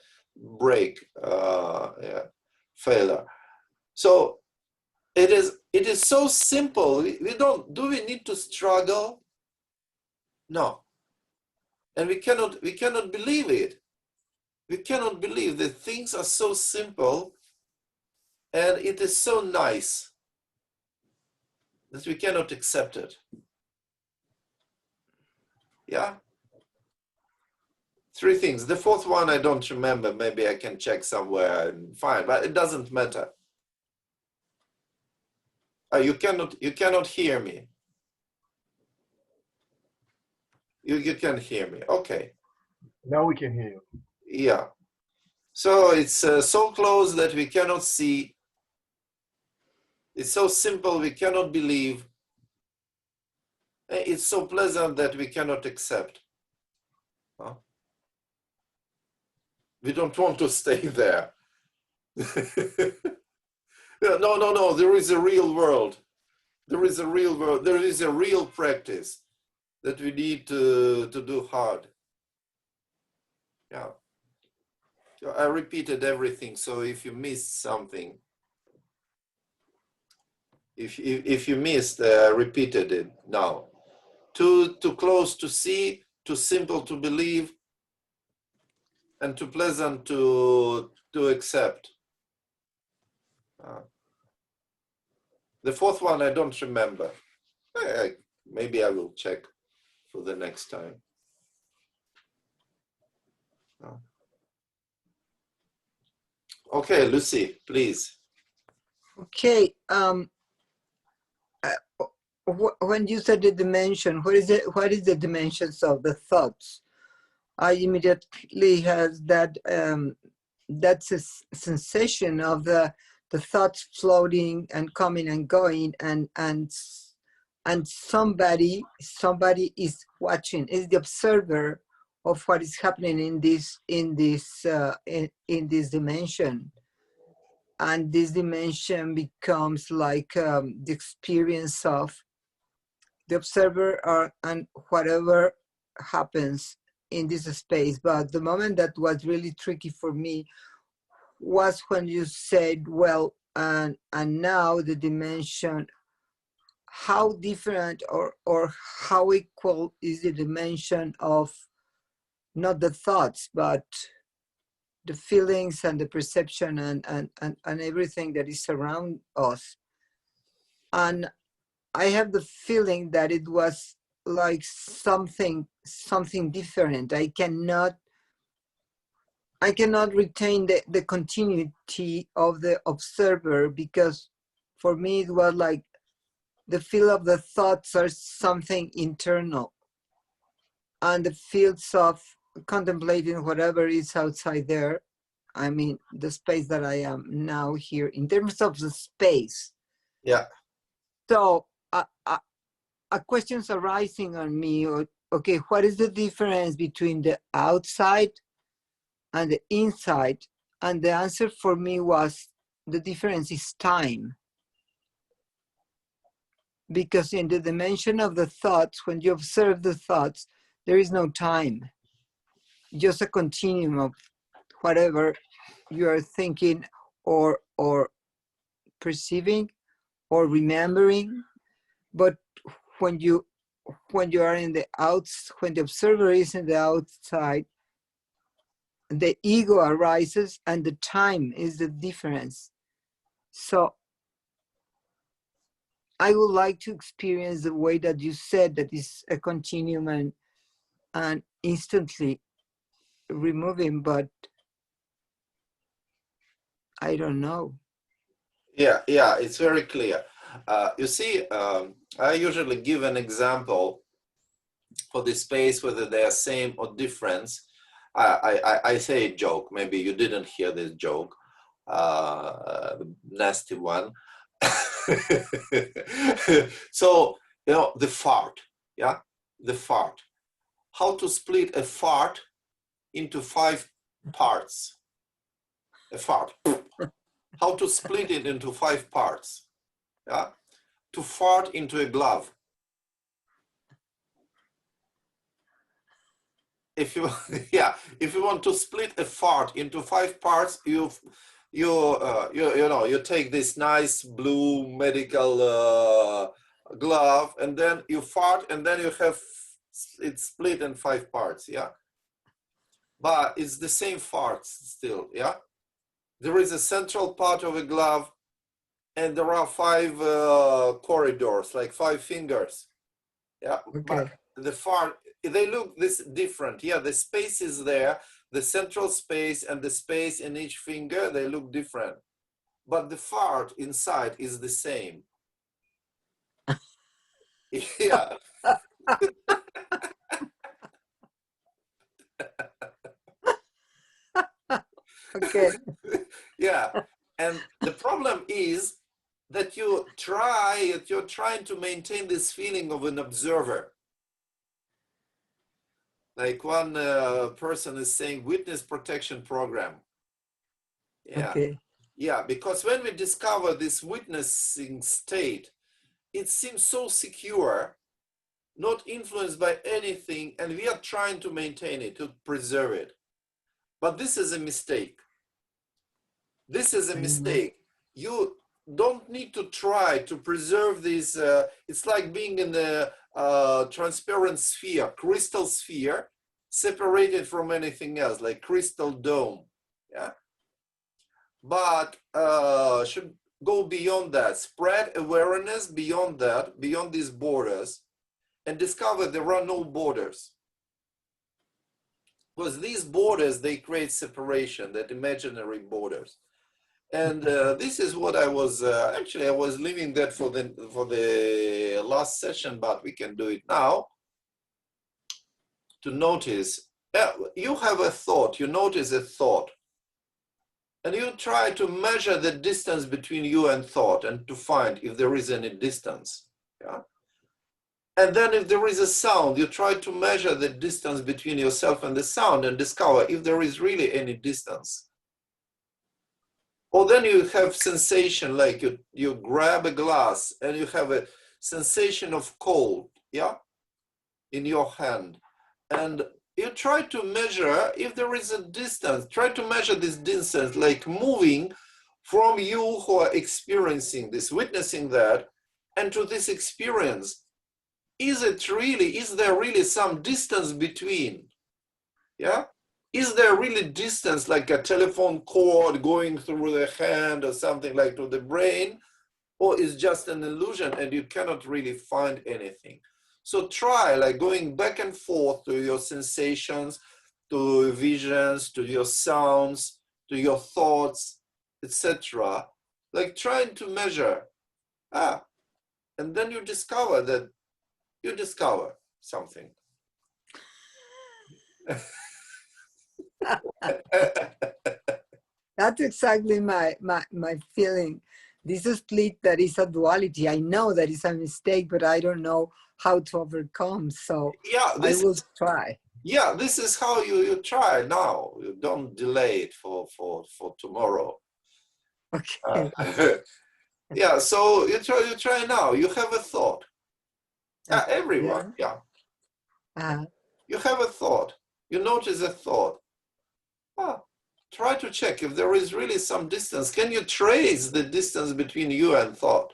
break, failure. So it is do we need to struggle? No. And we cannot believe it. We cannot believe that things are so simple and it is so nice that we cannot accept it. Yeah? 3 things. The 4th one I don't remember. Maybe I can check somewhere and find, but it doesn't matter. You cannot hear me. You can hear me. Okay. Now we can hear you. Yeah. So it's so close that we cannot see. It's so simple we cannot believe. It's so pleasant that we cannot accept. Huh? We don't want to stay there. No. There is a real world. There is a real world. There is a real practice that we need to do hard. Yeah. I repeated everything. So if you missed something, if you missed, I repeated it now. Too close to see, too simple to believe, and too pleasant to accept. The 4th one I don't remember. Maybe I will check for the next time. Okay, Lucy, please. Okay. When you said the dimension, what is the dimensions of the thoughts? I immediately has that that's a sensation of the thoughts floating and coming and going, and somebody is watching, is the observer of what is happening in this dimension. And this dimension becomes like the experience of the observer and whatever happens in this space. But the moment that was really tricky for me was when you said, well, and now the dimension, how different or how equal is the dimension of not the thoughts, but the feelings and the perception and everything that is around us. And I have the feeling that it was like something different. I cannot retain the continuity of the observer, because for me it was like the feel of the thoughts are something internal. and the fields of contemplating whatever is outside there. I mean, the space that I am now here, in terms of the space. Yeah. So a question's arising on me, okay, what is the difference between the outside and the inside? And the answer for me was, the difference is time. Because in the dimension of the thoughts, when you observe the thoughts, there is no time. Just a continuum of whatever you are thinking or perceiving or remembering. But when you are in the outs, when the observer is in the outside, the ego arises and the time is the difference. So I would like to experience the way that you said, that is a continuum and instantly removing, but I don't know. Yeah, it's very clear. You see, I usually give an example for the space, whether they are same or different. I say a joke. Maybe you didn't hear this joke, the nasty one. So, you know, the fart, yeah? The fart. How to split a fart into 5 parts. A fart. How to split it into 5 parts. Yeah? To fart into a glove. If you, yeah, if you want to split a fart into 5 parts, you take this nice blue medical glove, and then you fart, and then you have it split in 5 parts. Yeah, but it's the same farts still. Yeah, there is a central part of a glove, and there are 5 corridors, like 5 fingers. Yeah, okay. But the fart, they look this different. Yeah, the space is there, the central space and the space in each finger, they look different. But the fart inside is the same. Yeah. Okay. Yeah. And the problem is that you're trying to maintain this feeling of an observer. Like one person is saying, witness protection program. Yeah. Okay. Yeah, because when we discover this witnessing state, it seems so secure, not influenced by anything, and we are trying to maintain it, to preserve it. But this is a mistake. This is a mistake. You don't need to try to preserve this. It's like being in a transparent sphere, crystal sphere, separated from anything else, like crystal dome. Yeah. But should go beyond that, spread awareness beyond that, beyond these borders, and discover there are no borders. Because these borders, they create separation, that imaginary borders. And this is what I was, actually I was leaving that for the last session, but we can do it now. To notice, you have a thought, you notice a thought. And you try to measure the distance between you and thought and to find if there is any distance. Yeah? And then if there is a sound, you try to measure the distance between yourself and the sound and discover if there is really any distance. Or then you have sensation, like you grab a glass and you have a sensation of cold, yeah, in your hand. And you try to measure if there is a distance, try to measure this distance, like moving from you who are experiencing this, witnessing that, and to this experience. Is there really some distance between? Yeah? Is there really distance, like a telephone cord going through the hand or something like to the brain? Or is just an illusion and you cannot really find anything? So try like going back and forth to your sensations, to visions, to your sounds, to your thoughts, etc. Like trying to measure. And then you discover something. That's exactly my feeling. This split that is a duality. I know that is a mistake, but I don't know how to overcome. So Yeah, I will try. Yeah, this is how you try now. You don't delay it for tomorrow. Okay. Yeah, so you try now. You have a thought. Everyone, yeah. You have a thought. You notice a thought. Try to check if there is really some distance. Can you trace the distance between you and thought?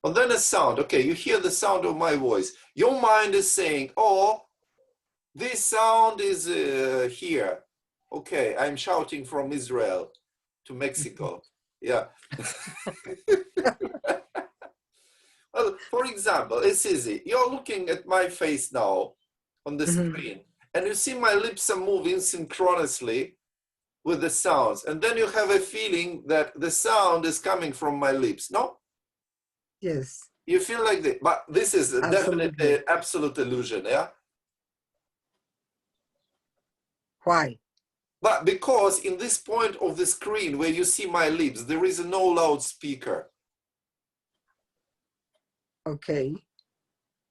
And then a sound. Okay, you hear the sound of my voice. Your mind is saying, oh, this sound is here. Okay, I'm shouting from Israel to Mexico. Yeah. Well, for example, it's easy. You're looking at my face now on the screen, and you see my lips are moving synchronously with the sounds. And then you have a feeling that the sound is coming from my lips, no? Yes. You feel like this, but this is definitely absolute illusion, yeah? Why? But because in this point of the screen where you see my lips, there is no loudspeaker. Okay.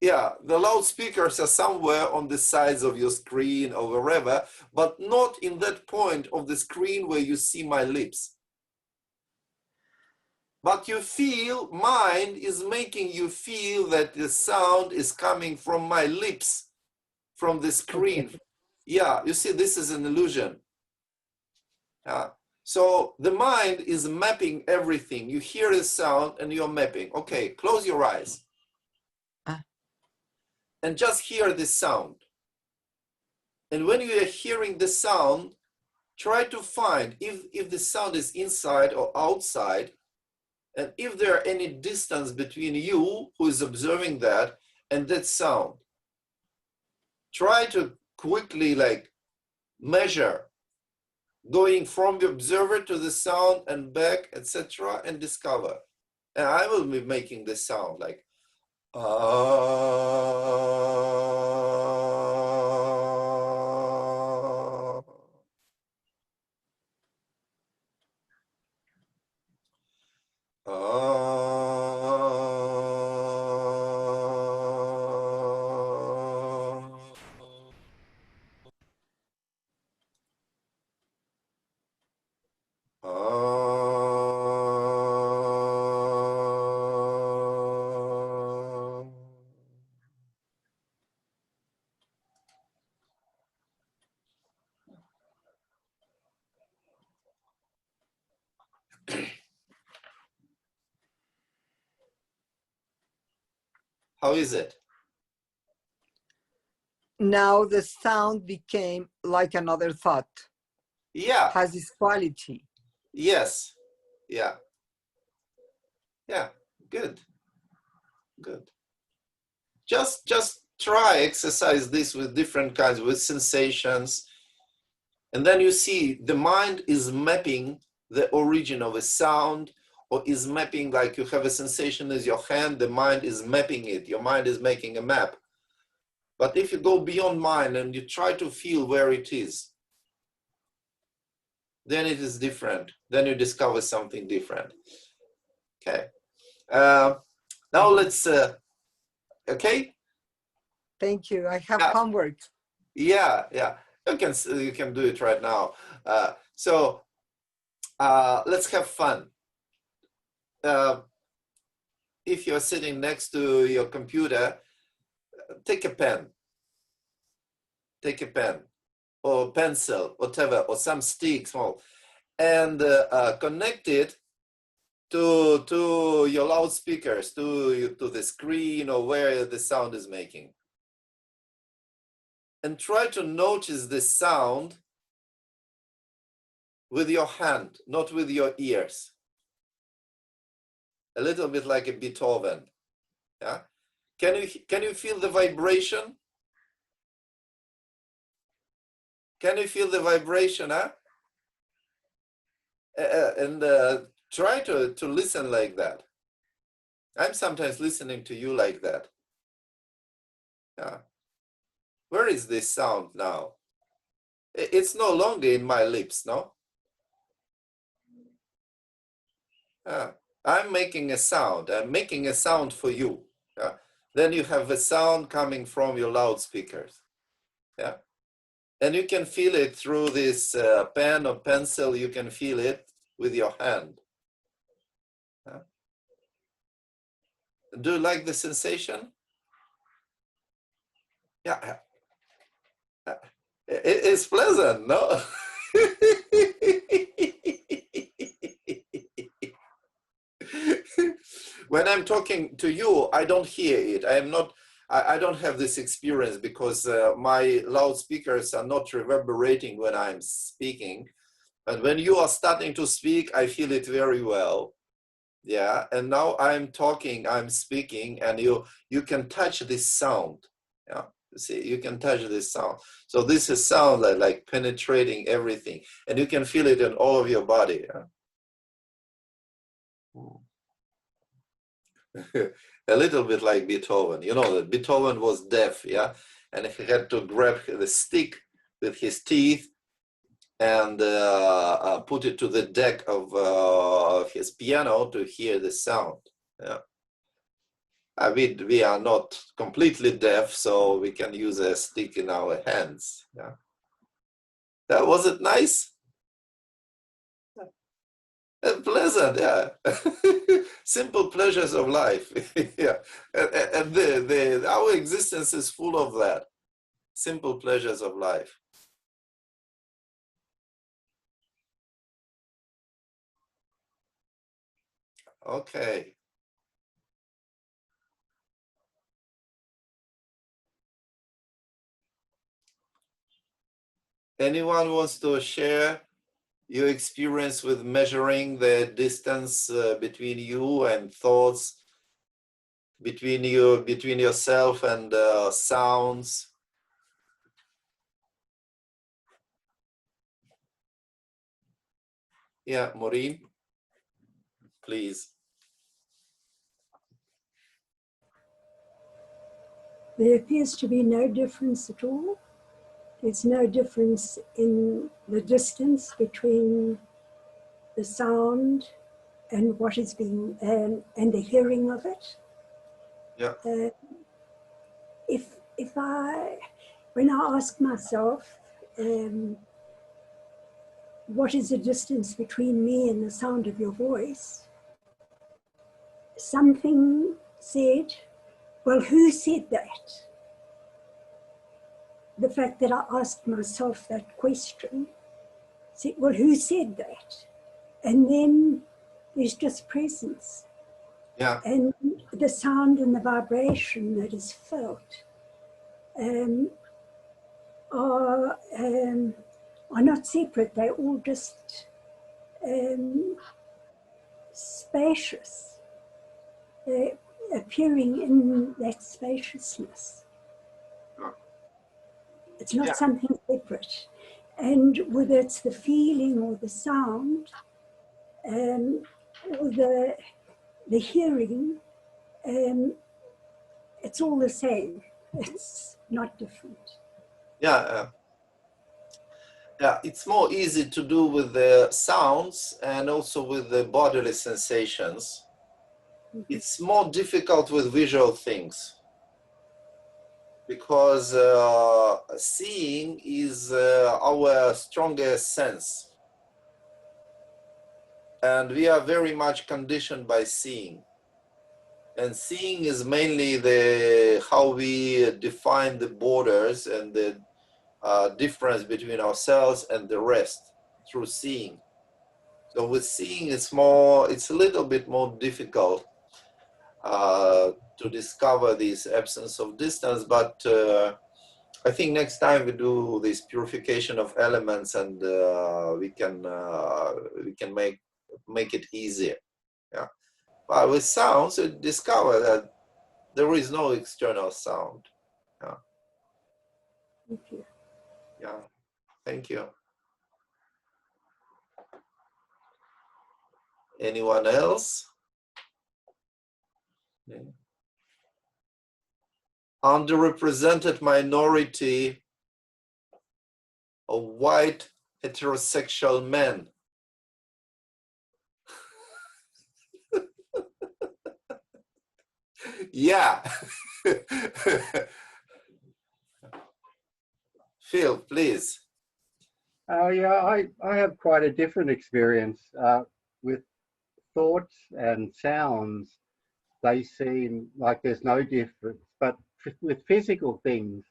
Yeah, the loudspeakers are somewhere on the sides of your screen or wherever, but not in that point of the screen where you see my lips. But you feel, mind is making you feel that the sound is coming from my lips, from the screen. Okay. Yeah, you see, this is an illusion. So the mind is mapping everything. You hear a sound and you're mapping. Okay, close your eyes. And just hear this sound. And when you are hearing the sound, try to find if the sound is inside or outside, and if there are any distance between you who is observing that and that sound. Try to quickly measure, going from the observer to the sound and back, etc., and discover. And I will be making this sound like How is it? Now the sound became like another thought. Yeah. Has this quality. Yes. Yeah. Yeah. Good. Good. Just try exercise this with different kinds, with sensations. And then you see the mind is mapping the origin of a sound, or is mapping, like you have a sensation as your hand, the mind is mapping it. Your mind is making a map. But if you go beyond mind and you try to feel where it is, then it is different. Then you discover something different. Okay. Now let's, okay? Thank you. I have homework. Yeah, yeah. You can do it right now. So let's have fun. If you're sitting next to your computer, take a pen. Take a pen or pencil, whatever, or some stick, small, and connect it to your loudspeakers, to the screen or where the sound is making. And try to notice the sound with your hand, not with your ears. A little bit like a Beethoven. Yeah. Can you feel the vibration? Can you feel the vibration? Huh? And try to listen like that. I'm sometimes listening to you like that. Yeah. Where is this sound now? It's no longer in my lips, no? I'm making a sound. I'm making a sound for you. Yeah? Then you have a sound coming from your loudspeakers. Yeah? And you can feel it through this pen or pencil. You can feel it with your hand. Yeah? Do you like the sensation? Yeah. It's pleasant, no? When I'm talking to you, I don't hear it. I don't have this experience because my loudspeakers are not reverberating when I'm speaking. And when you are starting to speak, I feel it very well. Yeah, and now I'm talking, I'm speaking, and you can touch this sound. Yeah, you see, you can touch this sound. So this is sound like penetrating everything, and you can feel it in all of your body. Yeah? A little bit like Beethoven. You know that Beethoven was deaf, yeah, and he had to grab the stick with his teeth and put it to the deck of his piano to hear the sound. Yeah. We are not completely deaf, so we can use a stick in our hands. Yeah. That was it nice? And pleasant, yeah. Simple pleasures of life. Yeah. And our existence is full of that. Simple pleasures of life. Okay. Anyone wants to share your experience with measuring the distance between you and thoughts, between yourself and sounds? Yeah, Maureen, please. There appears to be no difference at all. There's no difference in the distance between the sound and what is being, and the hearing of it. Yeah. When I ask myself, what is the distance between me and the sound of your voice? Something said, well, who said that? The fact that I asked myself that question, said, well, who said that? And then there's just presence. Yeah. And the sound and the vibration that is felt are not separate. They're all just spacious. They're appearing in that spaciousness. It's not something separate. And whether it's the feeling or the sound or the hearing, it's all the same. It's not different. Yeah. Yeah, it's more easy to do with the sounds and also with the bodily sensations. It's more difficult with visual things because seeing is our strongest sense. And we are very much conditioned by seeing. And seeing is mainly how we define the borders and the difference between ourselves and the rest through seeing. So with seeing, it's a little bit more difficult to discover this absence of distance, but I think next time we do this purification of elements and we can make it easier. Yeah. But with sounds, we discover that there is no external sound. Yeah. Thank you. Yeah. Thank you. Anyone else? Yeah. underrepresented minority of white heterosexual men. Yeah. Phil, please. Yeah, I have quite a different experience with thoughts and sounds. They seem like there's no difference, but with physical things,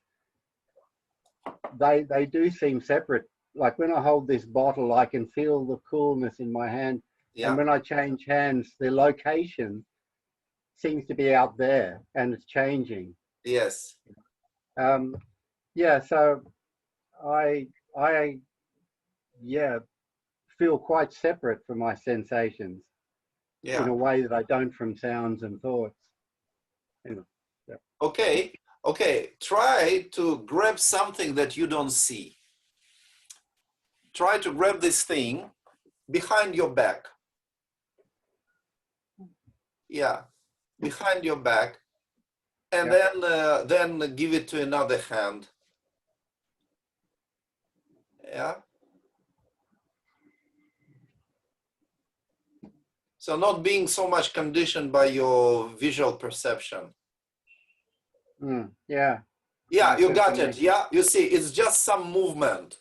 they do seem separate. Like when I hold this bottle, I can feel the coolness in my hand. Yeah. And when I change hands, the location seems to be out there and it's changing. Yes. Yeah, so I feel quite separate from my sensations in a way that I don't from sounds and thoughts. Anyway, yeah. Okay, try to grab something that you don't see. Try to grab this thing behind your back. Yeah, behind your back. And then give it to another hand. Yeah. So not being so much conditioned by your visual perception. Yeah. Yeah, you got it. Yeah, you see, it's just some movement.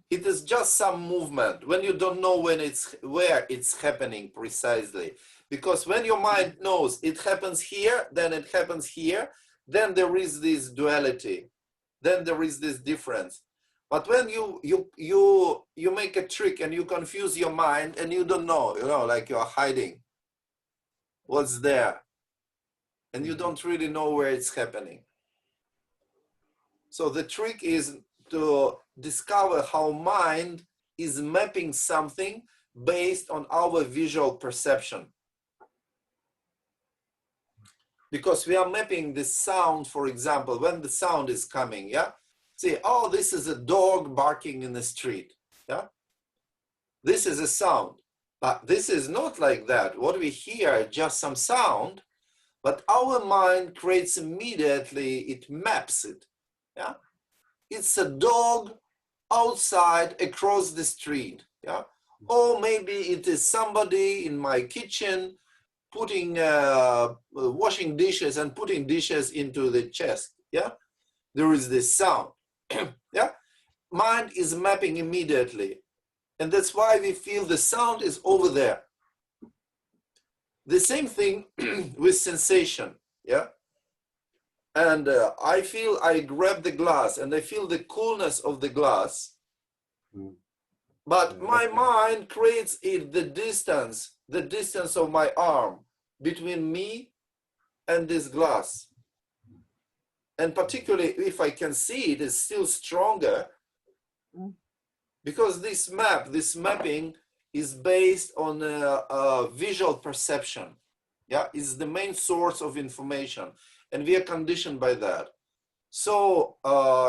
It is just some movement when you don't know where it's happening precisely. Because when your mind knows it happens here, then it happens here, then there is this duality, then there is this difference. But when you make a trick and you confuse your mind and you don't know, like you're hiding what's there, and you don't really know where it's happening. So the trick is to discover how mind is mapping something based on our visual perception. Because we are mapping the sound, for example, when the sound is coming, yeah? See, oh, this is a dog barking in the street, yeah? This is a sound, but this is not like that. What we hear is just some sound, but our mind creates immediately, it maps it, yeah? It's a dog outside across the street, yeah? Or maybe it is somebody in my kitchen putting, washing dishes and putting dishes into the chest, yeah? There is this sound, yeah? Mind is mapping immediately. And that's why we feel the sound is over there. The same thing with sensation, yeah? And I feel I grab the glass and I feel the coolness of the glass. But my mind creates the distance of my arm between me and this glass. And particularly if I can see it is still stronger, because this mapping is based on visual perception. Yeah, it's the main source of information, and we are conditioned by that. So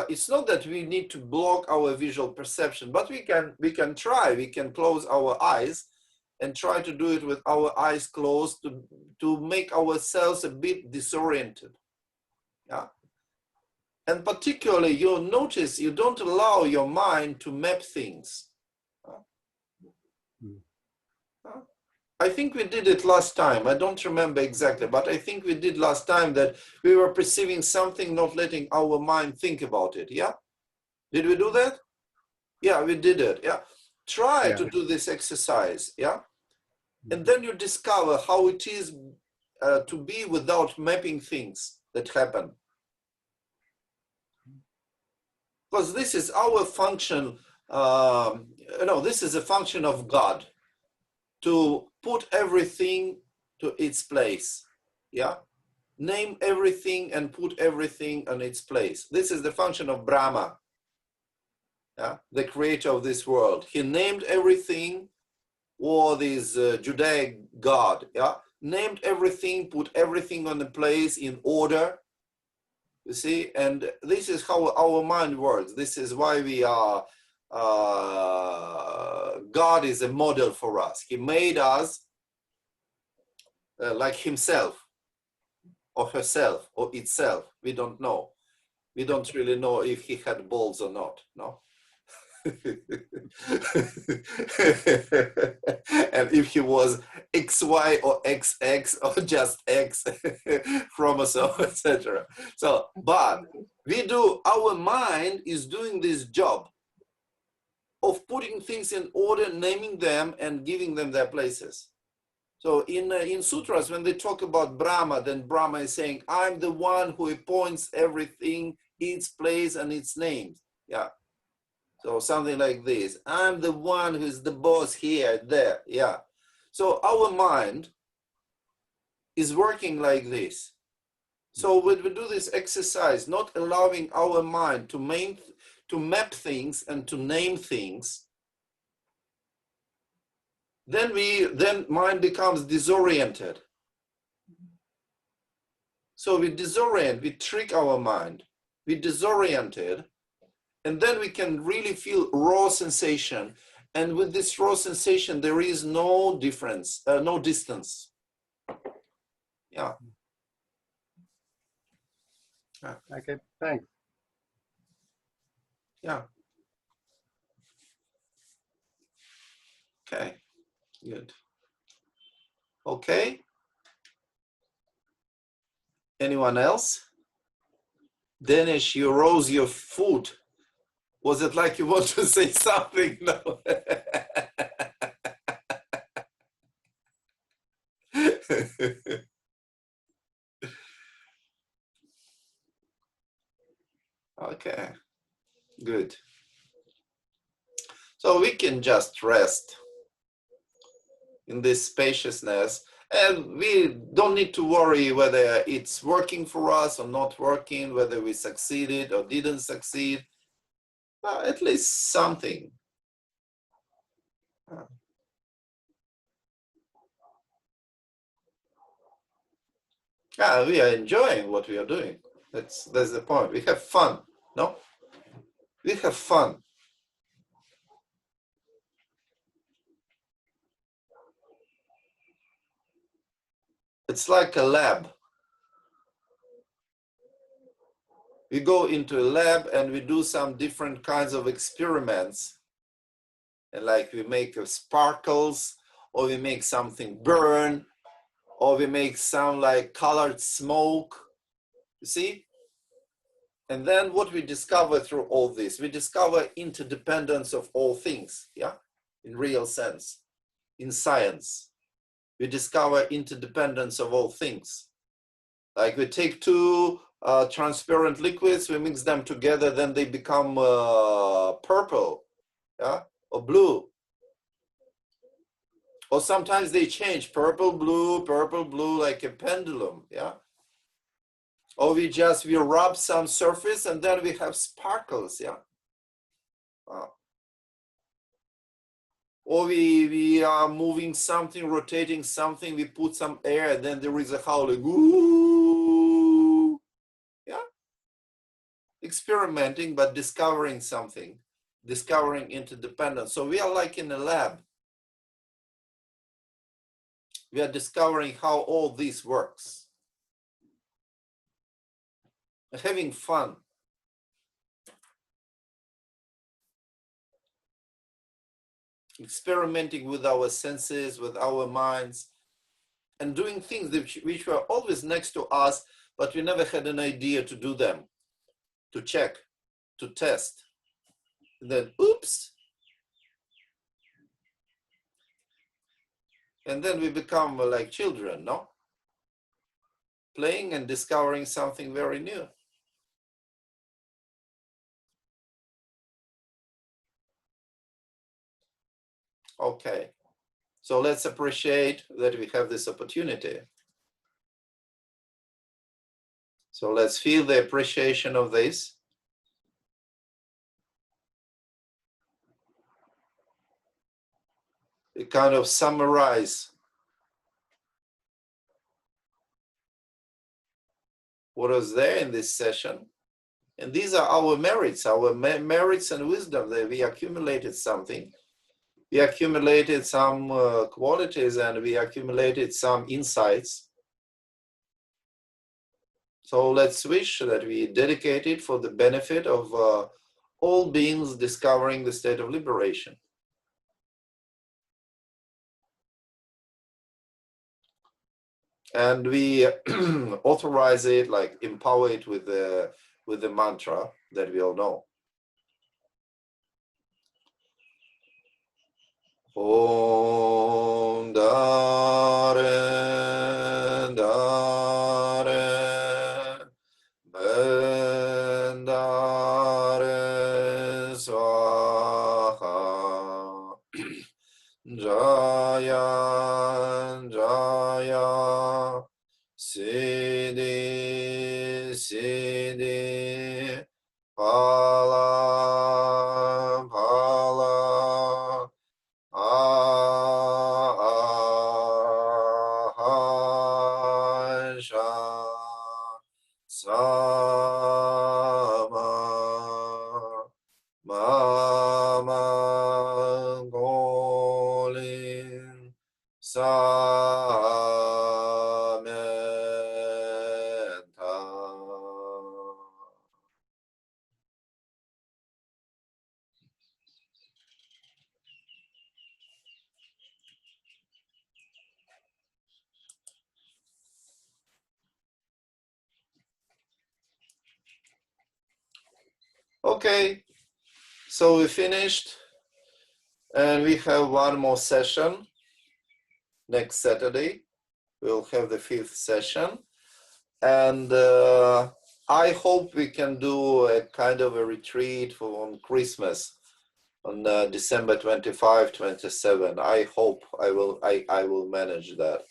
it's not that we need to block our visual perception, but we can try. We can close our eyes and try to do it with our eyes closed to make ourselves a bit disoriented. Yeah. And particularly, you'll notice you don't allow your mind to map things. I think we did it last time. I don't remember exactly, but I think we did last time that we were perceiving something, not letting our mind think about it. Yeah? Did we do that? Yeah, we did it. Yeah. Try to do this exercise. Yeah. And then you discover how it is to be without mapping things that happen. Because this is our function, this is a function of God, to put everything to its place, yeah? Name everything and put everything on its place. This is the function of Brahma, yeah? The creator of this world. He named everything, or this Judaic God, yeah? Named everything, put everything on the place in order. You see, and this is how our mind works. This is why we are, God is a model for us. He made us like himself. or herself or itself. We don't know. We don't really know if he had balls or not, no? And if he was XY or XX or just X chromosome, etc. So, but our mind is doing this job of putting things in order, naming them and giving them their places. So in sutras, when they talk about Brahma, then Brahma is saying, I'm the one who appoints everything, its place and its names. Yeah. So something like this. I'm the one who is the boss here, there. Yeah. So our mind is working like this. So when we do this exercise, not allowing our mind to map things and to name things, then mind becomes disoriented. So we disorient, we trick our mind, we disoriented, and then we can really feel raw sensation. And with this raw sensation, there is no difference, no distance. Yeah. Okay, thanks. Yeah. Okay, good. Okay. Anyone else? Danish, you rose your foot. Was it like you want to say something? No. Okay, good. So we can just rest in this spaciousness, and we don't need to worry whether it's working for us or not working, whether we succeeded or didn't succeed. At least something. We are enjoying what we are doing. That's the point. We have fun, no? We have fun. It's like a lab. We go into a lab and we do some different kinds of experiments. And like we make sparkles, or we make something burn, or we make some like colored smoke, you see? And then what we discover through all this, we discover interdependence of all things, yeah? In real sense, in science. We discover interdependence of all things. Like we take two transparent liquids, we mix them together, then they become purple, yeah, or blue. Or sometimes they change, purple, blue, like a pendulum, yeah. Or we rub some surface and then we have sparkles, yeah. Wow. Or we are moving something, rotating something, we put some air, and then there is a howling, ooh, yeah? Experimenting, but discovering something, discovering interdependence. So we are like in a lab. We are discovering how all this works. Having fun. Experimenting with our senses, with our minds, and doing things which were always next to us, but we never had an idea to do them, to check, to test. And then, oops. And then we become like children, no? Playing and discovering something very new. Okay, so let's appreciate that we have this opportunity. So let's feel the appreciation of this. We kind of summarize what was there in this session. And these are our merits and wisdom, that we accumulated something. We accumulated some qualities and we accumulated some insights. So let's wish that we dedicate it for the benefit of all beings discovering the state of liberation. And we authorize it, like empower it with the mantra that we all know. Om Dare Dare Bendare Swaha Jaya Jaya Siddhi Siddhi Phala Phala Ahasha Sama Mama Golin Sameta. Okay, so we finished, and we have one more session next Saturday. We'll have the 5th session, and I hope we can do a kind of a retreat on Christmas on December 25, 27. I hope I will manage that.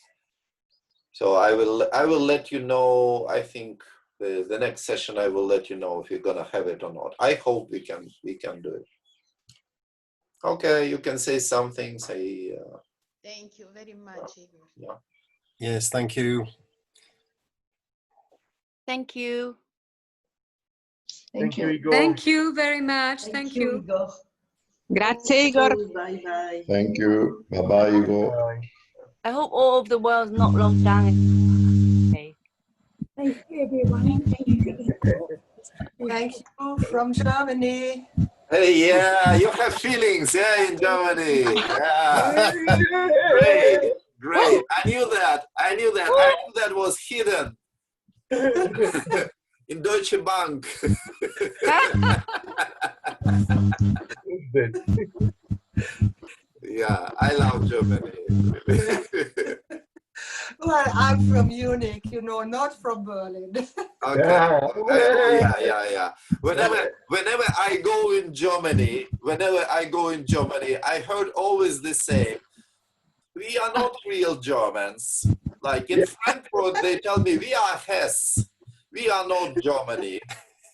So I will let you know. I think the next session I will let you know if you're gonna have it or not. I hope we can do it. Okay, you can say something. Say. Thank you very much, Igor. Yeah. Yes, thank you. Thank you. Thank you, Igor. Thank you very much. Thank you. Igor. Grazie, Igor. Bye bye. Thank you. Bye-bye, Igor. Bye. I hope all of the world's not locked down. Okay. Thank you, everyone. Thank you. Thank you from Germany. Hey, yeah, you have feelings, yeah, in Germany. Yeah. Great, great. I knew that. I knew that was hidden in Deutsche Bank. Yeah, I love Germany. Well, I'm from Munich, you know, not from Berlin. Okay. Yeah. Whenever I go in Germany, I heard always the same. We are not real Germans. Like in Frankfurt, they tell me we are Hesse. We are not Germany.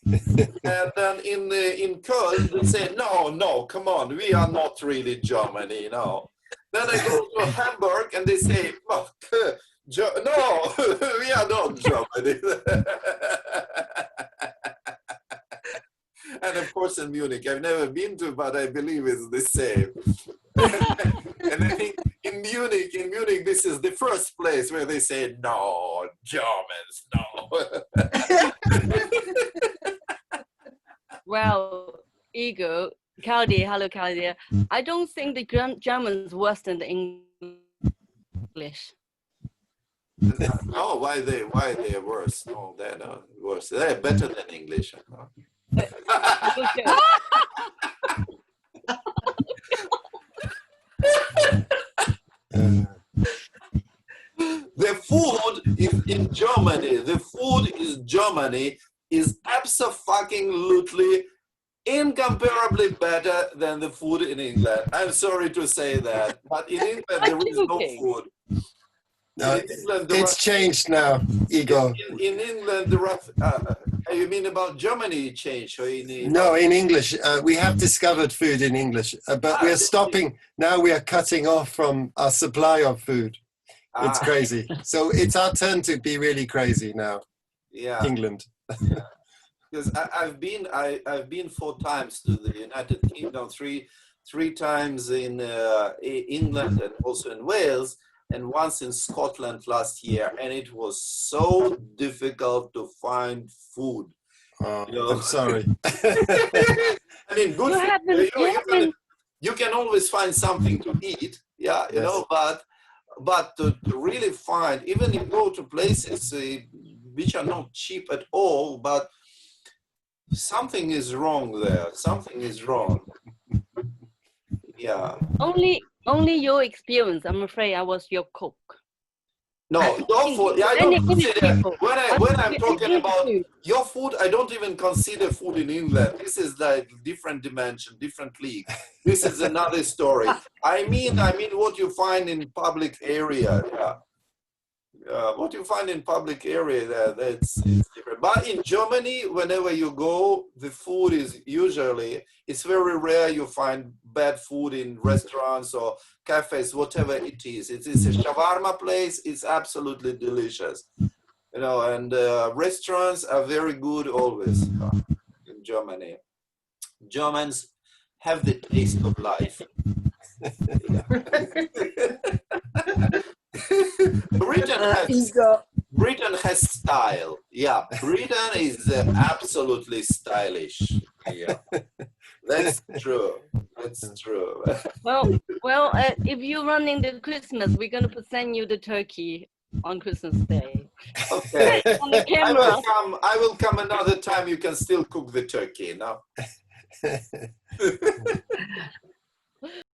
And then in Köln, they say, no, come on, we are not really Germany, no. Then I go to Hamburg and they say, no, we are not Germany. And of course in Munich, I've never been to, but I believe it's the same. And I think in Munich, this is the first place where they say, no, Germans, no. Well, Igor, Claudia, hello, Claudia. I don't think the German's worse than the English. Oh, why they are worse? No, they're not worse. They're better than English. The food is in Germany. The food is Germany is abso-fucking-lutely incomparably better than the food in England. I'm sorry to say that, but in England there is no food. No, it's changed now, Igor. In England, you mean about Germany changed? Or No, in English. We have discovered food in English, but we are stopping. Now we are cutting off from our supply of food. It's crazy. So it's our turn to be really crazy now. Yeah. England. Because I've been 4 times to the United Kingdom, three times in England and also in Wales. and once in Scotland last year, and it was so difficult to find food. Oh, You know? I'm sorry. I mean, good food. You can always find something to eat, yeah, you know, but to really find, even you go to places which are not cheap at all, but something is wrong there. Something is wrong. Yeah. Only your experience. I'm afraid I was your cook. No, your food. I don't consider when I'm talking about food. your food. I don't even consider food in England. This is like different dimension, different league. This is another story. I mean what you find in public area. Yeah. What you find in public area there, that's different. But in Germany, whenever you go, the food is usually, it's very rare you find bad food in restaurants or cafes, whatever it is. It is a shawarma place, it's absolutely delicious. You know, and restaurants are very good always in Germany. Germans have the taste of life. Britain has style. Yeah, Britain is absolutely stylish. Yeah, that's true. That's true. Well, if you're running the Christmas, we're gonna send you the turkey on Christmas Day. Okay. On the camera. I will come another time. You can still cook the turkey, no?